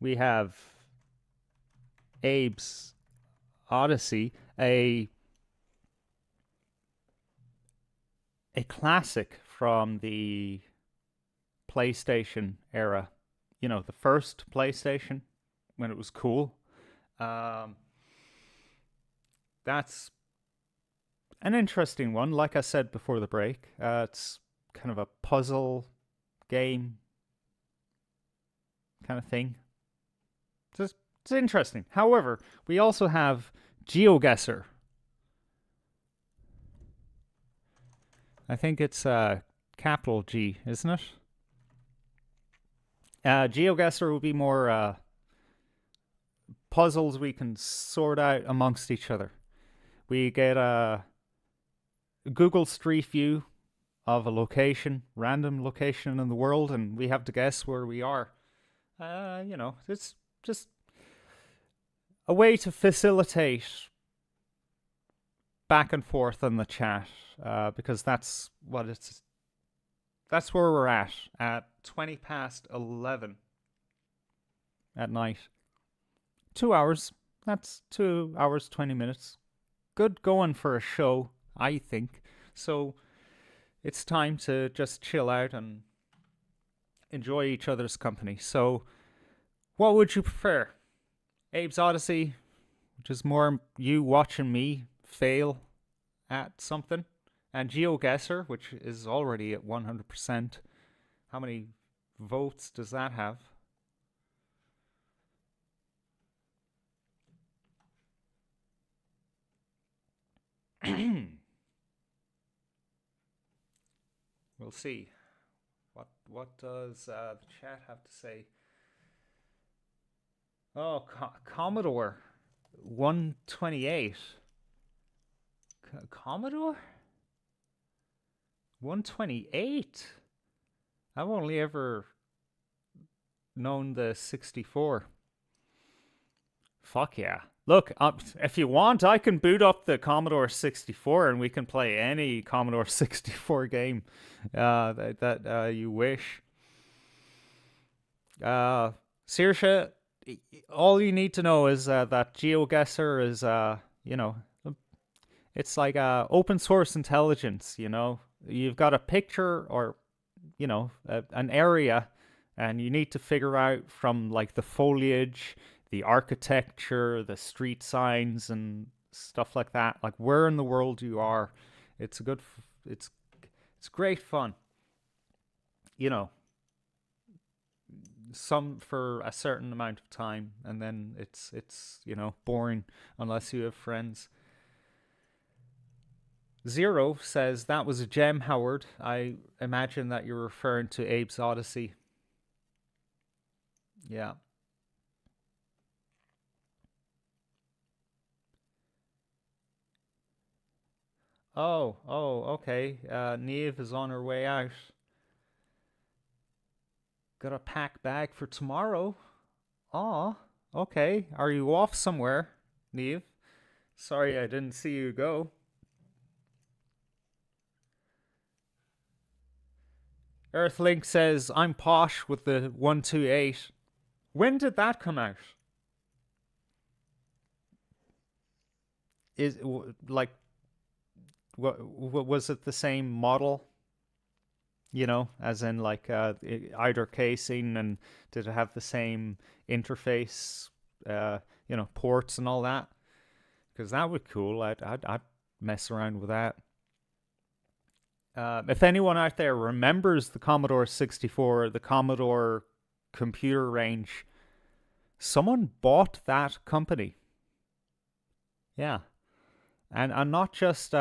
[SPEAKER 9] We have Abe's Odyssey, a classic from the PlayStation era. You know, the first PlayStation when it was cool. That's an interesting one. Like I said before the break, it's kind of a puzzle game kind of thing. It's interesting. However, we also have GeoGuessr. I think it's capital G, isn't it? GeoGuessr will be more puzzles we can sort out amongst each other. We get a Google Street View of a location, random location in the world, and we have to guess where we are. You know, it's just a way to facilitate back and forth in the chat, because that's where we're at 20 past 11 at night. 2 hours. That's 2 hours, 20 minutes. Good going for a show, I think. So it's time to just chill out and enjoy each other's company. So what would you prefer? Abe's Odyssey, which is more you watching me fail at something, and GeoGuessr, which is already at 100%. How many votes does that have? We'll see. What does the chat have to say? Oh, Commodore 128. Commodore 128. I've only ever known the 64. Fuck yeah. Look, if you want, I can boot up the Commodore 64 and we can play any Commodore 64 game that you wish. Saoirse, all you need to know is that GeoGuessr is, you know, it's like open source intelligence, you know. You've got a picture or, you know, an area, and you need to figure out from like the foliage, the architecture, the street signs and stuff like that, like where in the world you are. It's a good, it's great fun. You know, some for a certain amount of time, and then it's you know, boring unless you have friends. Zero says that was a gem, Howard. I imagine that you're referring to Abe's Odyssey. Yeah. Oh, okay. Neve is on her way out. Got a pack bag for tomorrow. Aw, okay. Are you off somewhere, Neve? Sorry I didn't see you go. Earthlink says, I'm posh with the 128. When did that come out? Is like, what was it the same model? You know, as in like either casing, and did it have the same interface, you know, ports and all that? Because that would be cool. I'd mess around with that. If anyone out there remembers the Commodore 64, the Commodore computer range, someone bought that company. Yeah. And not just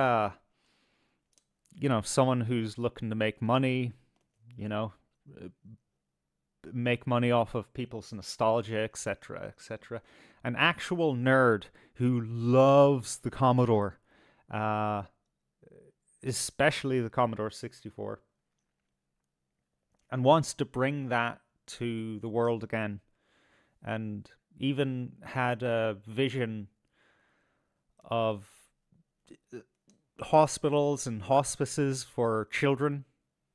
[SPEAKER 9] someone who's looking to make money, make money off of people's nostalgia, etc., etc. An actual nerd who loves the Commodore, especially the Commodore 64, and wants to bring that to the world again, and even had a vision of hospitals and hospices for children,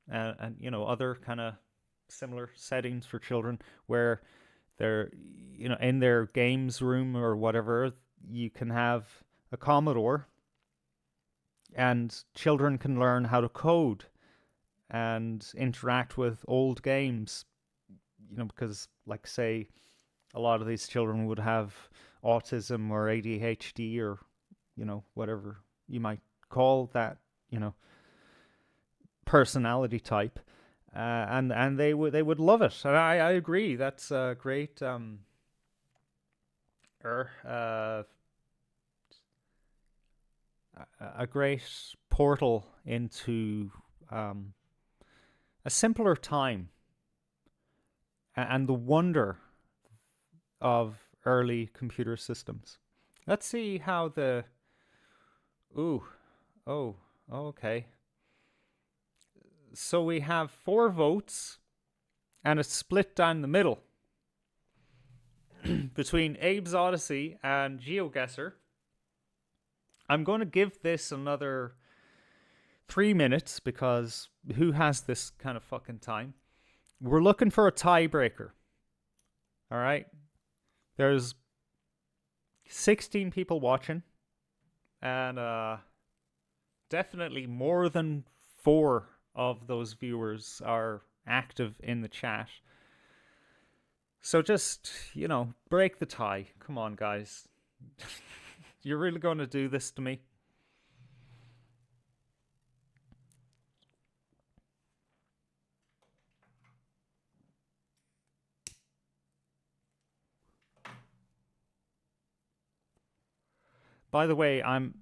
[SPEAKER 9] and other kind of similar settings for children where they're in their games room or whatever, you can have a Commodore and children can learn how to code and interact with old games, because like say a lot of these children would have autism or ADHD or whatever you might call that personality type, and they would love it. And I agree, that's a great a great portal into a simpler time and the wonder of early computer systems. Let's see how the okay. So we have 4 votes, and it's split down the middle between Abe's Odyssey and GeoGuessr. I'm going to give this another 3 minutes, because who has this kind of fucking time? We're looking for a tiebreaker. All right? There's 16 people watching, and definitely more than 4 of those viewers are active in the chat. So just, break the tie. Come on, guys. You're really going to do this to me? By the way, I'm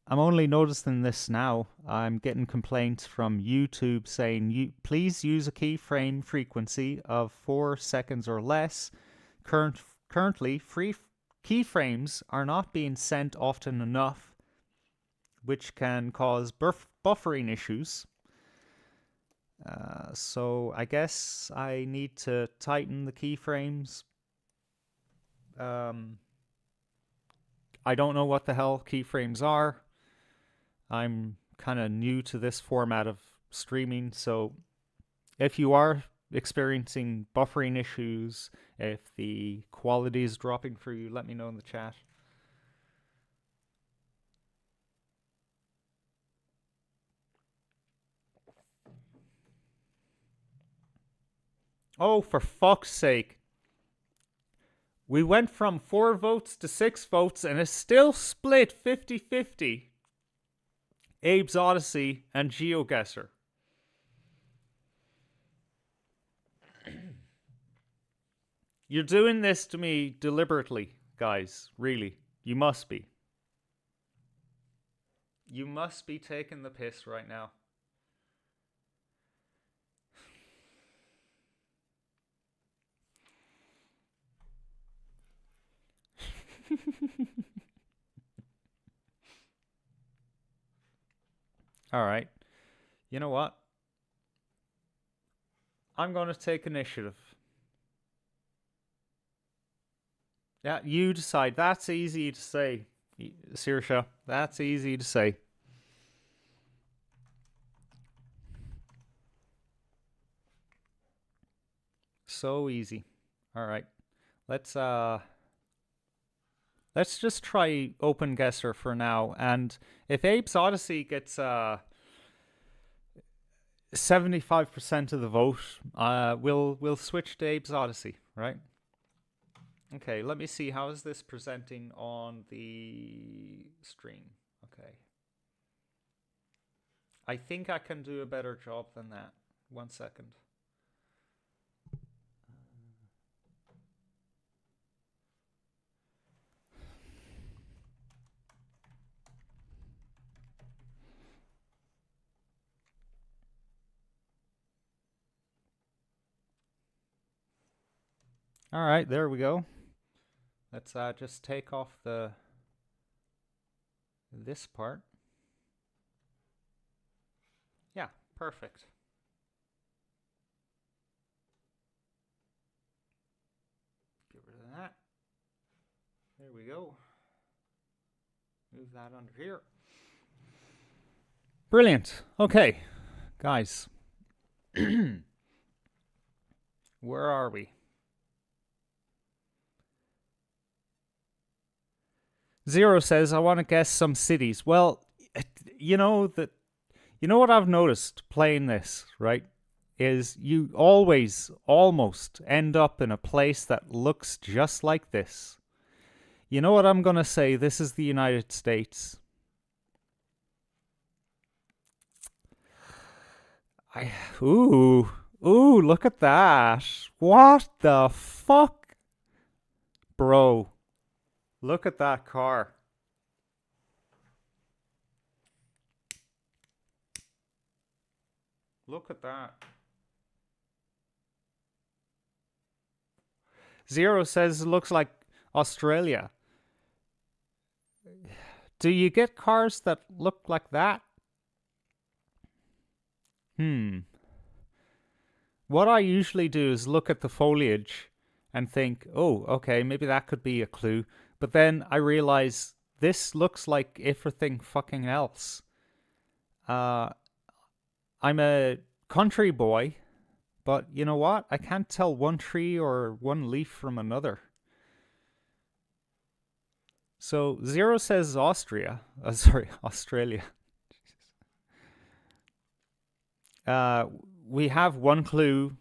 [SPEAKER 9] only noticing this now. I'm getting complaints from YouTube saying, please use a keyframe frequency of 4 seconds or less. Currently, free keyframes are not being sent often enough, which can cause buffering issues. So I guess I need to tighten the keyframes. I don't know what the hell keyframes are. I'm kind of new to this format of streaming, so if you are experiencing buffering issues, if the quality is dropping for you, let me know in the chat. Oh, for fuck's sake. We went from 4 votes to 6 votes, and it's still split 50-50. Abe's Odyssey and GeoGuessr. You're doing this to me deliberately, guys. Really. You must be. You must be taking the piss right now. All right. You know what? I'm going to take initiative. Yeah, you decide. That's easy to say, Sirsha. That's easy to say. So easy. All right. Let's just try OpenGuessr for now, and if Abe's Odyssey gets 75% of the vote, we'll switch to Abe's Odyssey, right? Okay, let me see, how is this presenting on the stream? Okay. I think I can do a better job than that. 1 second. All right, there we go. Let's just take off this part. Yeah, perfect. Get rid of that. There we go. Move that under here. Brilliant. Okay, guys. Where are we? Zero says, I want to guess some cities. Well, you know what I've noticed playing this, right? Is you always almost end up in a place that looks just like this. You know what I'm going to say? This is the United States. Ooh, look at that. What the fuck? Bro, look at that car. Look at that. Zero says it looks like Australia. Do you get cars that look like that? What I usually do is look at the foliage and think, oh, okay, maybe that could be a clue. But then I realize this looks like everything fucking else. I'm a country boy, but you know what? I can't tell one tree or one leaf from another. So Zero says Australia. We have one clue.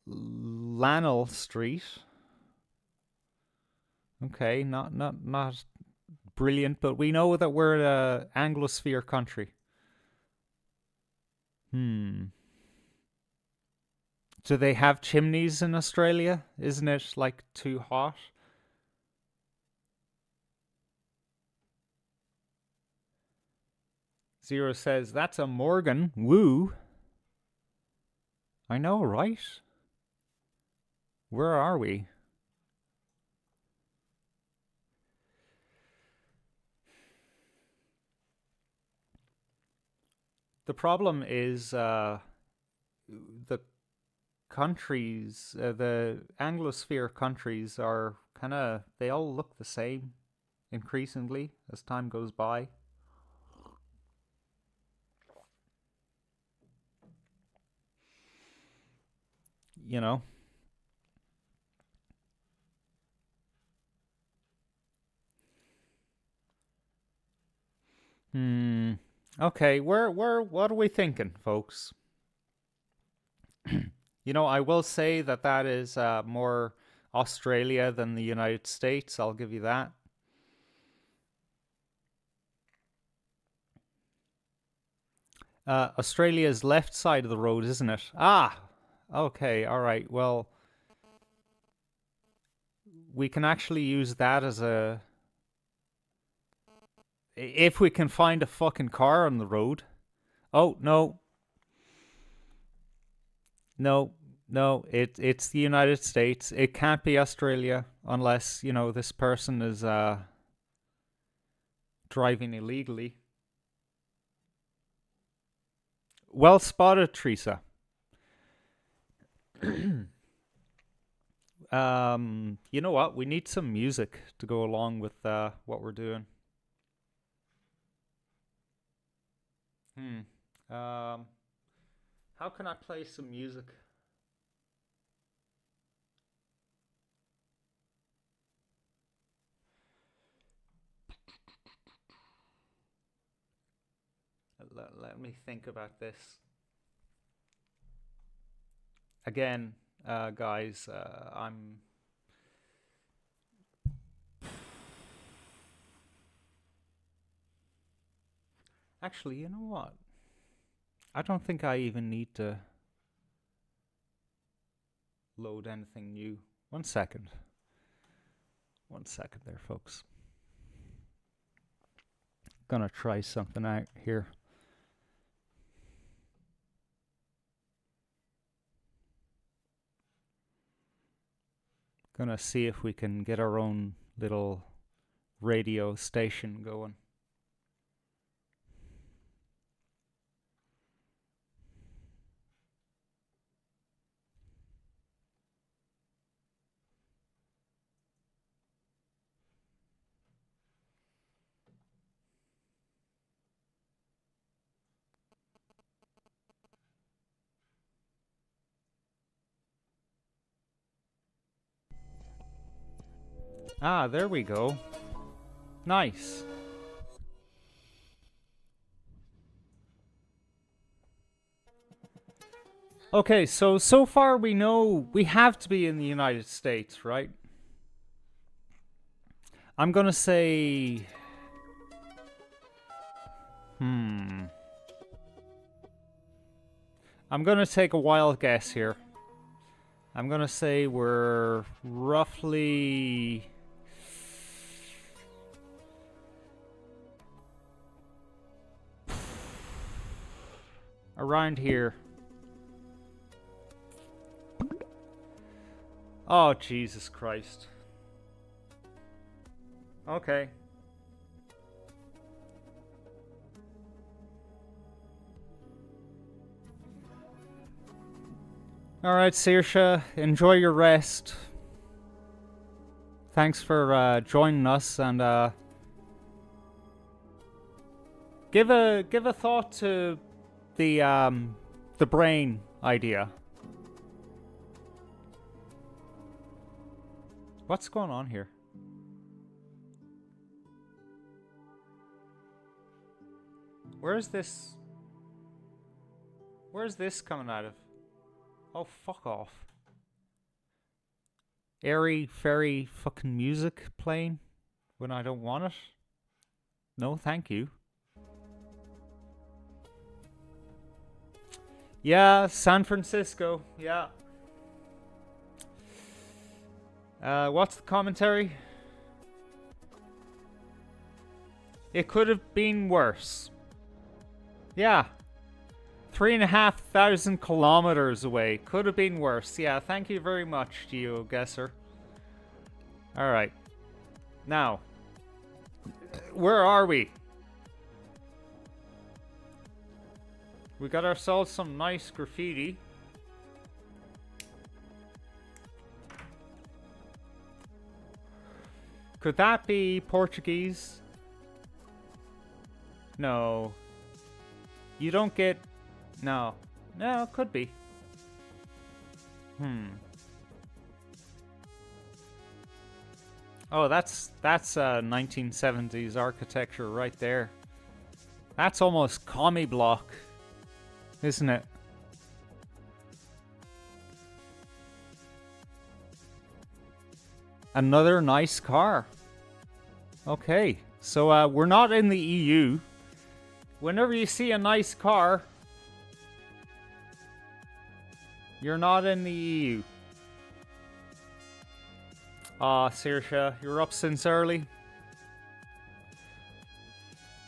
[SPEAKER 9] Lanell Street. Okay, not brilliant, but we know that we're an Anglosphere country. Do they have chimneys in Australia? Isn't it like too hot? Zero says, that's a Morgan. Woo. I know, right? Where are we? The problem is the countries, the Anglosphere countries are they all look the same increasingly as time goes by. You know. Okay, what are we thinking, folks? You know, I will say that is more Australia than the United States. I'll give you that. Australia's left side of the road, isn't it? Ah, okay, all right. Well, we can actually use that as a... If we can find a fucking car on the road. Oh, no. No, it's the United States. It can't be Australia unless, you know, this person is driving illegally. Well spotted, Teresa. You know what? We need some music to go along with what we're doing. How can I play some music? Let me think about this. Again, guys, I'm... Actually, you know what? I don't think I even need to load anything new. 1 second. 1 second there, folks. Gonna try something out here. gonna see if we can get our own little radio station going. Ah, there we go. Nice. Okay, so far we know we have to be in the United States, right? I'm gonna say... I'm gonna take a wild guess here. I'm gonna say we're roughly... around here. Oh, Jesus Christ. Okay. Alright, Saoirse, enjoy your rest. Thanks for joining us, and give a thought to the brain idea. What's going on here? Where's this coming out of? Oh, fuck off. Airy, fairy fucking music playing when I don't want it? No, thank you. Yeah, San Francisco, yeah. What's the commentary? It could have been worse. Yeah. 3,500 kilometers away. Could have been worse. Yeah, thank you very much, GeoGuessr. Alright. Now. Where are we? We got ourselves some nice graffiti. Could that be Portuguese? No. You don't get... No. No, it could be. Oh, that's 1970s architecture right there. That's almost commie block, isn't it? Another nice car. Okay, so we're not in the EU. Whenever you see a nice car, you're not in the EU. Saoirse, you're up since early.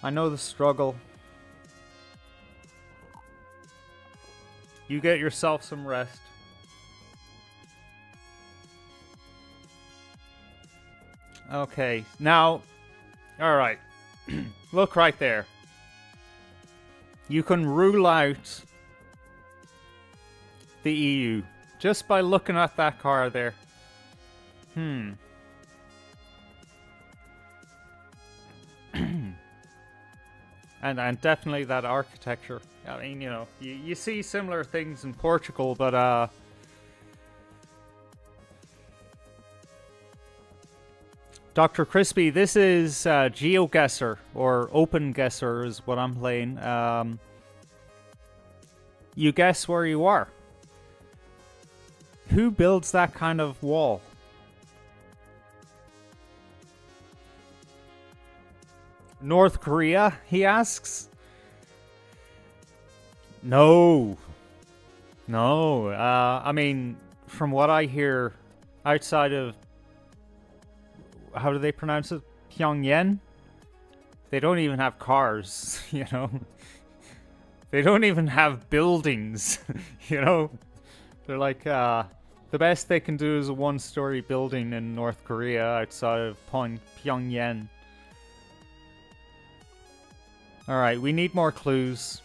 [SPEAKER 9] I know the struggle. You get yourself some rest. Okay, now, alright. Look right there. You can rule out the EU just by looking at that car there. And definitely that architecture. I mean, you know, you see similar things in Portugal, but Dr. Crispy, this is GeoGuessr, or OpenGuessr is what I'm playing. You guess where you are. Who builds that kind of wall? North Korea, he asks? No. No. I mean, from what I hear, outside of... How do they pronounce it? Pyongyang? They don't even have cars, you know? They don't even have buildings, you know? They're like, The best they can do is a one-story building in North Korea outside of Pyongyang. Alright, we need more clues.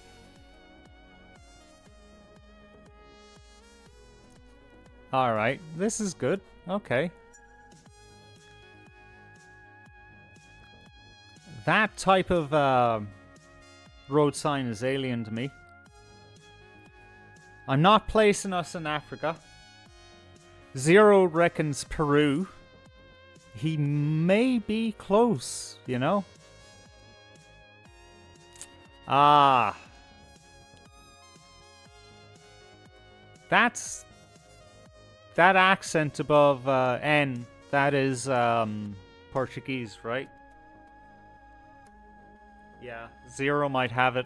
[SPEAKER 9] Alright, this is good. Okay. That type of road sign is alien to me. I'm not placing us in Africa. Zero reckons Peru. He may be close, you know? Ah. That's... That accent above N, that is Portuguese, right? Yeah, Zero might have it.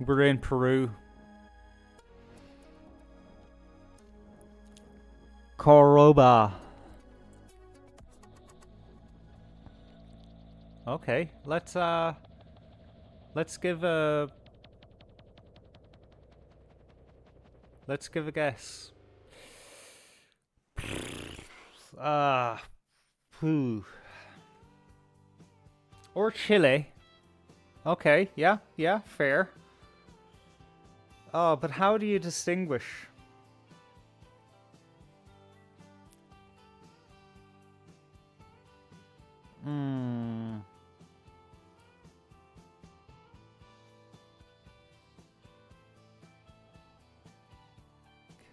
[SPEAKER 9] We're in Peru. Coroba. Okay, let's give a guess. Or Chile. Okay, yeah, fair. Oh, but how do you distinguish?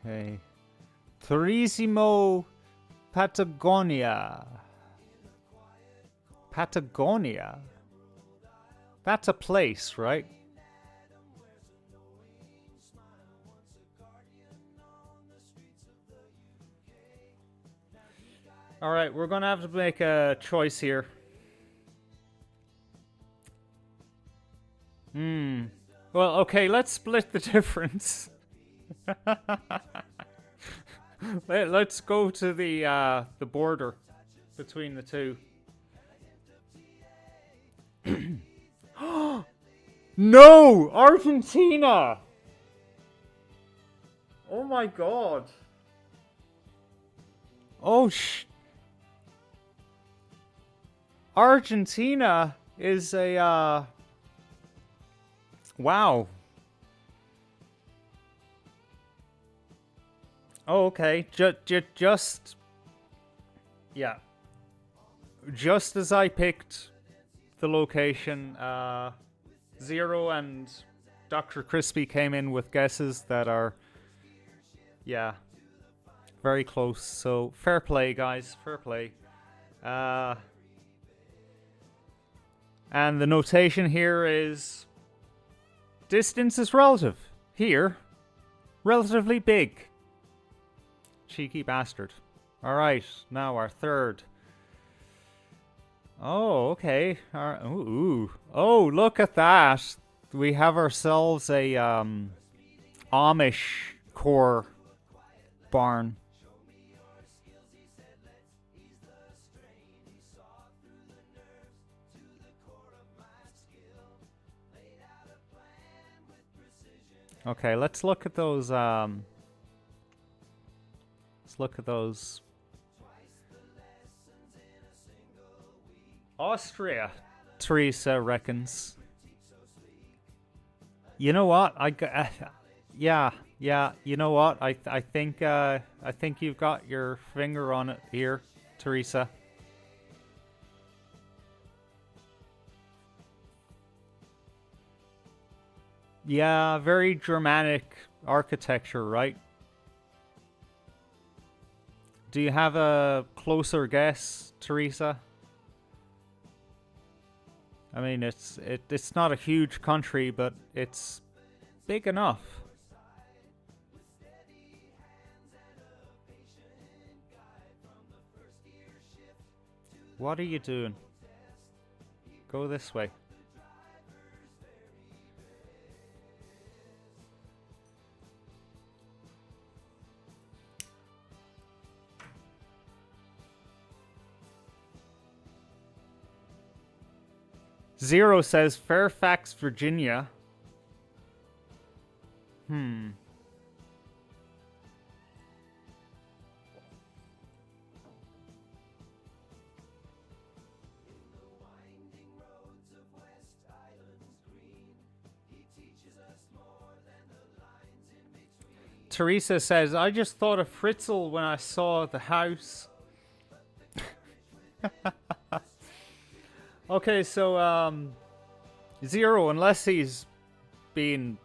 [SPEAKER 9] Okay. Turismo Patagonia. Patagonia? That's a place, right? Alright, we're gonna have to make a choice here. Well, okay, let's split the difference. Let's go to the border between the two. No! Argentina! Oh my god. Oh Argentina is a wow. Oh, okay. Just yeah. Just as I picked the location, Zero and Dr. Crispy came in with guesses that are, yeah, very close. So fair play, guys. Fair play. And the notation here is distance is relative. Here, relatively big. Cheeky bastard. Alright, now our third. Oh, okay. Ooh. Oh, look at that. We have ourselves a Amish core barn. Okay, let's look at those Austria, Teresa reckons. You know what? Yeah. You know what? I think you've got your finger on it here, Teresa. Yeah, very Germanic architecture, right? Do you have a closer guess, Teresa? I mean, it's not a huge country, but it's big enough. What are you doing? Go this way. Zero says Fairfax, Virginia. Teresa says, I just thought of Fritzl when I saw the house. Okay, so, Zero, unless he's being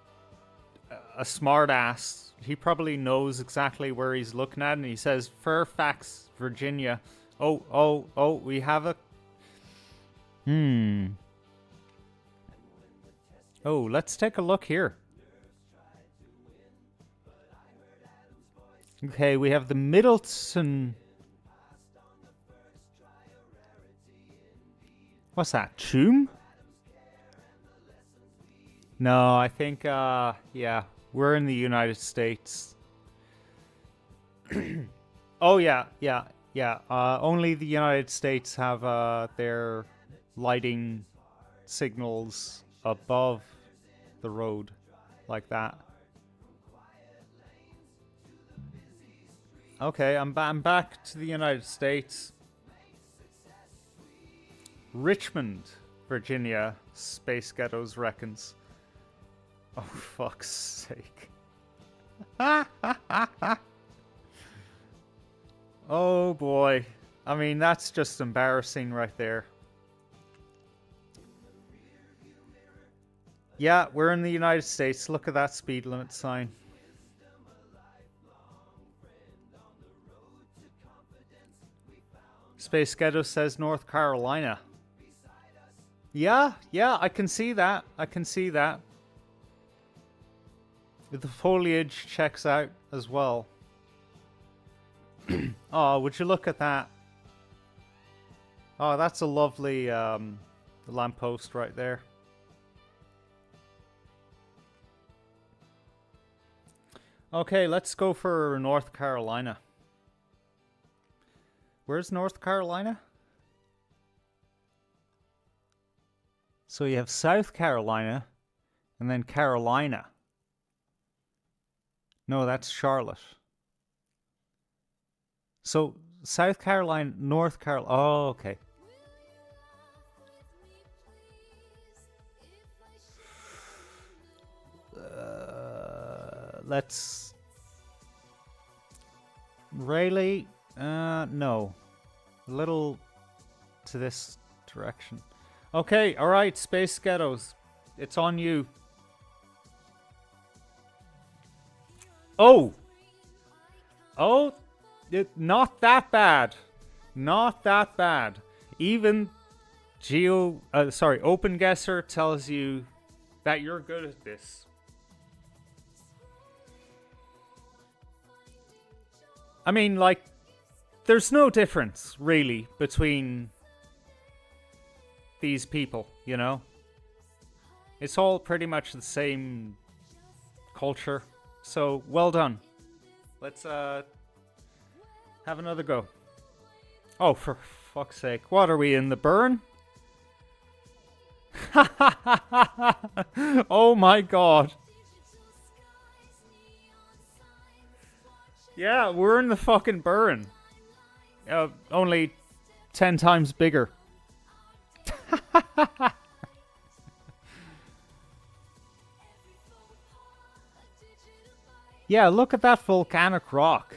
[SPEAKER 9] a smart ass, he probably knows exactly where he's looking at, and he says, Fairfax, Virginia. Oh, we have a... Oh, let's take a look here. Okay, we have the Middleton... What's that? Tomb? No, I think, yeah, we're in the United States. Oh, yeah. Only the United States have, their lighting signals above the road, like that. Okay, I'm back to the United States. Richmond, Virginia, Space Ghettos reckons. Oh, fuck's sake. Oh, boy. I mean, that's just embarrassing right there. Yeah, we're in the United States. Look at that speed limit sign. Space Ghetto says North Carolina. Yeah, I can see that. The foliage checks out as well. Oh, would you look at that? Oh, that's a lovely lamppost right there. Okay, let's go for North Carolina. Where's North Carolina? So you have South Carolina and then Carolina. No, that's Charlotte. So South Carolina, North Carolina. Oh, okay. Let's... Really? No. A little to this direction. Okay, alright, Space Ghettos. It's on you. Oh! Oh, not that bad. Not that bad. Even OpenGuesser tells you that you're good at this. I mean, like, there's no difference, really, between these people, you know? It's all pretty much the same culture. So, well done. Let's have another go. Oh, for fuck's sake. What are we, in the burn? Oh my god. Yeah, we're in the fucking burn. Only 10 times bigger. Yeah, look at that volcanic rock.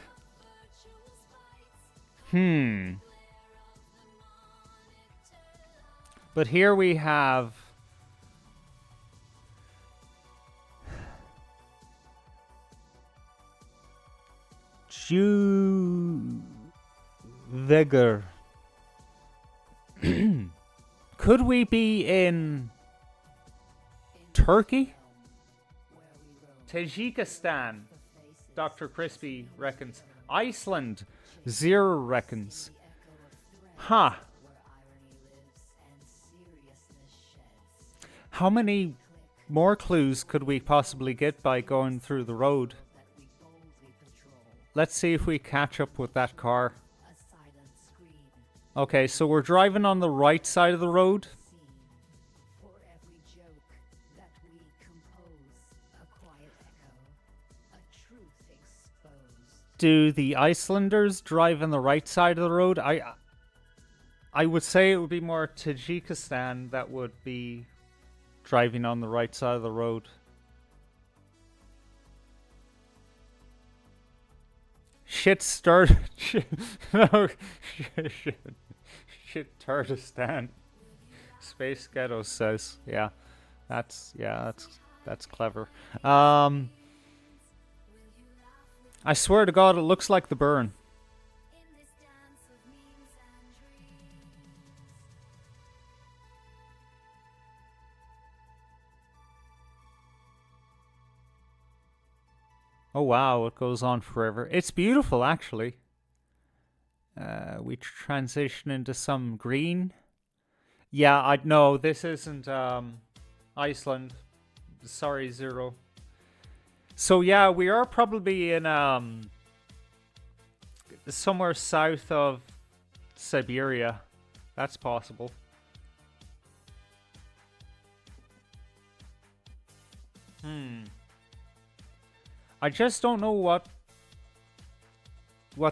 [SPEAKER 9] But here we have... Vigor. Could we be in Turkey? Tajikistan, Dr. Crispy reckons. Iceland, Zero reckons. Huh. How many more clues could we possibly get by going through the road? Let's see if we catch up with that car. Okay, so we're driving on the right side of the road. Do the Icelanders drive on the right side of the road? I would say it would be more Tajikistan that would be driving on the right side of the road. Shit start. No. Shit Turdistan. Space Ghetto says. Yeah. That's clever. I swear to God, it looks like the burn. Oh wow, it goes on forever. It's beautiful, actually. We transition into some green. Yeah, I know this isn't Iceland. Sorry, Zero. So yeah, we are probably in somewhere south of Siberia. That's possible. I just don't know what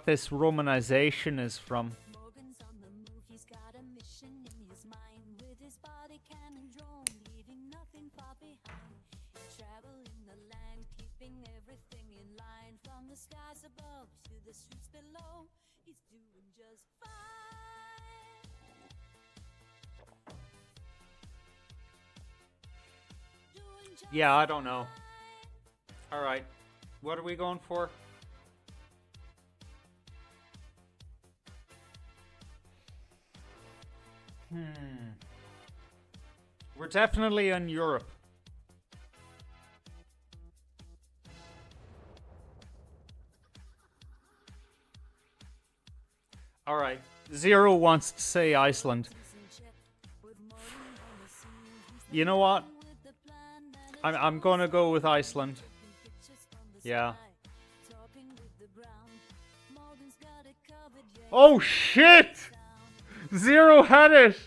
[SPEAKER 9] this Romanization is from. Yeah, I don't know. All right. What are we going for? We're definitely in Europe. All right. Zero wants to say Iceland. You know what? I'm gonna go with Iceland. Yeah. Oh shit! Zero had it!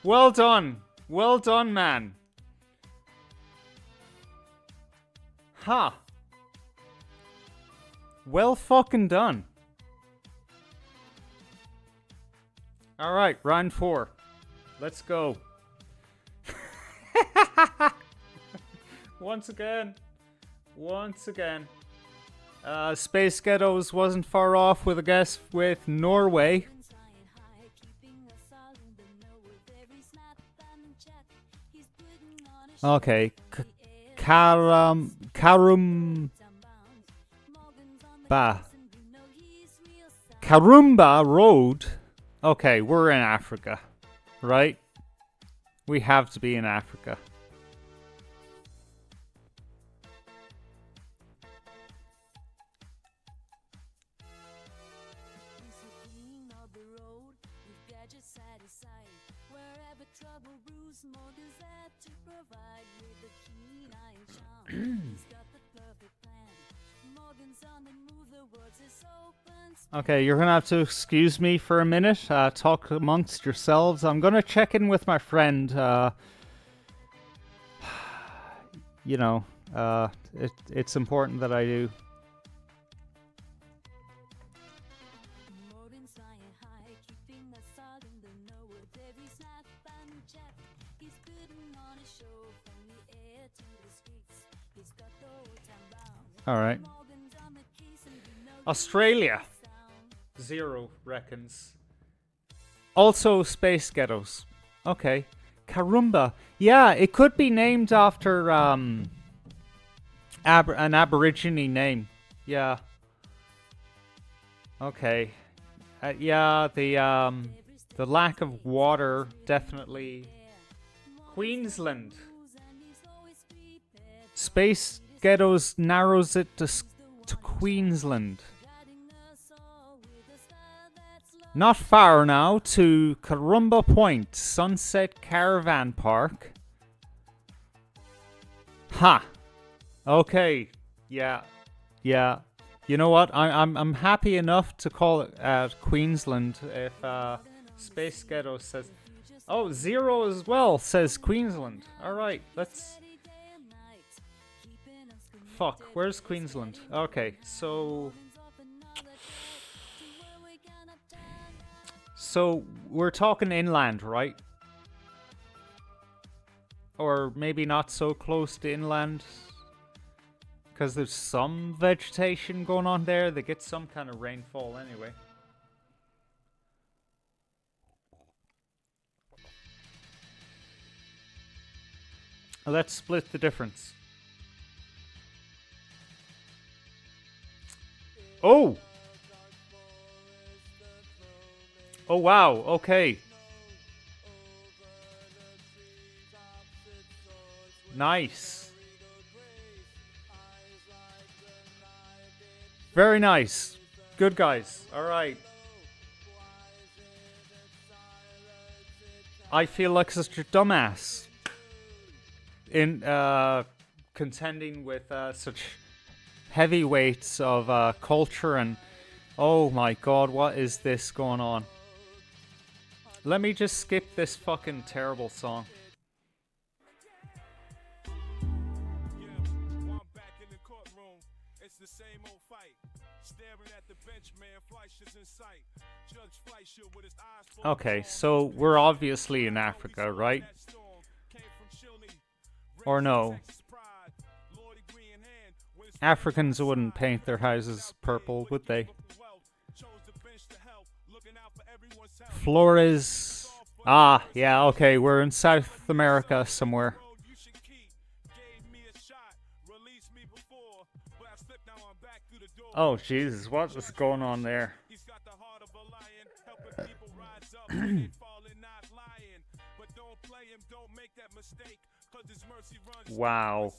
[SPEAKER 9] Well done. Well done, man. Ha. Huh. Well fucking done. Alright, round 4. Let's go. Once again. Space Ghettos wasn't far off with a guess with Norway. Okay. Karumba Road. Okay, we're in Africa. Right? We have to be in Africa. Okay, you're gonna have to excuse me for a minute. Talk amongst yourselves. I'm gonna check in with my friend. You know, it's important that I do. All right. Australia. Zero reckons. Also Space Ghettos. Okay. Karumba. Yeah, it could be named after an Aborigine name. Yeah. Okay. Yeah, the lack of water definitely. Queensland. Space Ghettos narrows it to Queensland. Not far now to Karumba Point, Sunset Caravan Park. Ha! Okay. Yeah. Yeah. You know what? I'm happy enough to call it Queensland if Space Ghetto says. Oh, Zero as well says Queensland. Alright, let's. Fuck, where's Queensland? Okay, so we're talking inland, right? Or maybe not so close to inland. Because there's some vegetation going on there. They get some kind of rainfall anyway. Let's split the difference. Oh! Oh, wow. Okay. Nice. Very nice. Good guys. All right. I feel like such a dumbass in contending with such heavyweights of culture, and oh my god, what is this going on? Let me just skip this fucking terrible song. Okay, so we're obviously in Africa, right? Or no? Africans wouldn't paint their houses purple, would they? Flores. Ah, yeah, okay, we're in South America somewhere. Oh, Jesus, what is going on there? Wow.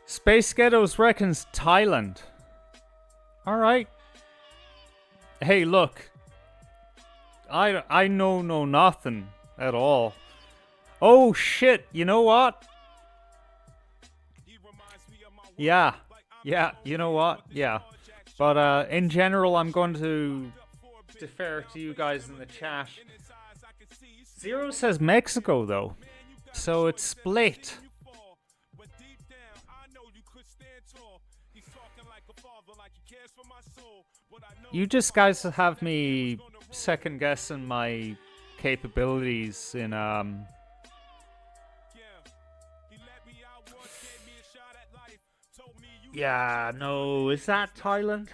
[SPEAKER 9] Space Ghettos reckons Thailand. Alright. Hey, look. I know nothing at all. Oh, shit. You know what? Yeah. Yeah, you know what? Yeah. But in general, I'm going to defer to you guys in the chat. Zero says Mexico, though. So it's split. You just guys have me second guessing my capabilities in yeah, no, is that Thailand?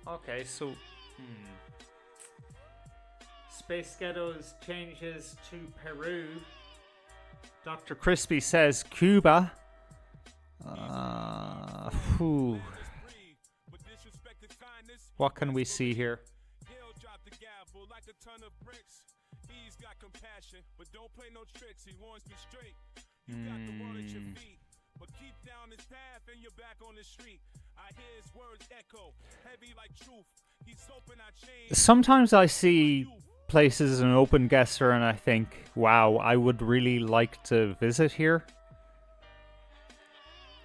[SPEAKER 9] Okay, so Space Ghettos changes to Peru. Dr. Crispy says Cuba. What can we see here? Sometimes I see places in Open Guesser and I think, wow, I would really like to visit here.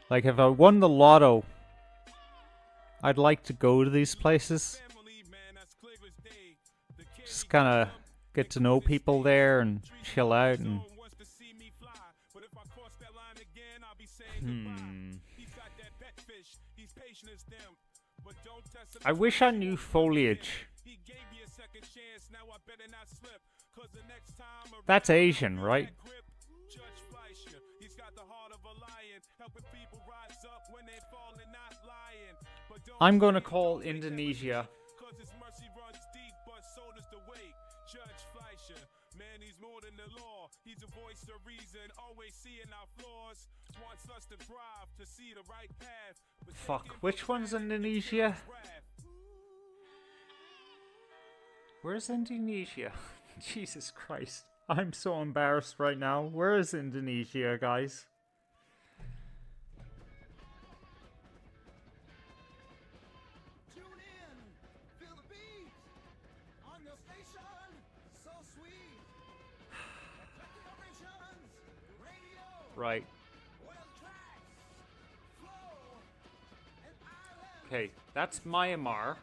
[SPEAKER 9] Like, if I won the lotto, I'd like to go to these places. Just kind of get to know people there and chill out and... I wish I knew foliage. That's Asian, right? I'm gonna call Indonesia. Fuck, which one's Indonesia? Where's Indonesia? Jesus Christ. I'm so embarrassed right now. Where is Indonesia, guys? Right. Okay, that's Myanmar.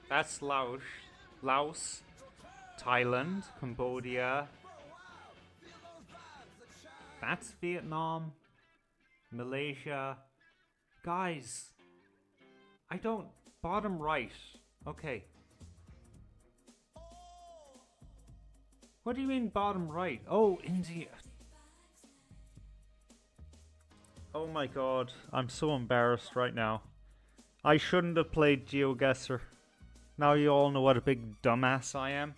[SPEAKER 9] That's Laos, Thailand, Cambodia. That's Vietnam. Malaysia. Guys, I don't... Bottom right. Okay. What do you mean bottom right? Oh, India. Oh my god. I'm so embarrassed right now. I shouldn't have played GeoGuessr. Now you all know what a big dumbass I am.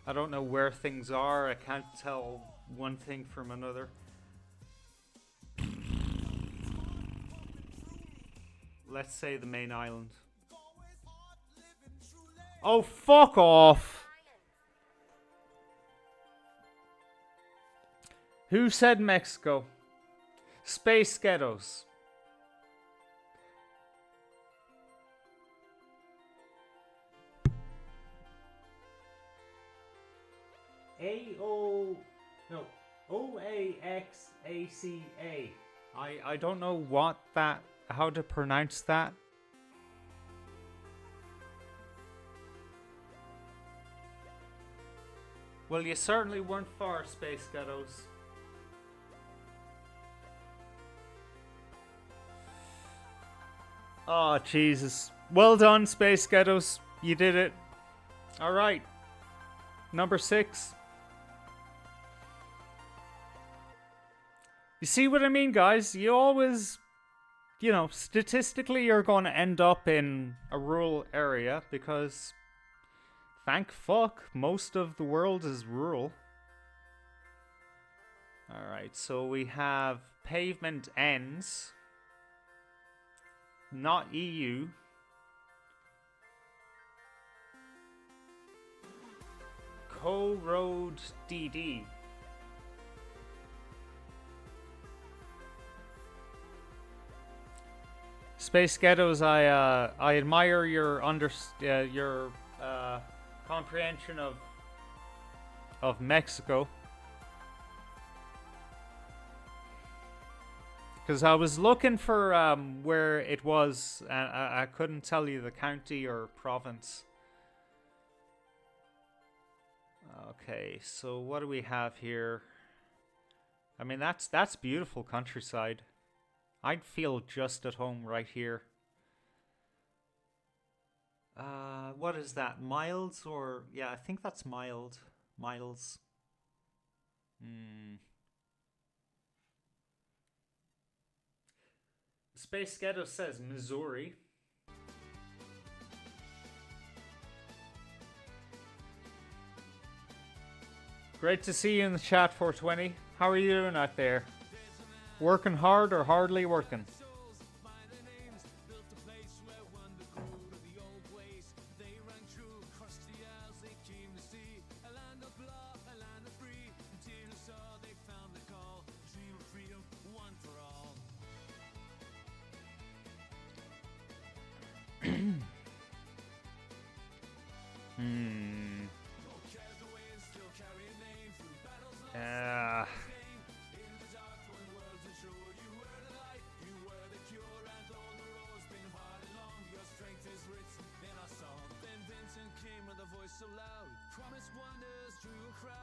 [SPEAKER 9] I don't know where things are. I can't tell one thing from another. Let's say the main island. Oh, fuck off! Who said Mexico? Space Ghettos. OAXACA. I don't know what that, how to pronounce that. Well, you certainly weren't far, Space Ghettos. Oh, Jesus. Well done, Space Ghettos. You did it. Alright. Number 6. You see what I mean, guys? You always, you know, statistically you're going to end up in a rural area because, thank fuck, most of the world is rural. Alright, so we have pavement ends. Not EU. Co-road DD. Space Ghettos, I admire your comprehension of Mexico. Because I was looking for where it was, and I couldn't tell you the county or province. Okay, so what do we have here? I mean, that's beautiful countryside. I'd feel just at home right here. What is that? Miles or... Yeah, I think that's mild. Miles. Space Ghetto says Missouri. Great to see you in the chat, 420. How are you doing out there? Working hard or hardly working?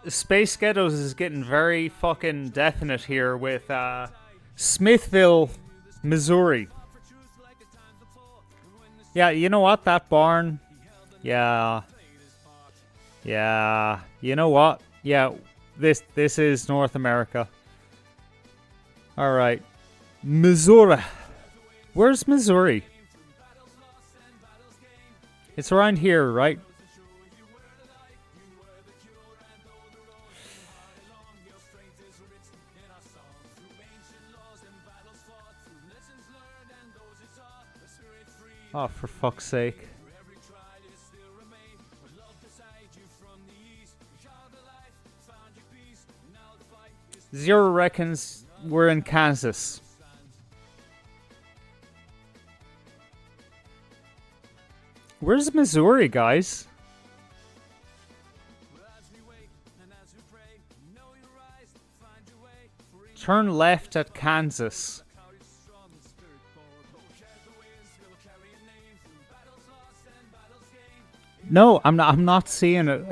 [SPEAKER 9] Space Ghettos is getting very fucking definite here with Smithville, Missouri. Yeah, you know what? That barn. Yeah. Yeah. You know what? Yeah, this is North America. Alright. Missouri. Where's Missouri? It's around here, right? Oh, for fuck's sake. Zero reckons we're in Kansas. Where's Missouri, guys? Turn left at Kansas. No, I'm not seeing it.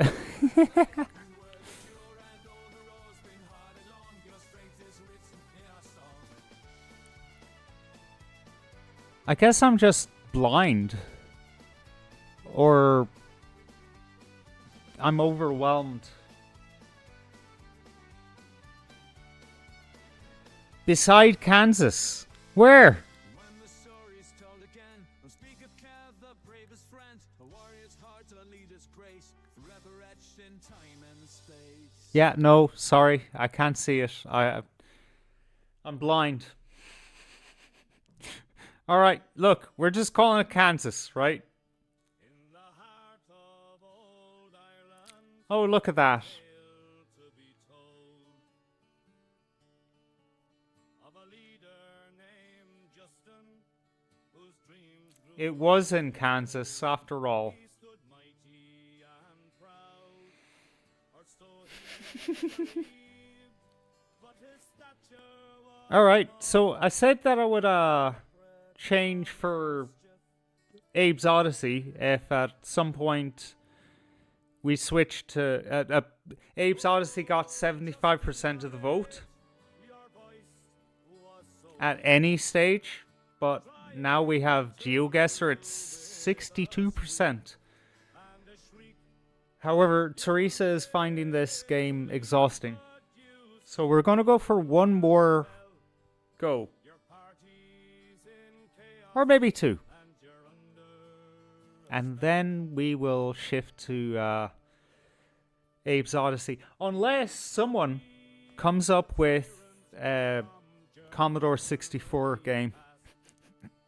[SPEAKER 9] I guess I'm just blind. Or I'm overwhelmed. Beside Kansas. Where? Yeah, no, sorry, I can't see it. I'm blind. All right, look, we're just calling it Kansas, right? Oh, look at that. It was in Kansas, after all. Alright, so I said that I would change for Abe's Odyssey if at some point we switched to... Abe's Odyssey got 75% of the vote at any stage, but now we have GeoGuessr at 62%. However, Teresa is finding this game exhausting. So we're going to go for one more go. Or maybe two. And then we will shift to Abe's Odyssey. Unless someone comes up with a Commodore 64 game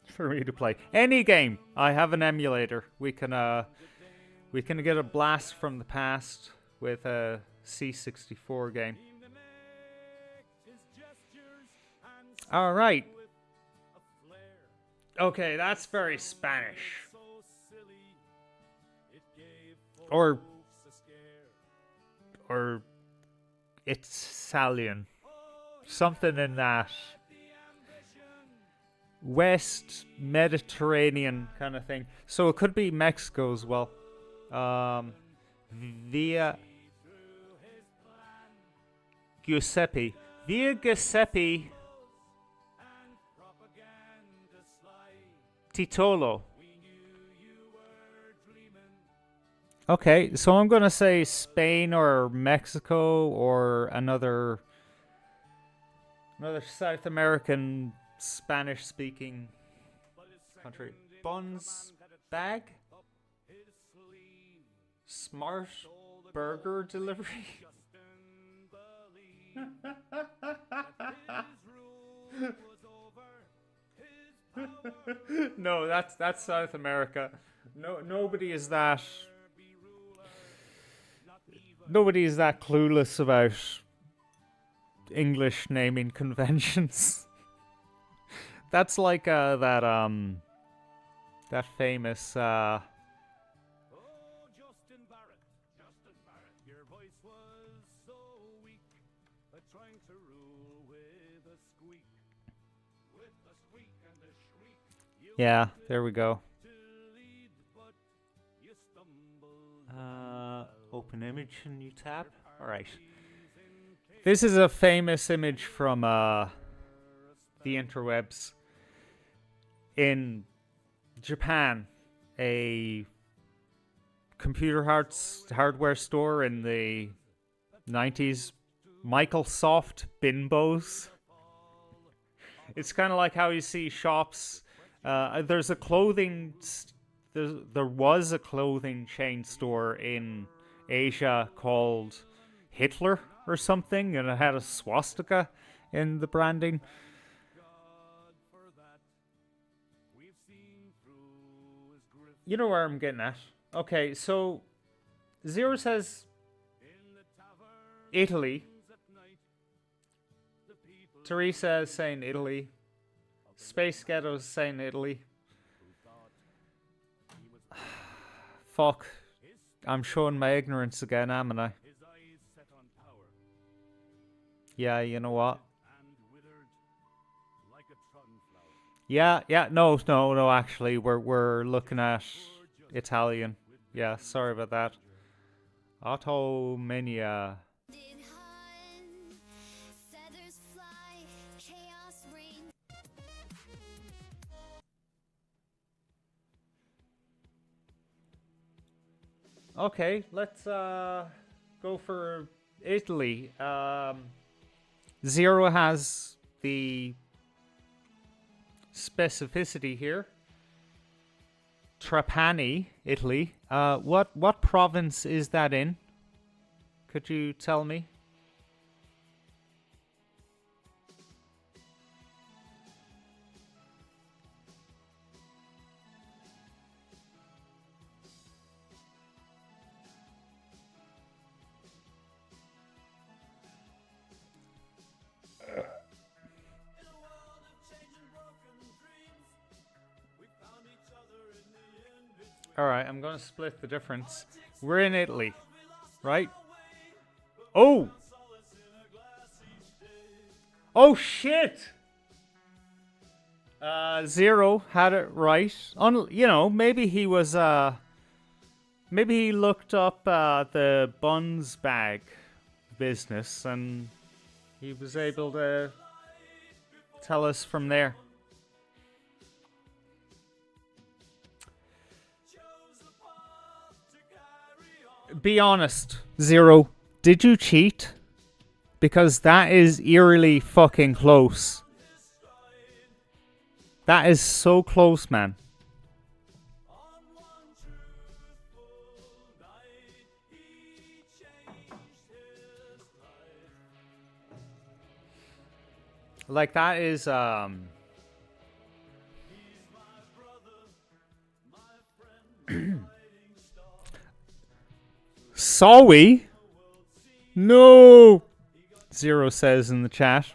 [SPEAKER 9] for me to play. Any game. I have an emulator. We can get a blast from the past with a C64 game. All right. Okay, that's very Spanish. Or Italian. Something in that West Mediterranean kind of thing. So it could be Mexico as well. Via Giuseppe. Via Giuseppe Titolo. Okay, so I'm gonna say Spain or Mexico or another South American Spanish-speaking country. Buns Bag? Smart Burger Delivery? No, that's South America. Nobody is that clueless about English naming conventions. That's like that famous yeah, there we go. Open image and new tab. All right. This is a famous image from the interwebs. In Japan, a computer hardware store in the 90s, Microsoft Bimbos. It's kind of like how you see shops. There's a clothing. There was a clothing chain store in Asia called Hitler or something, and it had a swastika in the branding. You know where I'm getting at. Okay, so Zero says Italy. Teresa is saying Italy. Space Ghetto is saying Italy. Fuck. I'm showing my ignorance again, am I? Yeah, you know what? Yeah, no, actually, we're looking at Italian. Yeah, sorry about that. Automania. Okay, let's go for Italy. Zero has the specificity here. Trapani, Italy. What province is that in? Could you tell me? Alright, I'm gonna split the difference. We're in Italy, right? Oh! Oh shit! Zero had it right. You know, maybe he was, maybe he looked up the buns bag business and he was able to tell us from there. Be honest, Zero. Did you cheat? Because that is eerily fucking close. That is so close, man. Like that is Saw we? No! Zero says in the chat.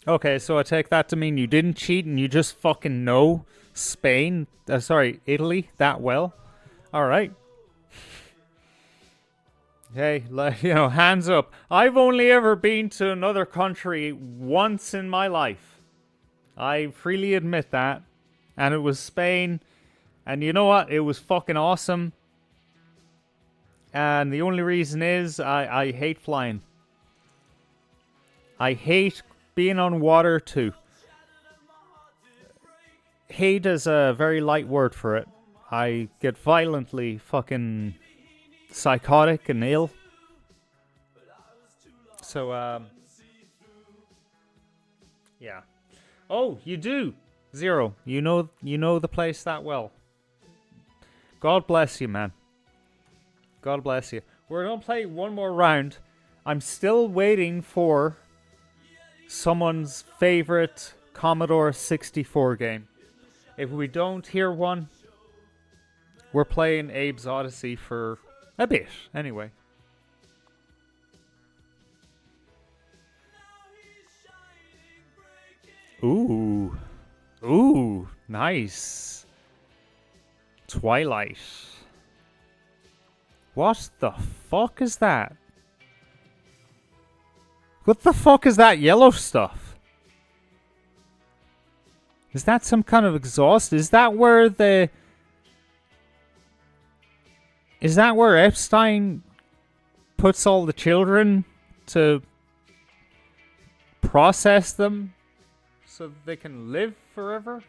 [SPEAKER 9] Okay, so I take that to mean you didn't cheat and you just fucking know Spain, Italy that well. Alright. Hey, you know, hands up. I've only ever been to another country once in my life. I freely admit that. And it was Spain. And you know what? It was fucking awesome. And the only reason is I hate flying. I hate being on water too. Hate is a very light word for it. I get violently fucking psychotic and ill. So, yeah. Oh, you do. Zero. You know the place that well. God bless you, man. God bless you. We're going to play one more round. I'm still waiting for someone's favorite Commodore 64 game. If we don't hear one, we're playing Abe's Odyssey for a bit, anyway. Ooh. Ooh, nice. Twilight. What the fuck is that? What the fuck is that yellow stuff? Is that some kind of exhaust? Is that where Epstein puts all the children to process them so that they can live forever?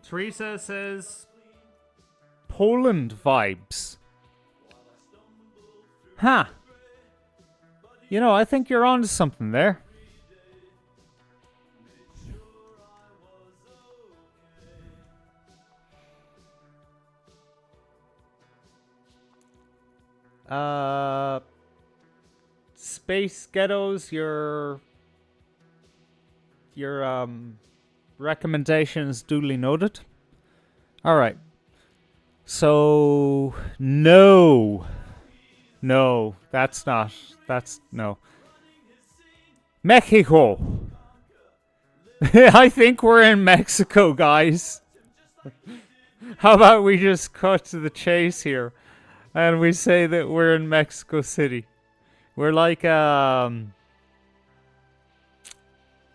[SPEAKER 9] Teresa says Poland vibes. Huh. You know, I think you're onto something there. Space Ghettos, your recommendations duly noted. Alright. So, no, that's no. Mexico. I think we're in Mexico, guys. How about we just cut to the chase here and we say that we're in Mexico City. We're like,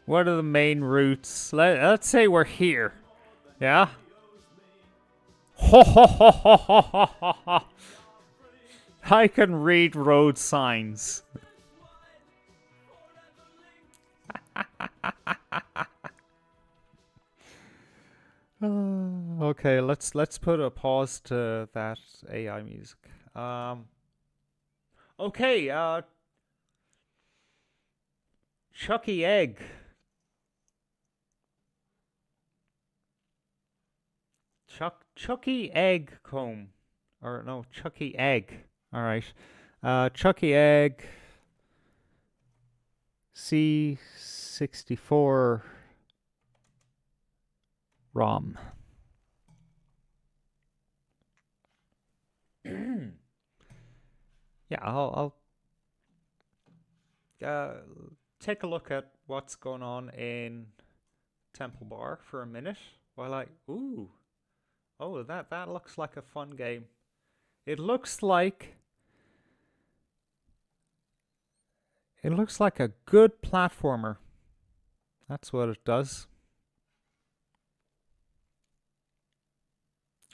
[SPEAKER 9] what are the main routes? Let's say we're here. Yeah? I can read road signs. Okay, let's put a pause to that AI music. Okay, Chucky Egg. Chucky Egg comb. Or no, Chucky Egg. Alright. Chucky Egg C64 ROM. Yeah, I'll take a look at what's going on in Temple Bar for a minute while oh, that looks like a fun game. It looks like a good platformer. That's what it does.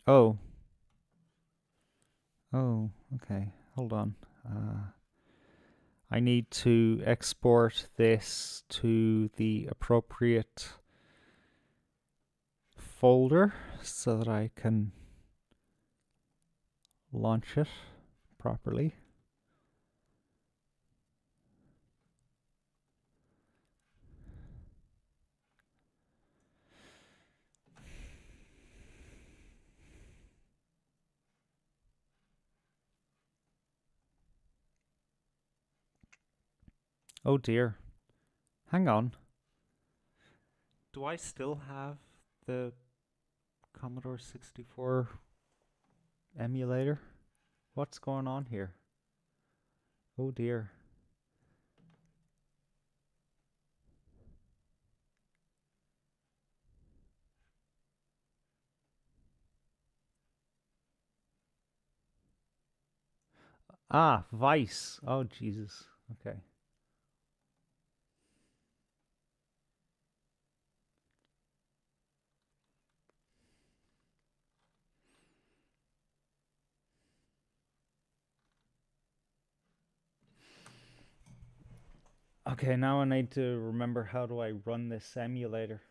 [SPEAKER 9] Oh, okay. Hold on. I need to export this to the appropriate folder so that I can launch it properly. Oh dear. Hang on. Do I still have the Commodore 64 emulator? What's going on here? Oh dear. Ah, Vice. Oh Jesus. Okay. Okay, now I need to remember how do I run this emulator.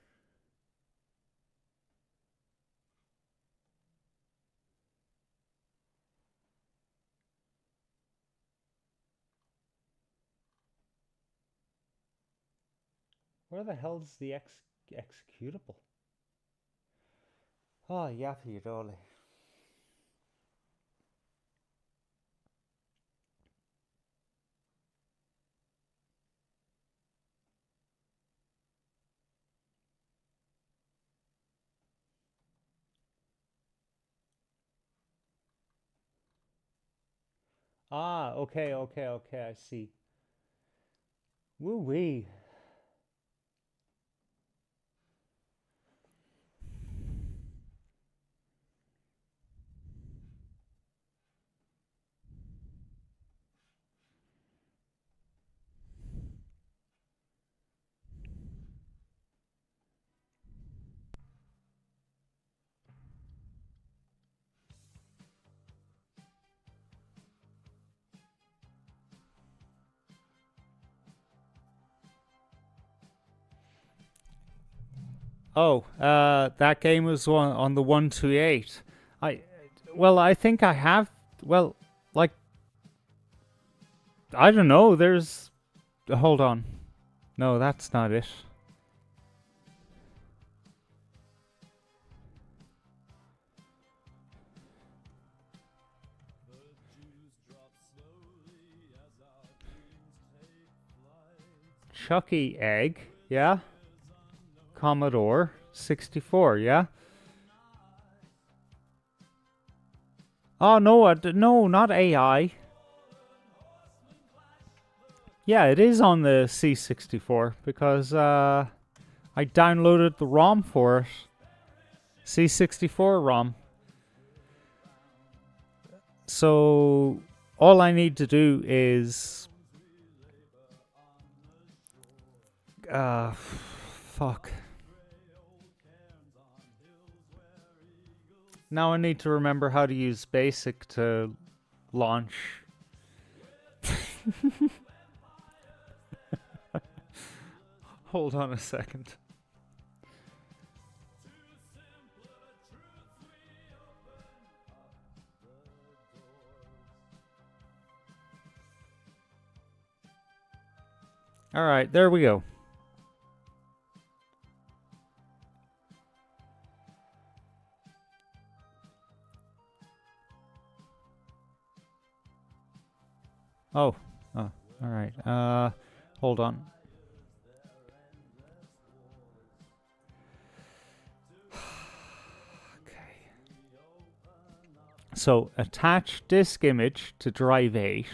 [SPEAKER 9] Where the hell's the executable? Oh, yappy dolly. Ah, okay, I see. Woo-wee. Oh, that game was on the 128. I think I have. Well, like, I don't know. There's. Hold on. No, that's not it. Chucky Egg, yeah. Commodore 64, yeah. Oh no, no, not AI. Yeah, it is on the C64 because I downloaded the ROM for it. C64 ROM. So all I need to do is fuck. Now I need to remember how to use basic to launch. Hold on a second. All right, there we go. Oh, all right. Hold on. Okay. So attach disk image to drive 8.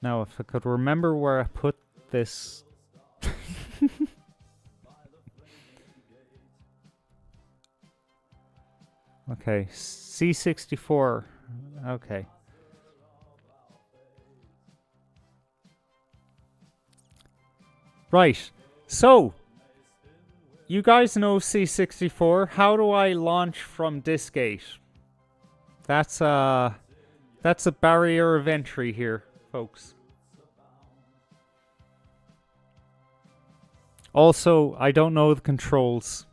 [SPEAKER 9] Now, if I could remember where I put this. Okay, C64. Okay. Right. So, you guys know C64. How do I launch from disk 8? That's a barrier of entry here, folks. Also, I don't know the controls.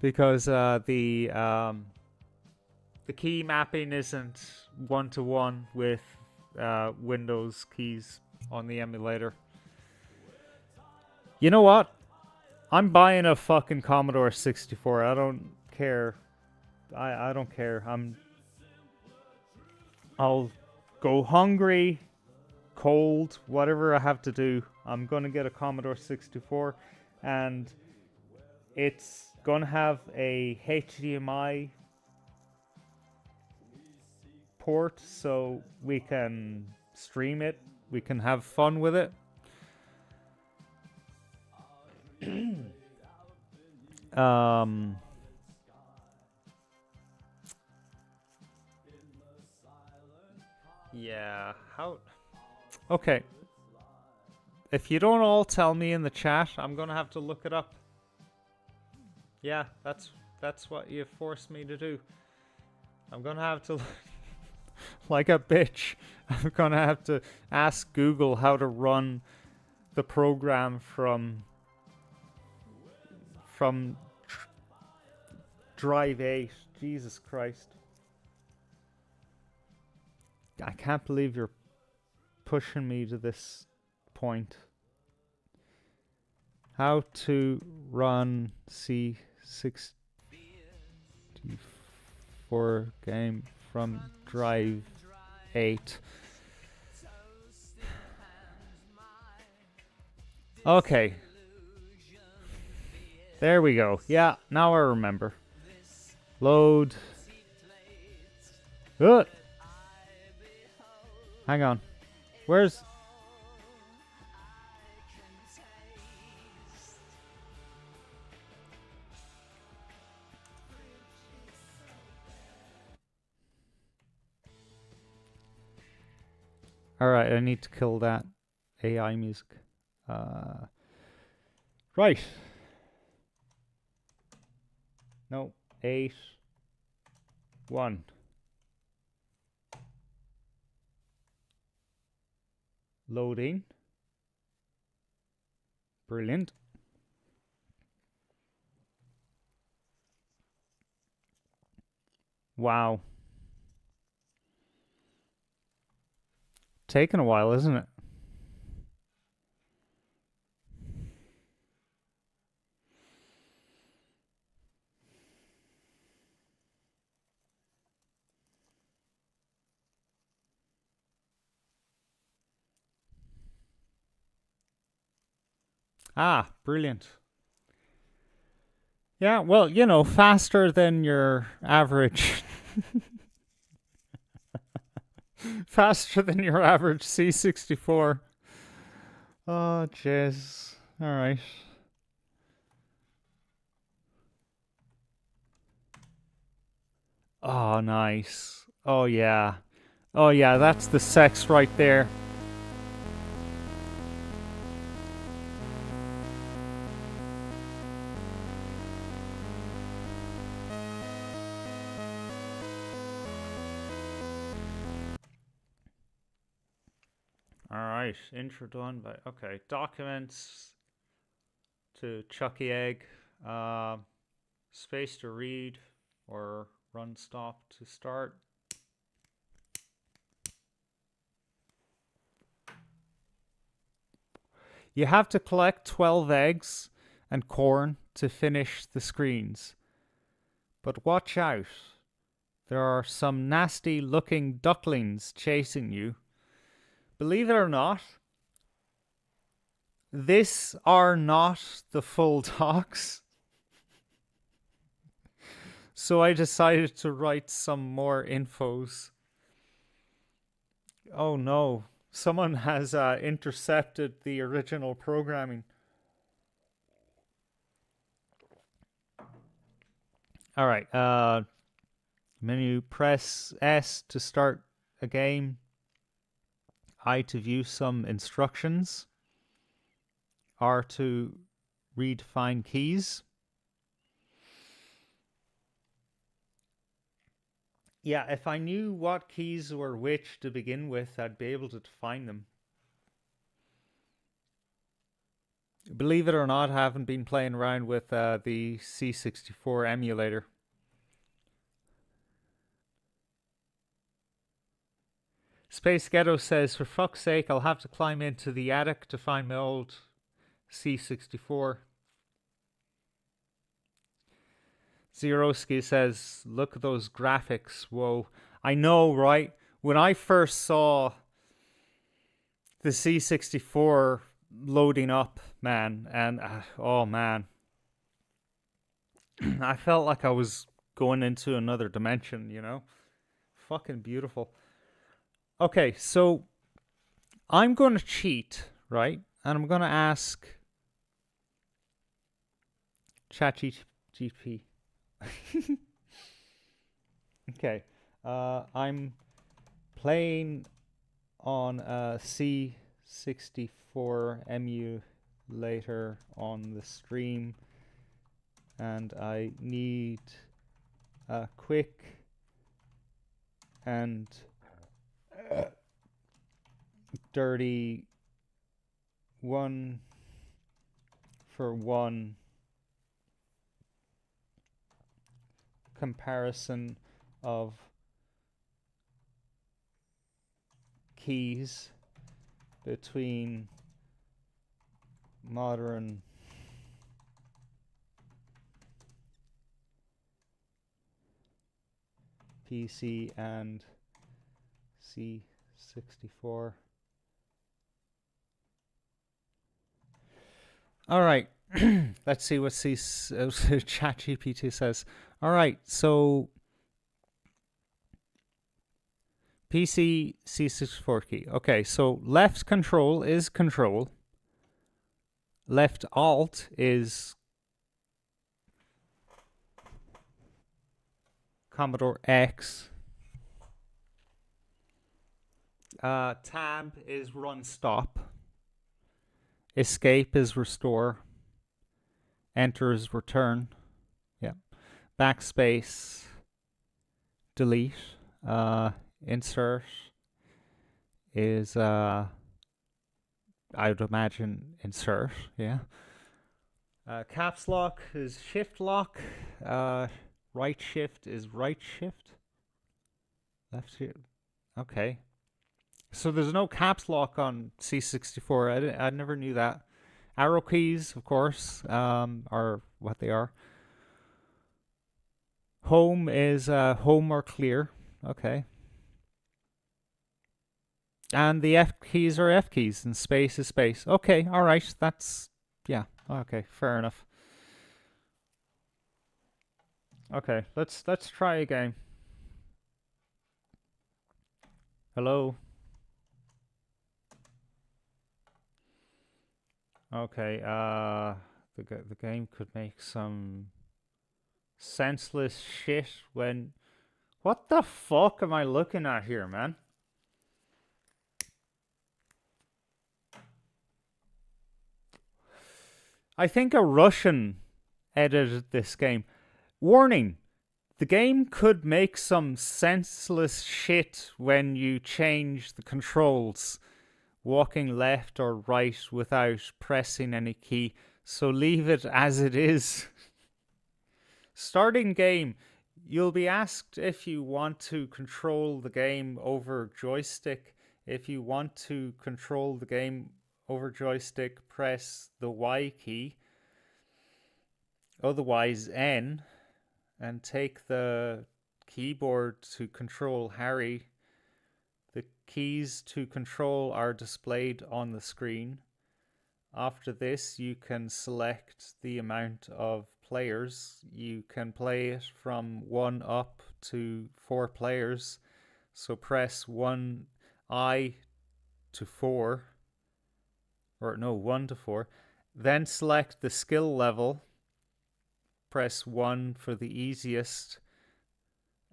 [SPEAKER 9] Because the key mapping isn't one-to-one with Windows keys on the emulator. You know what? I'm buying a fucking Commodore 64. I don't care. I don't care. I'll go hungry, cold, whatever I have to do. I'm gonna get a Commodore 64, and it's gonna have a HDMI port, so we can stream it. We can have fun with it. Yeah, how... Okay. If you don't all tell me in the chat, I'm gonna have to look it up. Yeah, that's what you forced me to do. I'm gonna have to, like a bitch, I'm gonna have to ask Google how to run the program from Drive 8. Jesus Christ. I can't believe you're pushing me to this point. How to run C64 game from Drive 8. Okay. There we go. Yeah, now I remember. Load. Hang on. Where's... Alright, I need to kill that AI music. Right. No, 8, 1. Loading. Brilliant. Wow. Taking a while, isn't it? Ah, brilliant. Yeah, well, you know, faster than your average. Faster than your average C64. Oh, jeez. All right. Oh, nice. Oh, yeah. Oh, yeah, that's the sex right there. Right, intro done by, okay, documents to Chucky Egg, space to read, or run stop to start. You have to collect 12 eggs and corn to finish the screens. But watch out. There are some nasty looking ducklings chasing you. Believe it or not, these are not the full docs. So I decided to write some more infos. Oh no, someone has intercepted the original programming. All right, menu, press S to start a game. I to view some instructions. R to redefine keys. Yeah, if I knew what keys were which to begin with, I'd be able to define them. Believe it or not, I haven't been playing around with the C64 emulator. Space Ghetto says, for fuck's sake, I'll have to climb into the attic to find my old C64. Zeroski says, look at those graphics. Whoa. I know, right? When I first saw the C64 loading up, man, and oh man, I felt like I was going into another dimension, you know? Fucking beautiful. Okay, so I'm going to cheat, right? And I'm going to ask ChatGPT. Okay, I'm playing on a C64 emulator on the stream, and I need a quick and dirty 1-for-1 comparison of keys between modern PC and C64. All right, let's see what ChatGPT says. All right, so PC C64 key. Okay, so left control is control. Left alt is Commodore X. Tab is run stop. Escape is restore. Enter is return. Yeah. Backspace, delete. Insert is I would imagine insert, yeah. Caps lock is shift lock. Right shift is right shift. Left shift. Okay. So there's no caps lock on C64. I never knew that. Arrow keys, of course, are what they are. Home is home or clear. Okay. And the F keys are F keys, and space is space. Okay, all right. That's, yeah. Okay, fair enough. Okay, let's try again. Hello. Okay, the game could make some senseless shit when... What the fuck am I looking at here, man? I think a Russian edited this game. Warning, the game could make some senseless shit when you change the controls. walking left or right without pressing any key. So leave it as it is. Starting game. You'll be asked if you want to control the game over joystick. If you want to control the game over joystick, press the Y key. Otherwise N. And take the keyboard to control Harry. The keys to control are displayed on the screen. After this, you can select the amount of players. You can play it from 1 up to 4 players. So press 1I to 4. Or no, 1 to 4. Then select the skill level. Press 1 for the easiest.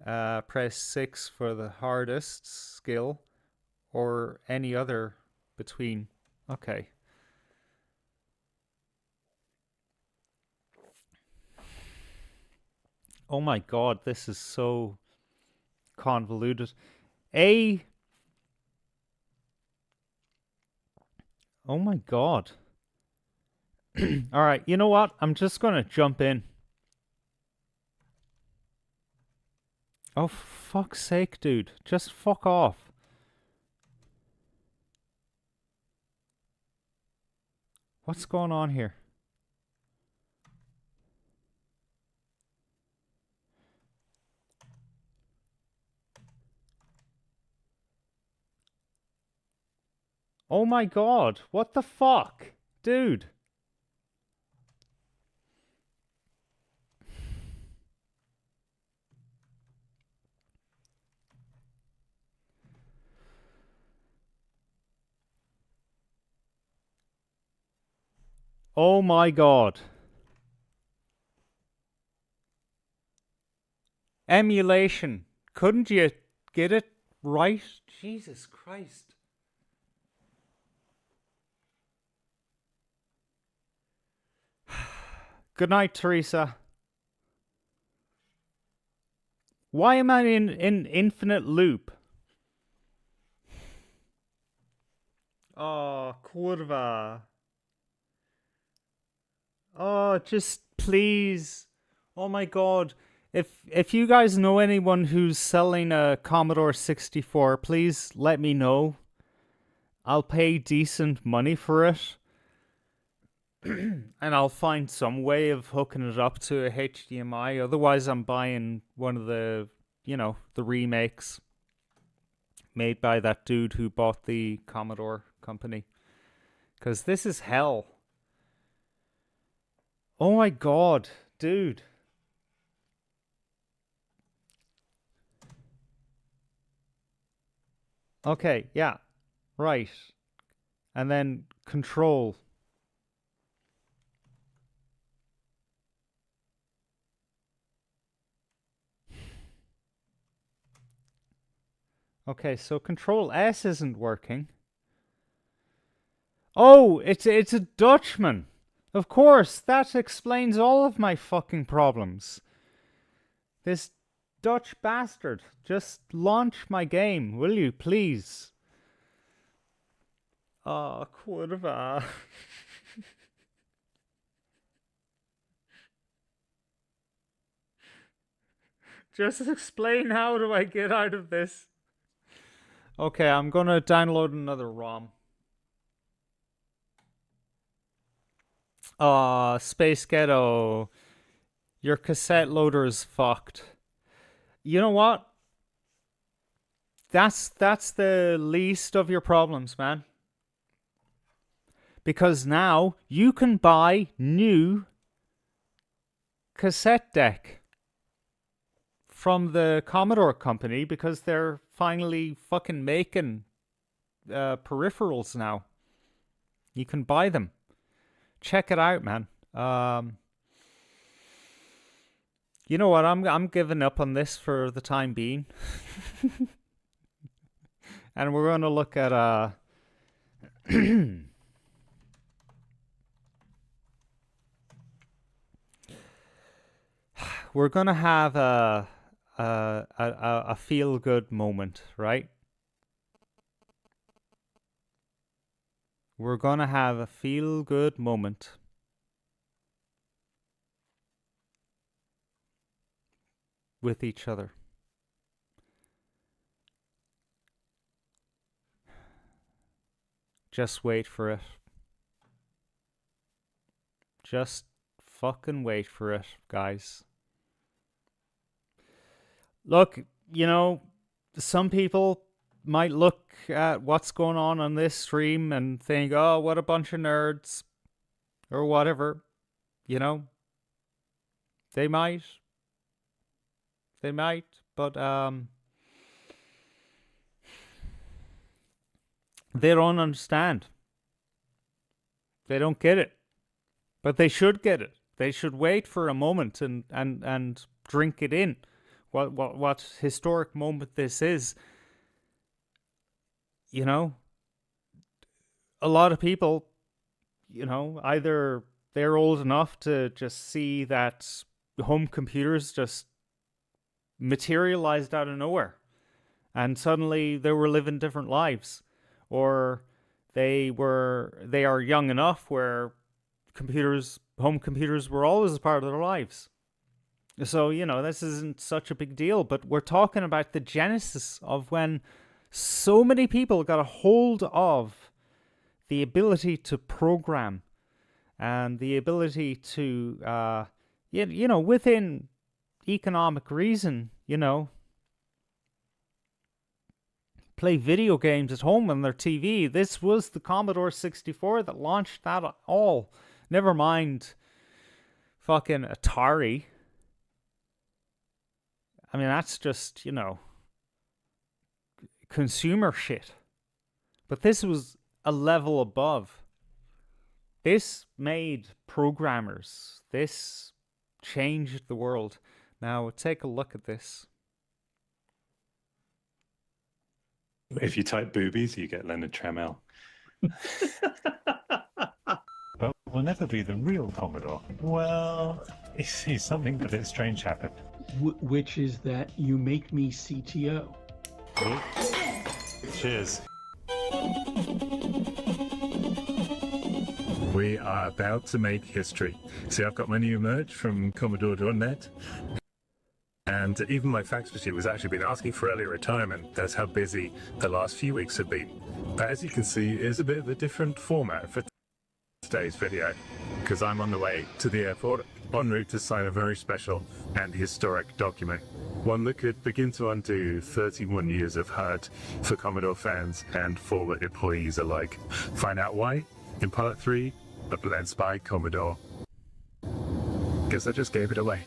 [SPEAKER 9] Press 6 for the hardest skill. Or any other between. Okay. Oh my god, this is so convoluted. Oh my god. Alright, you know what? I'm just gonna jump in. Oh, for fuck's sake, dude. Just fuck off. What's going on here? Oh my god, what the fuck? Dude. Oh my god. Emulation. Couldn't you get it right? Jesus Christ. Good night, Teresa. Why am I in infinite loop? Oh, kurwa. Oh, just please. Oh my god. If you guys know anyone who's selling a Commodore 64, please let me know. I'll pay decent money for it. And I'll find some way of hooking it up to a HDMI. Otherwise, I'm buying one of the, the remakes made by that dude who bought the Commodore company. Because this is hell. Oh my god, dude. Okay, yeah. Right. And then control. Okay, so Control S isn't working. Oh, it's a Dutchman. Of course, that explains all of my fucking problems. This Dutch bastard. Just launch my game, will you, please? Oh, kurwa. Just explain how do I get out of this. Okay, I'm gonna download another ROM. Space Ghetto. Your cassette loader is fucked. You know what? That's the least of your problems, man. Because now you can buy new cassette deck from the Commodore company because they're finally fucking making peripherals now. You can buy them. Check it out, man. You know what? I'm giving up on this for the time being. And we're going to look at we're going to have a feel-good moment, right? We're going to have a feel-good moment. With each other. Just wait for it. Just fucking wait for it, guys. Look, you know, some people might look at what's going on this stream and think, oh, what a bunch of nerds. Or whatever. You know. They might. But they don't understand. They don't get it. But they should get it. They should wait for a moment and drink it in. What historic moment this is. You know, a lot of people, you know, either they're old enough to just see that home computers just materialized out of nowhere and suddenly they were living different lives, or they are young enough where home computers were always a part of their lives. So, you know, this isn't such a big deal, but we're talking about the genesis of when so many people got a hold of the ability to program and the ability to, you know, within economic reason, you know, play video games at home on their TV. This was the Commodore 64 that launched that all. Never mind fucking Atari. I mean, that's just, you know, consumer shit. But this was a level above. This made programmers. This changed the world. Now, take a look at this.
[SPEAKER 18] If you type boobies, you get Leonard Trammell. But will never be the real Commodore. Well, he's something a bit strange happened.
[SPEAKER 19] Which is that you make me CTO.
[SPEAKER 18] Cheers. We are about to make history. See, I've got my new merge from Commodore.net. And even my fax machine was actually been asking for early retirement. That's how busy the last few weeks have been. But as you can see, it's a bit of a different format for today's video, because I'm on the way to the airport en route to sign a very special and historic document. One that could begin to undo 31 years of hurt for Commodore fans and former employees alike. Find out why in part 3 of Let's Buy Commodore. Guess I just gave it away.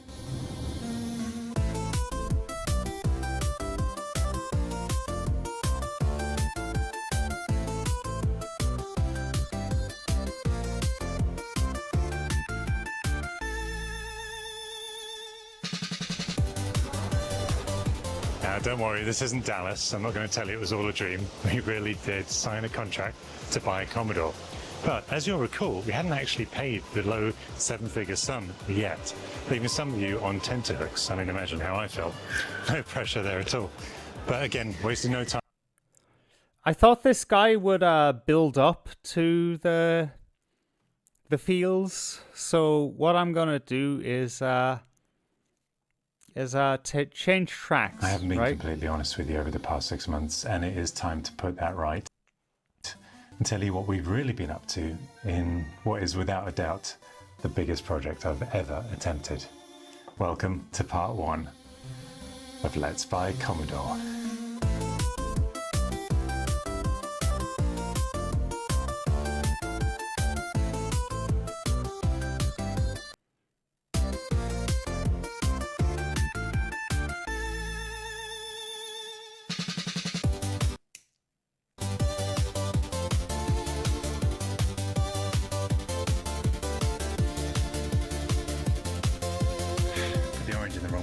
[SPEAKER 18] Don't worry, this isn't Dallas. I'm not going to tell you it was all a dream. We really did sign a contract to buy Commodore. But as you'll recall, we hadn't actually paid the low seven-figure sum yet, leaving some of you on tenterhooks. I mean, imagine how I felt. No pressure there at all. But again, wasting no time.
[SPEAKER 9] I thought this guy would build up to the feels. So what I'm going to do is change tracks.
[SPEAKER 18] I haven't been completely honest with you over the past 6 months, and it is time to put that right and tell you what we've really been up to in what is without a doubt the biggest project I've ever attempted. Welcome to part 1 of Let's Buy Commodore.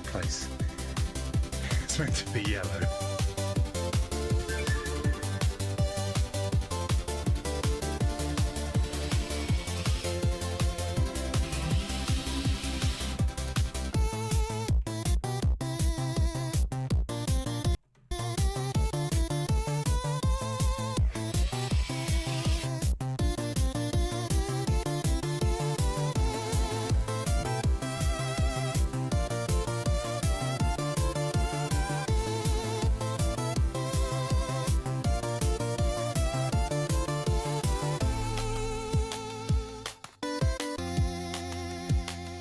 [SPEAKER 18] Place. It's meant to be yellow.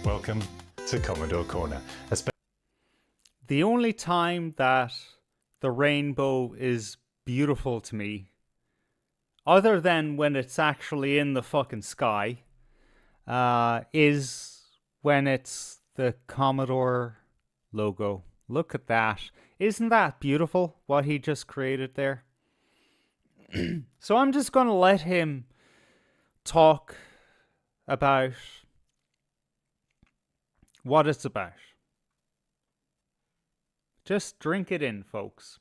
[SPEAKER 18] Welcome to Commodore Corner.
[SPEAKER 9] The only time that the rainbow is beautiful to me, other than when it's actually in the fucking sky, is when it's the Commodore logo. Look at that. Isn't that beautiful, what he just created there? So I'm just going to let him talk about what it's about. Just drink it in, folks.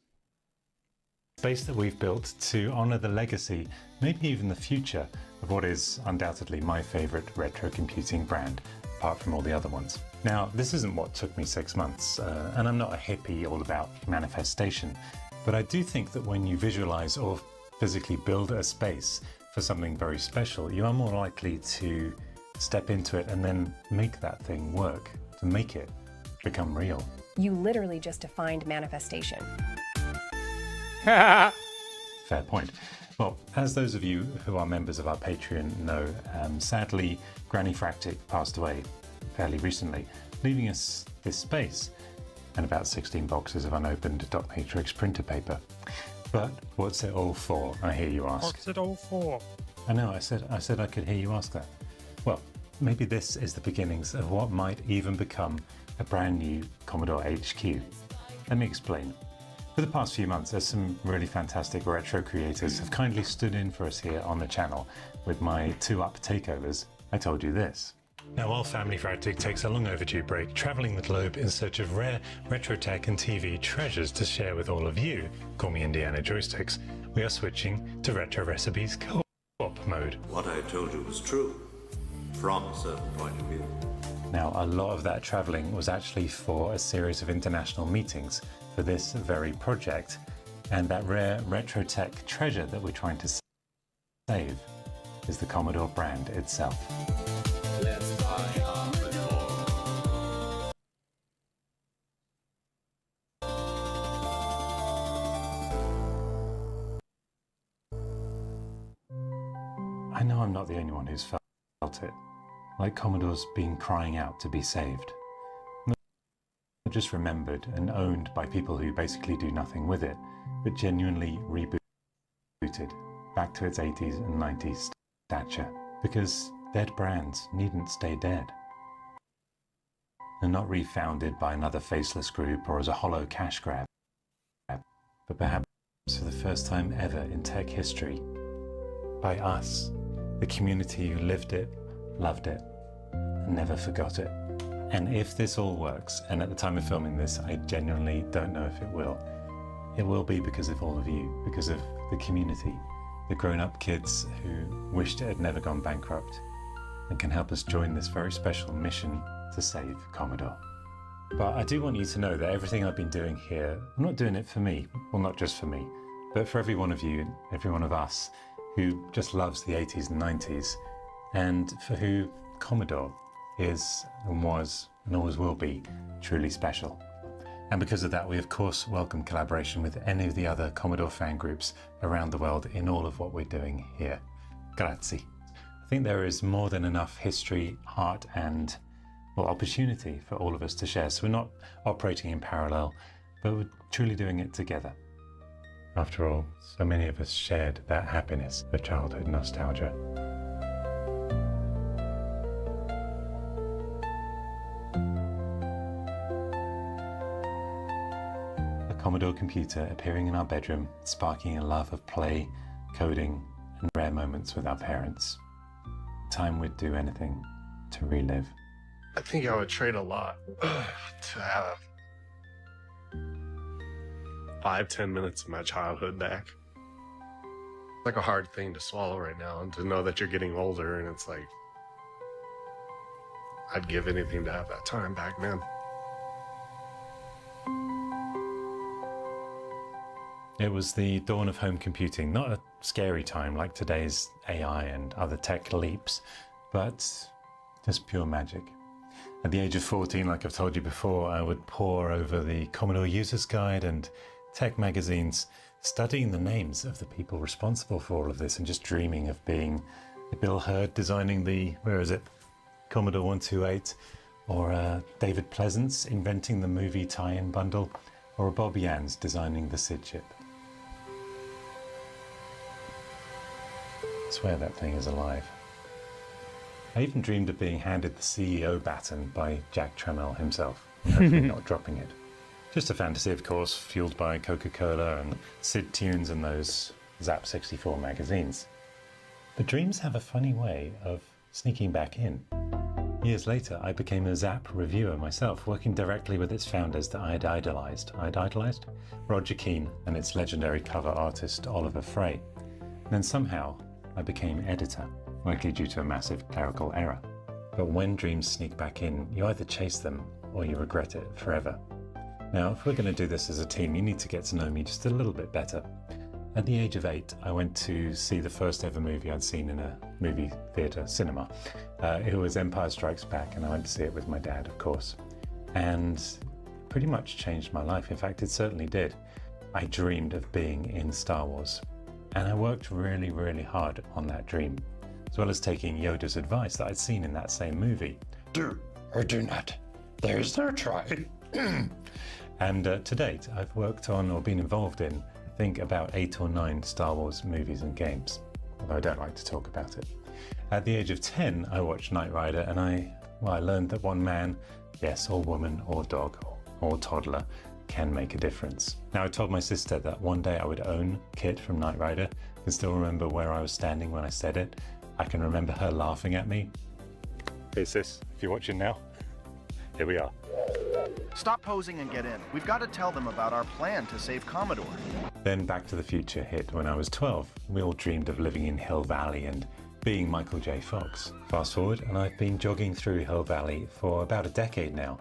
[SPEAKER 18] Space that we've built to honour the legacy, maybe even the future, of what is undoubtedly my favourite retro computing brand, apart from all the other ones. Now, this isn't what took me 6 months, and I'm not a hippie all about manifestation, but I do think that when you visualise or physically build a space for something very special, you are more likely to step into it and then make that thing work, to make it become real.
[SPEAKER 20] You literally just defined manifestation.
[SPEAKER 18] Fair point. Well, as those of you who are members of our Patreon know, sadly, Granny Fractic passed away fairly recently, leaving us this space and about 16 boxes of unopened dot matrix printer paper. But what's it all for, I hear you ask?
[SPEAKER 21] What's it all for?
[SPEAKER 18] I know, I said I could hear you ask that. Well, maybe this is the beginnings of what might even become a brand new Commodore HQ. Let me explain. For the past few months, there's some really fantastic retro creators have kindly stood in for us here on the channel. With my 2-up takeovers, I told you this. Now, while Family Fractic takes a long overdue break, travelling the globe in search of rare retro tech and TV treasures to share with all of you, call me Indiana Joysticks, we are switching to Retro Recipes co-op mode.
[SPEAKER 22] What I told you was true, from a certain point of view.
[SPEAKER 18] Now, a lot of that travelling was actually for a series of international meetings for this very project, and that rare retro tech treasure that we're trying to save is the Commodore brand itself.
[SPEAKER 22] Let's buy Commodore.
[SPEAKER 18] I know I'm not the only one who's felt it, like Commodore's been crying out to be saved. Not just remembered and owned by people who basically do nothing with it, but genuinely rebooted back to its 80s and 90s stature. Because dead brands needn't stay dead. They're not refounded by another faceless group or as a hollow cash grab, but perhaps for the first time ever in tech history, by us, the community who lived it, loved it, and never forgot it. And if this all works, and at the time of filming this, I genuinely don't know if it will be because of all of you, because of the community, the grown-up kids who wished it had never gone bankrupt and can help us join this very special mission to save Commodore. But I do want you to know that everything I've been doing here, I'm not doing it for me, well, not just for me, but for every one of you, every one of us who just loves the 80s and 90s, and for who Commodore is and was and always will be truly special. And because of that, we of course welcome collaboration with any of the other Commodore fan groups around the world in all of what we're doing here. Grazie. I think there is more than enough history, heart and, well, opportunity for all of us to share. So we're not operating in parallel, but we're truly doing it together. After all, so many of us shared that happiness of childhood nostalgia. A Commodore computer appearing in our bedroom, sparking a love of play, coding, and rare moments with our parents. Time we'd do anything to relive.
[SPEAKER 23] I think I would trade a lot to have 5-10 minutes of my childhood back. It's like a hard thing to swallow right now, and to know that you're getting older, and it's like, I'd give anything to have that time back then.
[SPEAKER 18] It was the dawn of home computing, not a scary time like today's AI and other tech leaps, but just pure magic. At the age of 14, like I've told you before, I would pore over the Commodore User's Guide and tech magazines, studying the names of the people responsible for all of this and just dreaming of being Bill Hurd designing the, Commodore 128,
[SPEAKER 2] or David Pleasance inventing the movie tie-in bundle, or a Bob Yans designing the SID chip. I swear that thing is alive. I even dreamed of being handed the CEO baton by Jack Tramiel himself, and hopefully not dropping it. Just a fantasy, of course, fueled by Coca-Cola and SID tunes and those Zap 64 magazines. But dreams have a funny way of sneaking back in. Years later, I became a Zap reviewer myself, working directly with its founders that I'd idolized. Roger Keane and its legendary cover artist Oliver Frey. And then somehow, I became editor, likely due to a massive clerical error. But when dreams sneak back in, you either chase them or you regret it forever. Now, if we're going to do this as a team, you need to get to know me just a little bit better. At the age of 8, I went to see the first ever movie I'd seen in a movie theatre cinema. It was Empire Strikes Back, and I went to see it with my dad, of course. And pretty much changed my life. In fact, it certainly did. I dreamed of being in Star Wars. And I worked really, really hard on that dream, as well as taking Yoda's advice that I'd seen in that same movie. Do or do not. There's no try. And to date, I've worked on or been involved in, I think, about 8 or 9 Star Wars movies and games, although I don't like to talk about it. At the age of 10, I watched Knight Rider, and I learned that one man, yes, or woman, or dog, or toddler, can make a difference. Now, I told my sister that one day I would own Kit from Knight Rider. I can still remember where I was standing when I said it. I can remember her laughing at me. Hey sis, if you're watching now, here we are.
[SPEAKER 3] Stop posing and get in. We've got to tell them about our plan to save Commodore.
[SPEAKER 2] Then Back to the Future hit when I was 12. We all dreamed of living in Hill Valley and being Michael J. Fox. Fast forward, and I've been jogging through Hill Valley for about a decade now,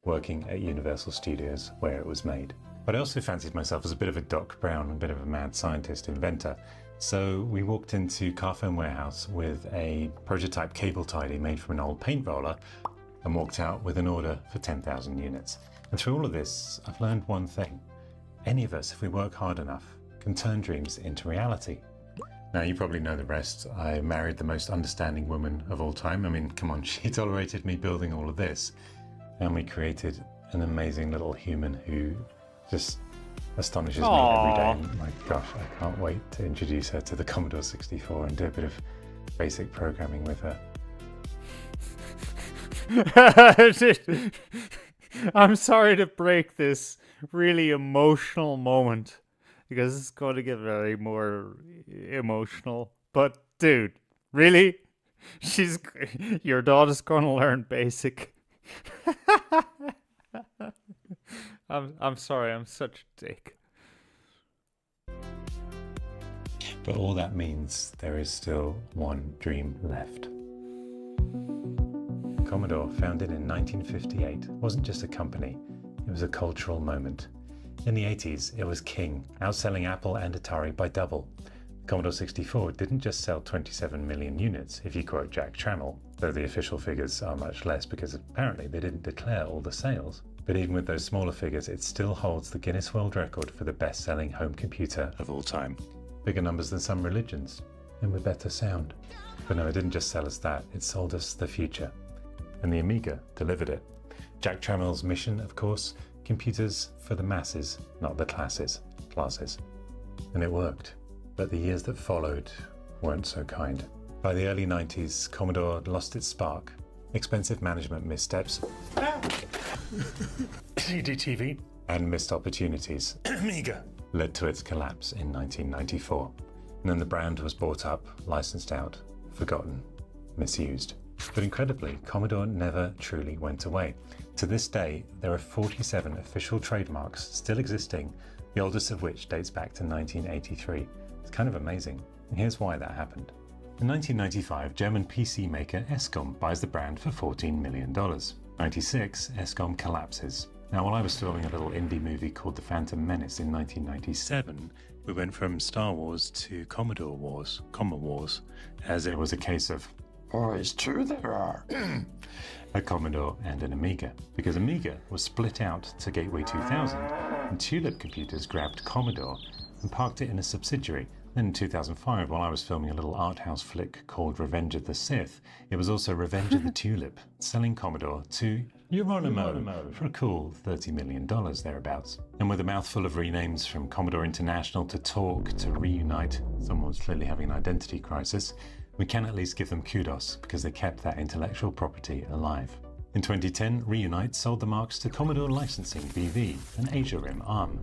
[SPEAKER 2] working at Universal Studios where it was made. But I also fancied myself as a bit of a Doc Brown, a bit of a mad scientist inventor. So we walked into Carphone Warehouse with a prototype cable tidy made from an old paint roller and walked out with an order for 10,000 units. And through all of this, I've learned one thing. Any of us, if we work hard enough, can turn dreams into reality. Now, you probably know the rest. I married the most understanding woman of all time. I mean, come on, she tolerated me building all of this. And we created an amazing little human who just astonishes me every day. And my gosh, I can't wait to introduce her to the Commodore 64 and do a bit of basic programming with her.
[SPEAKER 9] I'm sorry to break this really emotional moment because it's going to get very more emotional. But dude, really? Your daughter's going to learn basic. I'm sorry, I'm such a dick.
[SPEAKER 2] But all that means there is still one dream left. Commodore, founded in 1958, wasn't just a company, it was a cultural moment. In the 80s, it was king, outselling Apple and Atari by double. The Commodore 64 didn't just sell 27 million units, if you quote Jack Tramiel, though the official figures are much less because apparently they didn't declare all the sales. But even with those smaller figures, it still holds the Guinness World Record for the best-selling home computer of all time. Bigger numbers than some religions, and with better sound. But no, it didn't just sell us that, it sold us the future. And the Amiga delivered it. Jack Tramiel's mission, of course, computers for the masses, not the classes. And it worked. But the years that followed weren't so kind. By the early 90s, Commodore lost its spark. Expensive management missteps, CDTV, and missed opportunities, Amiga, led to its collapse in 1994. And then the brand was bought up, licensed out, forgotten, misused. But incredibly, Commodore never truly went away. To this day, there are 47 official trademarks still existing, the oldest of which dates back to 1983. It's kind of amazing, and here's why that happened. In 1995, German PC maker Escom buys the brand for $14 million. 96, Escom collapses. Now, while I was filming a little indie movie called The Phantom Menace in 1997, we went from Star Wars to Commodore Wars, as it was a case of boys too there are, a Commodore and an Amiga, because Amiga was split out to Gateway 2000 and Tulip Computers grabbed Commodore and parked it in a subsidiary, In 2005, while I was filming a little art house flick called Revenge of the Sith, it was also Revenge of the Tulip, selling Commodore to Geronimo for a cool $30 million thereabouts. And with a mouthful of renames from Commodore International to Talk to Reunite, someone was clearly having an identity crisis, we can at least give them kudos because they kept that intellectual property alive. In 2010, Reunite sold the marks to Commodore Licensing BV, an Asia Rim arm,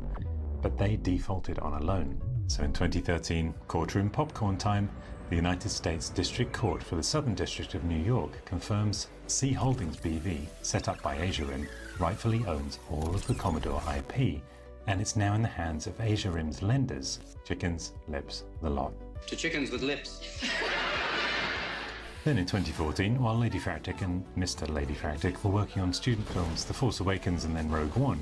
[SPEAKER 2] but they defaulted on a loan. So in 2013, courtroom popcorn time, the United States District Court for the Southern District of New York confirms C Holdings BV, set up by Asia Rim, rightfully owns all of the Commodore IP, and it's now in the hands of Asia Rim's lenders, Chickens, Lips, the lot.
[SPEAKER 1] To chickens with lips.
[SPEAKER 2] Then in 2014, while Lady Fartic and Mr. Lady Fartic were working on student films The Force Awakens and then Rogue One,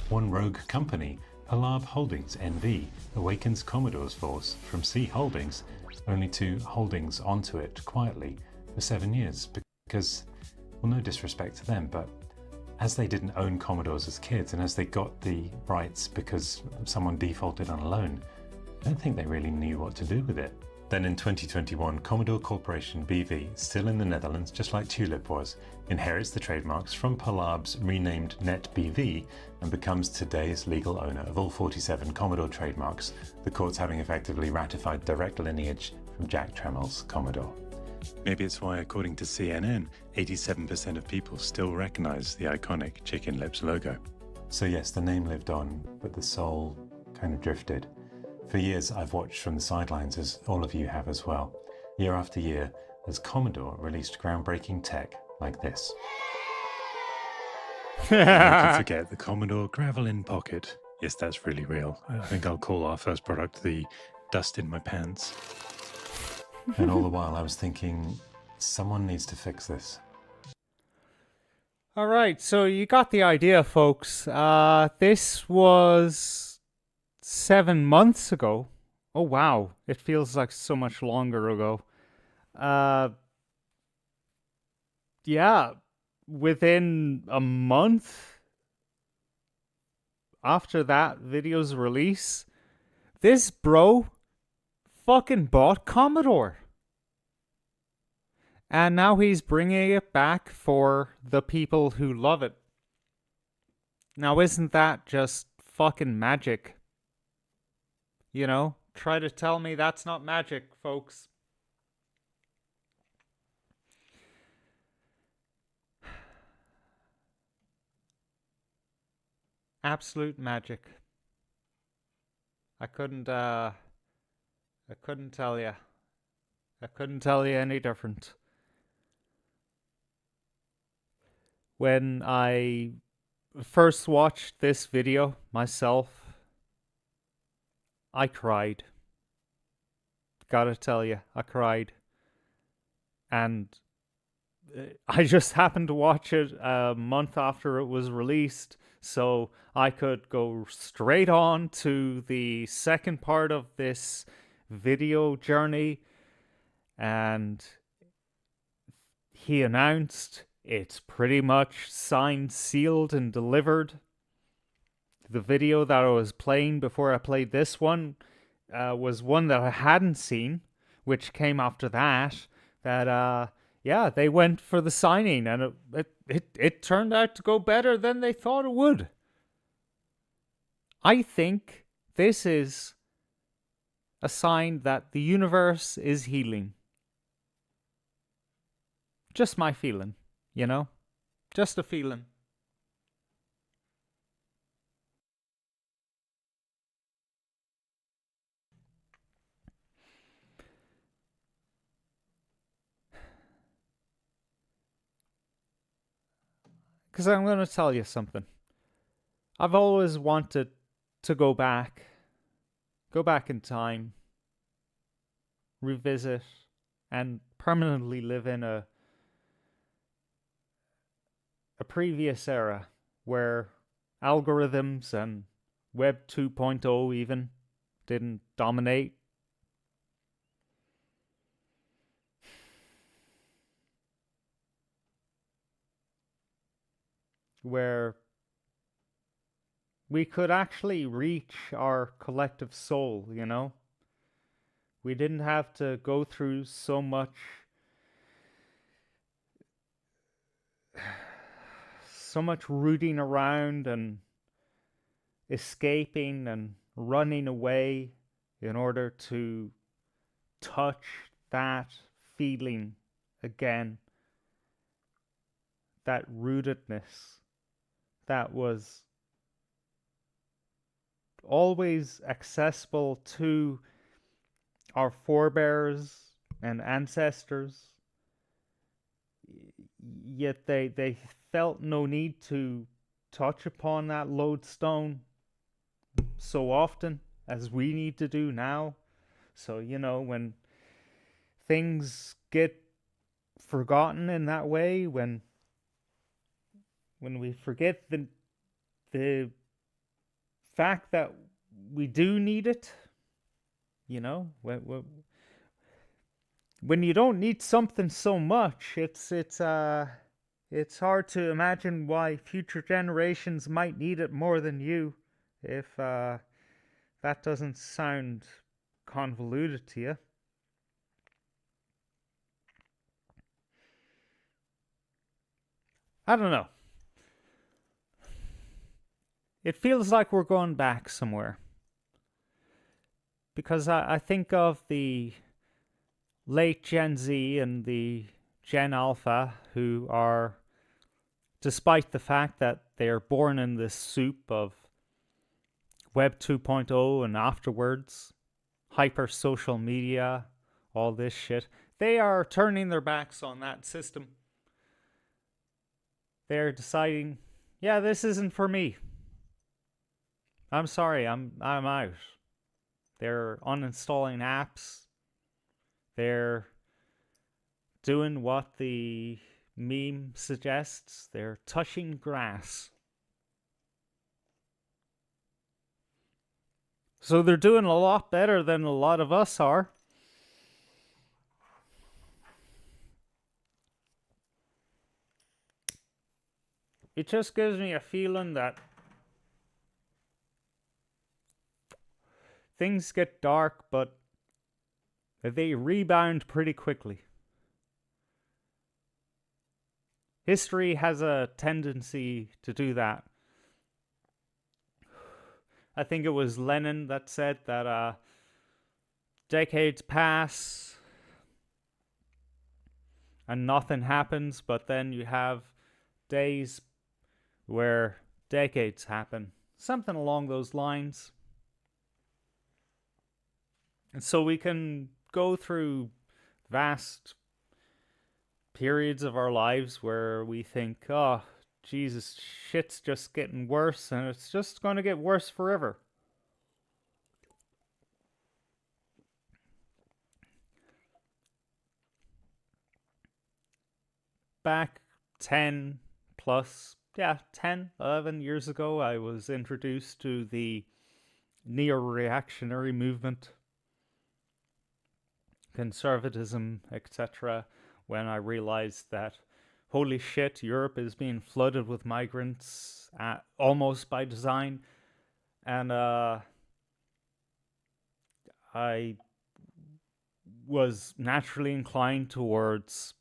[SPEAKER 2] one rogue company, Palab Holdings NV, awakens Commodore's force from C Holdings only to Holdings onto it quietly for 7 years because, well, no disrespect to them, but as they didn't own Commodores as kids and as they got the rights because someone defaulted on a loan, I don't think they really knew what to do with it. Then in 2021, Commodore Corporation BV, still in the Netherlands, just like Tulip was, inherits the trademarks from Palab's renamed Net BV and becomes today's legal owner of all 47 Commodore trademarks, the courts having effectively ratified direct lineage from Jack Tremmel's Commodore. Maybe it's why, according to CNN, 87% of people still recognize the iconic Chicken Lips logo. So yes, the name lived on, but the soul kind of drifted. For years, I've watched from the sidelines, as all of you have as well, year after year, as Commodore released groundbreaking tech like this. Don't forget the Commodore Gravel-In Pocket. Yes, that's really real. I think I'll call our first product the Dust in My Pants. And all the while, I was thinking, someone needs to fix this.
[SPEAKER 9] All right, so you got the idea, folks. This was 7 months ago. Oh wow, it feels like so much longer ago. Yeah, within a month after that video's release, this bro fucking bought Commodore. And now he's bringing it back for the people who love it. Now isn't that just fucking magic? You know, try to tell me that's not magic, folks. Absolute magic. I couldn't tell you. I couldn't tell you any different. When I first watched this video myself, I cried. Gotta tell you, I cried. And I just happened to watch it a month after it was released, so I could go straight on to the second part of this video journey. And he announced it's pretty much signed, sealed, and delivered. The video that I was playing before I played this one was one that I hadn't seen, which came after that. Yeah, they went for the signing, and it turned out to go better than they thought it would. I think this is a sign that the universe is healing. Just my feeling, you know? Just a feeling. Because I'm going to tell you something. I've always wanted to go back in time, revisit, and permanently live in a previous era where algorithms and Web 2.0 even didn't dominate. Where we could actually reach our collective soul, you know? We didn't have to go through so much rooting around and escaping and running away in order to touch that feeling again, that rootedness that was always accessible to our forebears and ancestors, yet they felt no need to touch upon that lodestone so often as we need to do now. So, you know, when things get forgotten in that way, when we forget the fact that we do need it, you know, when you don't need something so much, it's hard to imagine why future generations might need it more than you, if that doesn't sound convoluted to you. I don't know. It feels like we're going back somewhere. Because I think of the late Gen Z and the Gen Alpha, who are, despite the fact that they are born in this soup of Web 2.0 and afterwards, hyper social media, all this shit, they are turning their backs on that system. They're deciding, yeah, this isn't for me. I'm sorry, I'm out. They're uninstalling apps. They're doing what the meme suggests. They're touching grass. So they're doing a lot better than a lot of us are. It just gives me a feeling that things get dark, but they rebound pretty quickly. History has a tendency to do that. I think it was Lenin that said that decades pass and nothing happens, but then you have days where decades happen. Something along those lines. And so we can go through vast periods of our lives where we think, oh, Jesus, shit's just getting worse and it's just going to get worse forever. Back 10 plus, 11 years ago, I was introduced to the neo-reactionary movement, conservatism, etc., when I realized that, holy shit, Europe is being flooded with migrants almost by design. And I was naturally inclined towards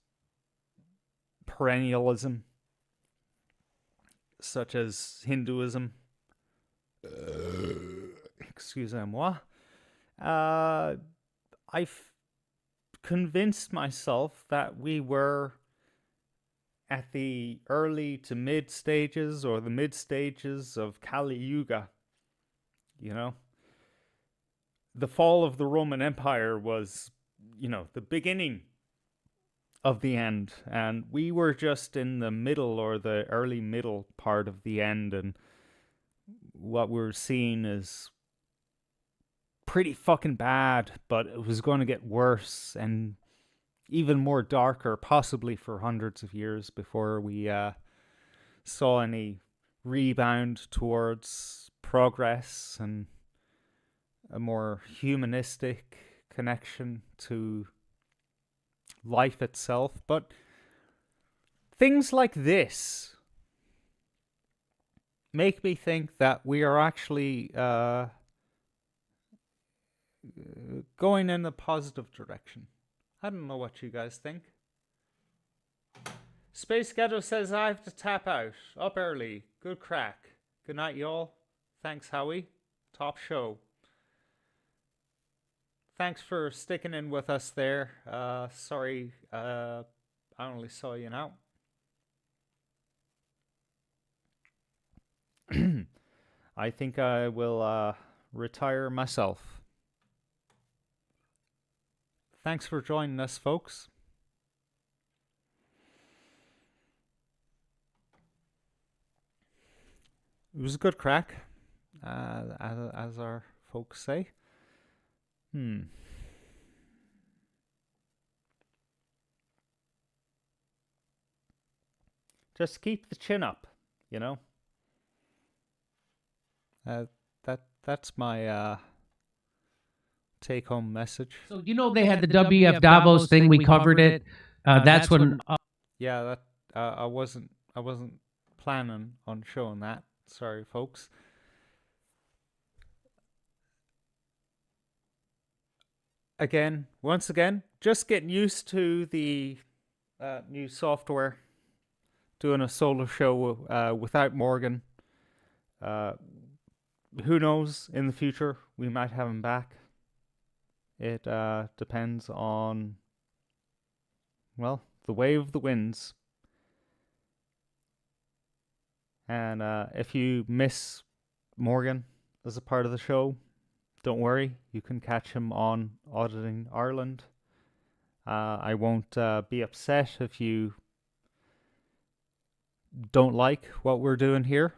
[SPEAKER 9] perennialism, such as Hinduism. Excusez-moi. I've convinced myself that we were at the early to mid stages or the mid stages of Kali Yuga. You know, the fall of the Roman Empire was, you know, the beginning of the end, and we were just in the middle or the early middle part of the end, and what we're seeing is pretty fucking bad, but it was going to get worse and even more darker, possibly for hundreds of years before we saw any rebound towards progress and a more humanistic connection to life itself. But things like this, make me think that we are actually going in a positive direction. I don't know what you guys think. Space Ghetto says I have to tap out. Up early. Good crack. Good night, y'all. Thanks, Howie. Top show. Thanks for sticking in with us there. Sorry, I only saw you now. I think I will retire myself. Thanks for joining us, folks. It was a good crack, as our folks say. Just keep the chin up, you know. That's my take-home message.
[SPEAKER 1] So you know they had the WF Davos thing. We covered it. That's when.
[SPEAKER 9] Yeah, that I wasn't planning on showing that. Sorry, folks. Once again, just getting used to the new software. Doing a solo show without Morgan. Who knows? In the future, we might have him back. It depends on, well, the way of the winds. And if you miss Morgan as a part of the show, don't worry. You can catch him on Auditing Ireland. I won't be upset if you don't like what we're doing here.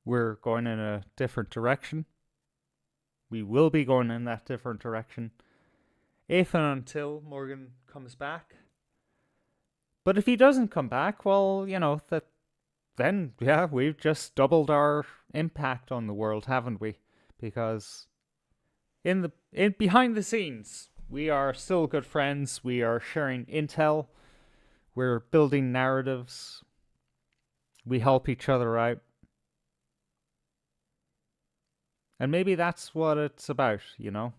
[SPEAKER 9] We're going in a different direction. We will be going in that different direction if and until Morgan comes back. But if he doesn't come back, well, you know, then we've just doubled our impact on the world, haven't we? Because in behind the scenes, we are still good friends. We are sharing intel. We're building narratives. We help each other out. And maybe that's what it's about, you know?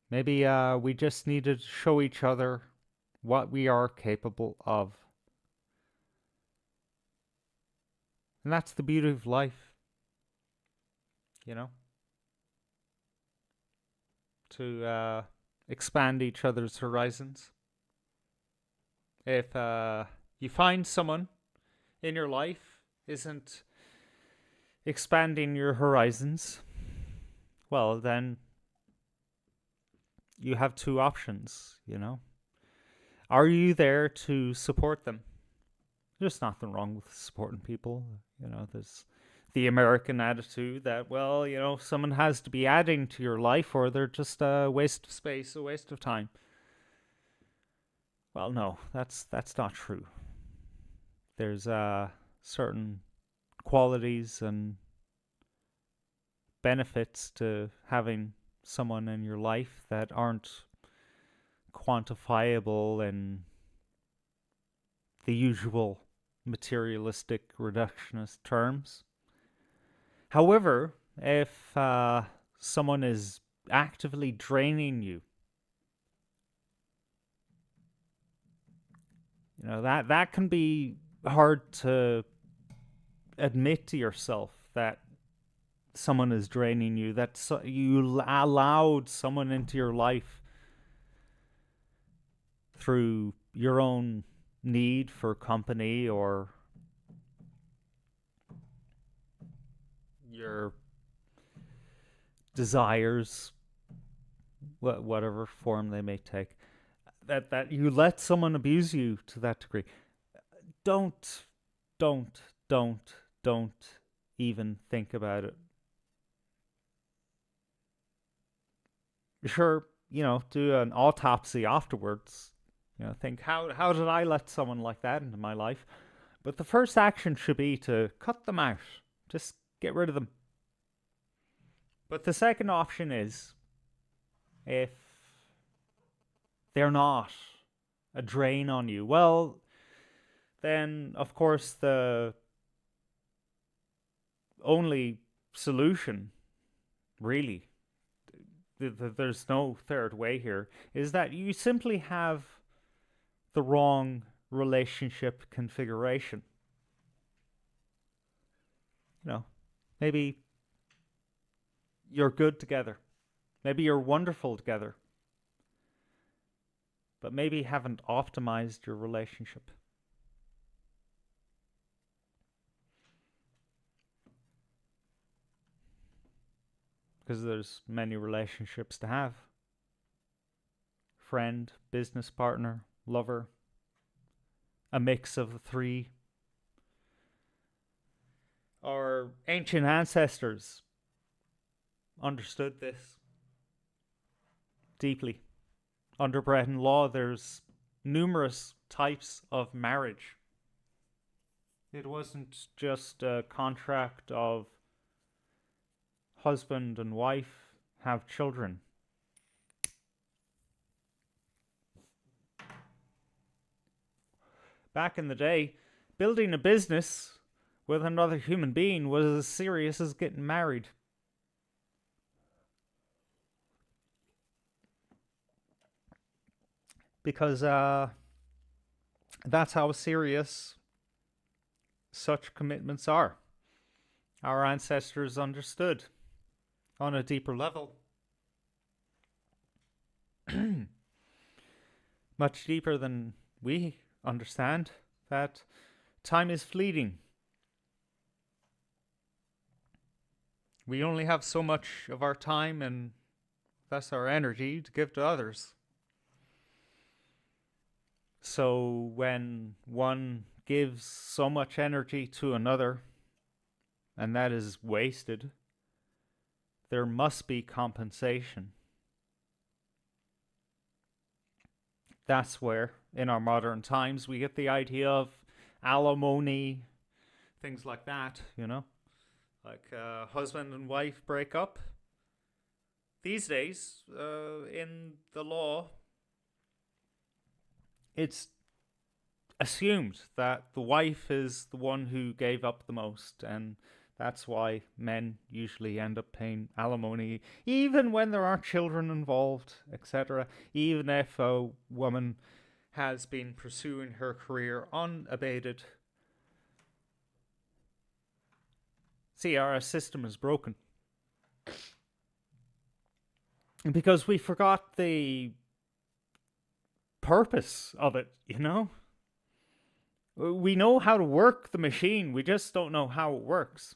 [SPEAKER 9] Maybe we just need to show each other what we are capable of. And that's the beauty of life, you know? To expand each other's horizons. If you find someone in your life isn't expanding your horizons, well, then you have two options, you know. Are you there to support them? There's nothing wrong with supporting people. You know, there's the American attitude that, well, you know, someone has to be adding to your life or they're just a waste of space, a waste of time. Well, no, that's not true. There's certain qualities and benefits to having someone in your life that aren't quantifiable in the usual materialistic reductionist terms. However, if someone is actively draining you, you know, that can be hard to admit to yourself, that someone is draining you, that you allowed someone into your life through your own need for company or your desires, whatever form they may take, that you let someone abuse you to that degree. Don't even think about it. Sure, you know, do an autopsy afterwards. You know, think, how did I let someone like that into my life? But the first action should be to cut them out. Just get rid of them. But the second option is, if they're not a drain on you, well, then, of course, the only solution, really, there's no third way here, is that you simply have the wrong relationship configuration. You know, maybe you're good together. Maybe you're wonderful together. But maybe you haven't optimized your relationship. Because there's many relationships to have. Friend, business partner, lover. A mix of the three. Our ancient ancestors understood this deeply. Under Breton law, there's numerous types of marriage. It wasn't just a contract of husband and wife have children. Back in the day, building a business with another human being was as serious as getting married. Because that's how serious such commitments are. Our ancestors understood on a deeper level. Much deeper than we understand, that time is fleeting. We only have so much of our time and thus our energy to give to others. So when one gives so much energy to another, and that is wasted, there must be compensation. That's where, in our modern times, we get the idea of alimony, things like that, you know? Like husband and wife break up. These days, in the law, it's assumed that the wife is the one who gave up the most, and that's why men usually end up paying alimony, even when there are children involved, etc. Even if a woman has been pursuing her career unabated. See, our system is broken. Because we forgot the purpose of it, you know? We know how to work the machine, we just don't know how it works.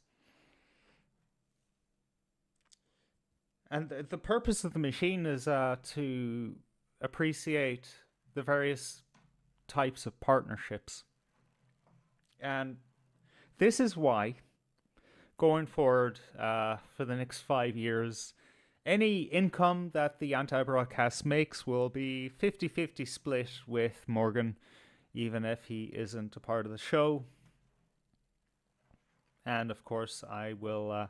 [SPEAKER 9] And the purpose of the machine is to appreciate the various types of partnerships. And this is why, going forward for the next 5 years, any income that the anti-broadcast makes will be 50-50 split with Morgan, even if he isn't a part of the show. And of course, I will,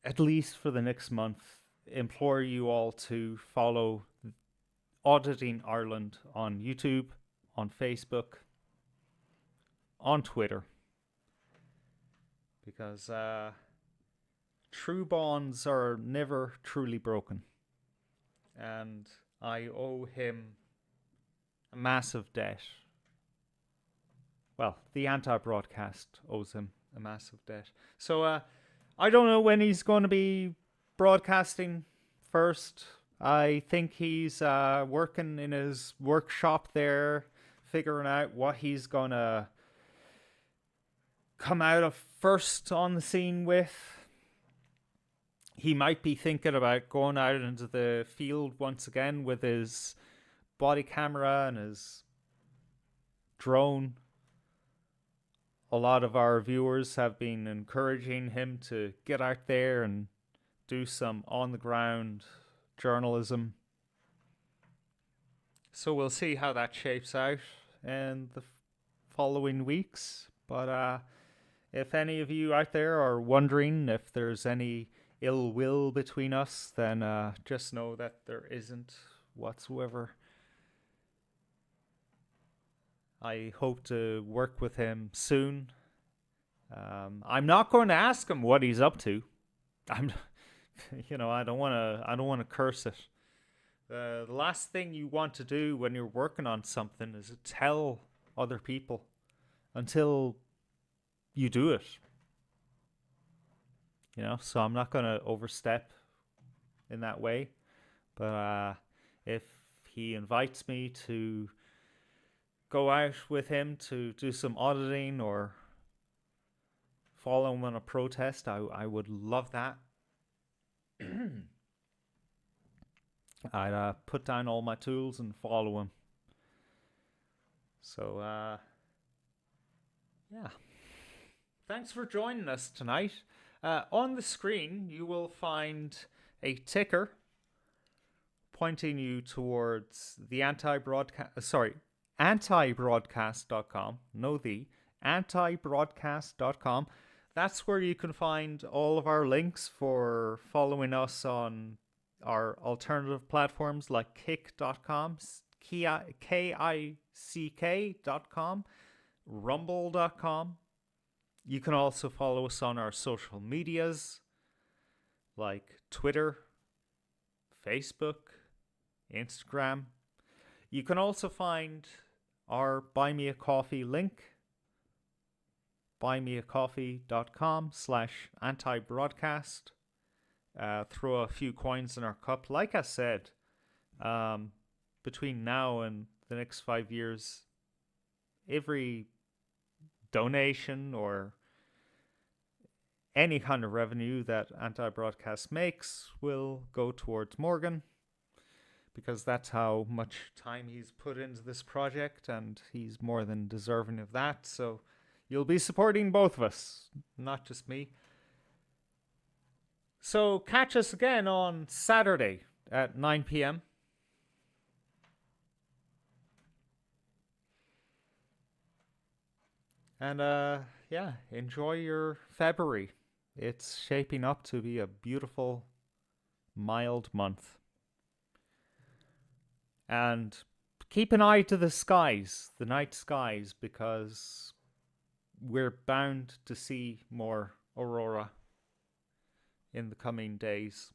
[SPEAKER 9] at least for the next month, implore you all to follow Auditing Ireland on YouTube, on Facebook, on Twitter. Because true bonds are never truly broken. And I owe him a massive debt. Well, the anti-broadcast owes him a massive debt. So I don't know when he's going to be broadcasting first. I think he's working in his workshop there, figuring out what he's going to come out of first on the scene with. He might be thinking about going out into the field once again with his body camera and his drone. A lot of our viewers have been encouraging him to get out there and do some on-the-ground journalism. So we'll see how that shapes out in the following weeks. But if any of you out there are wondering if there's any ill will between us, then just know that there isn't whatsoever. I hope to work with him soon. I'm not going to ask him what he's up to. I don't want to curse it. The last thing you want to do when you're working on something is to tell other people until you do it. So I'm not going to overstep in that way. But if he invites me to go out with him to do some auditing or follow him on a protest, I would love that. I'd put down all my tools and follow him. So, yeah. Thanks for joining us tonight. On the screen, you will find a ticker pointing you towards the antibroadcast.com. No, the antibroadcast.com. That's where you can find all of our links for following us on our alternative platforms like kick.com, kick.com, rumble.com. You can also follow us on our social medias like Twitter, Facebook, Instagram. You can also find our Buy Me a Coffee link, buymeacoffee.com/antibroadcast. Throw a few coins in our cup. Like I said, between now and the next 5 years, every donation or any kind of revenue that Anti-Broadcast makes will go towards Morgan, because that's how much time he's put into this project, and he's more than deserving of that. So you'll be supporting both of us, not just me. So catch us again on Saturday at 9 p.m. And yeah, enjoy your February. It's shaping up to be a beautiful, mild month. And keep an eye to the skies, the night skies, because we're bound to see more aurora in the coming days.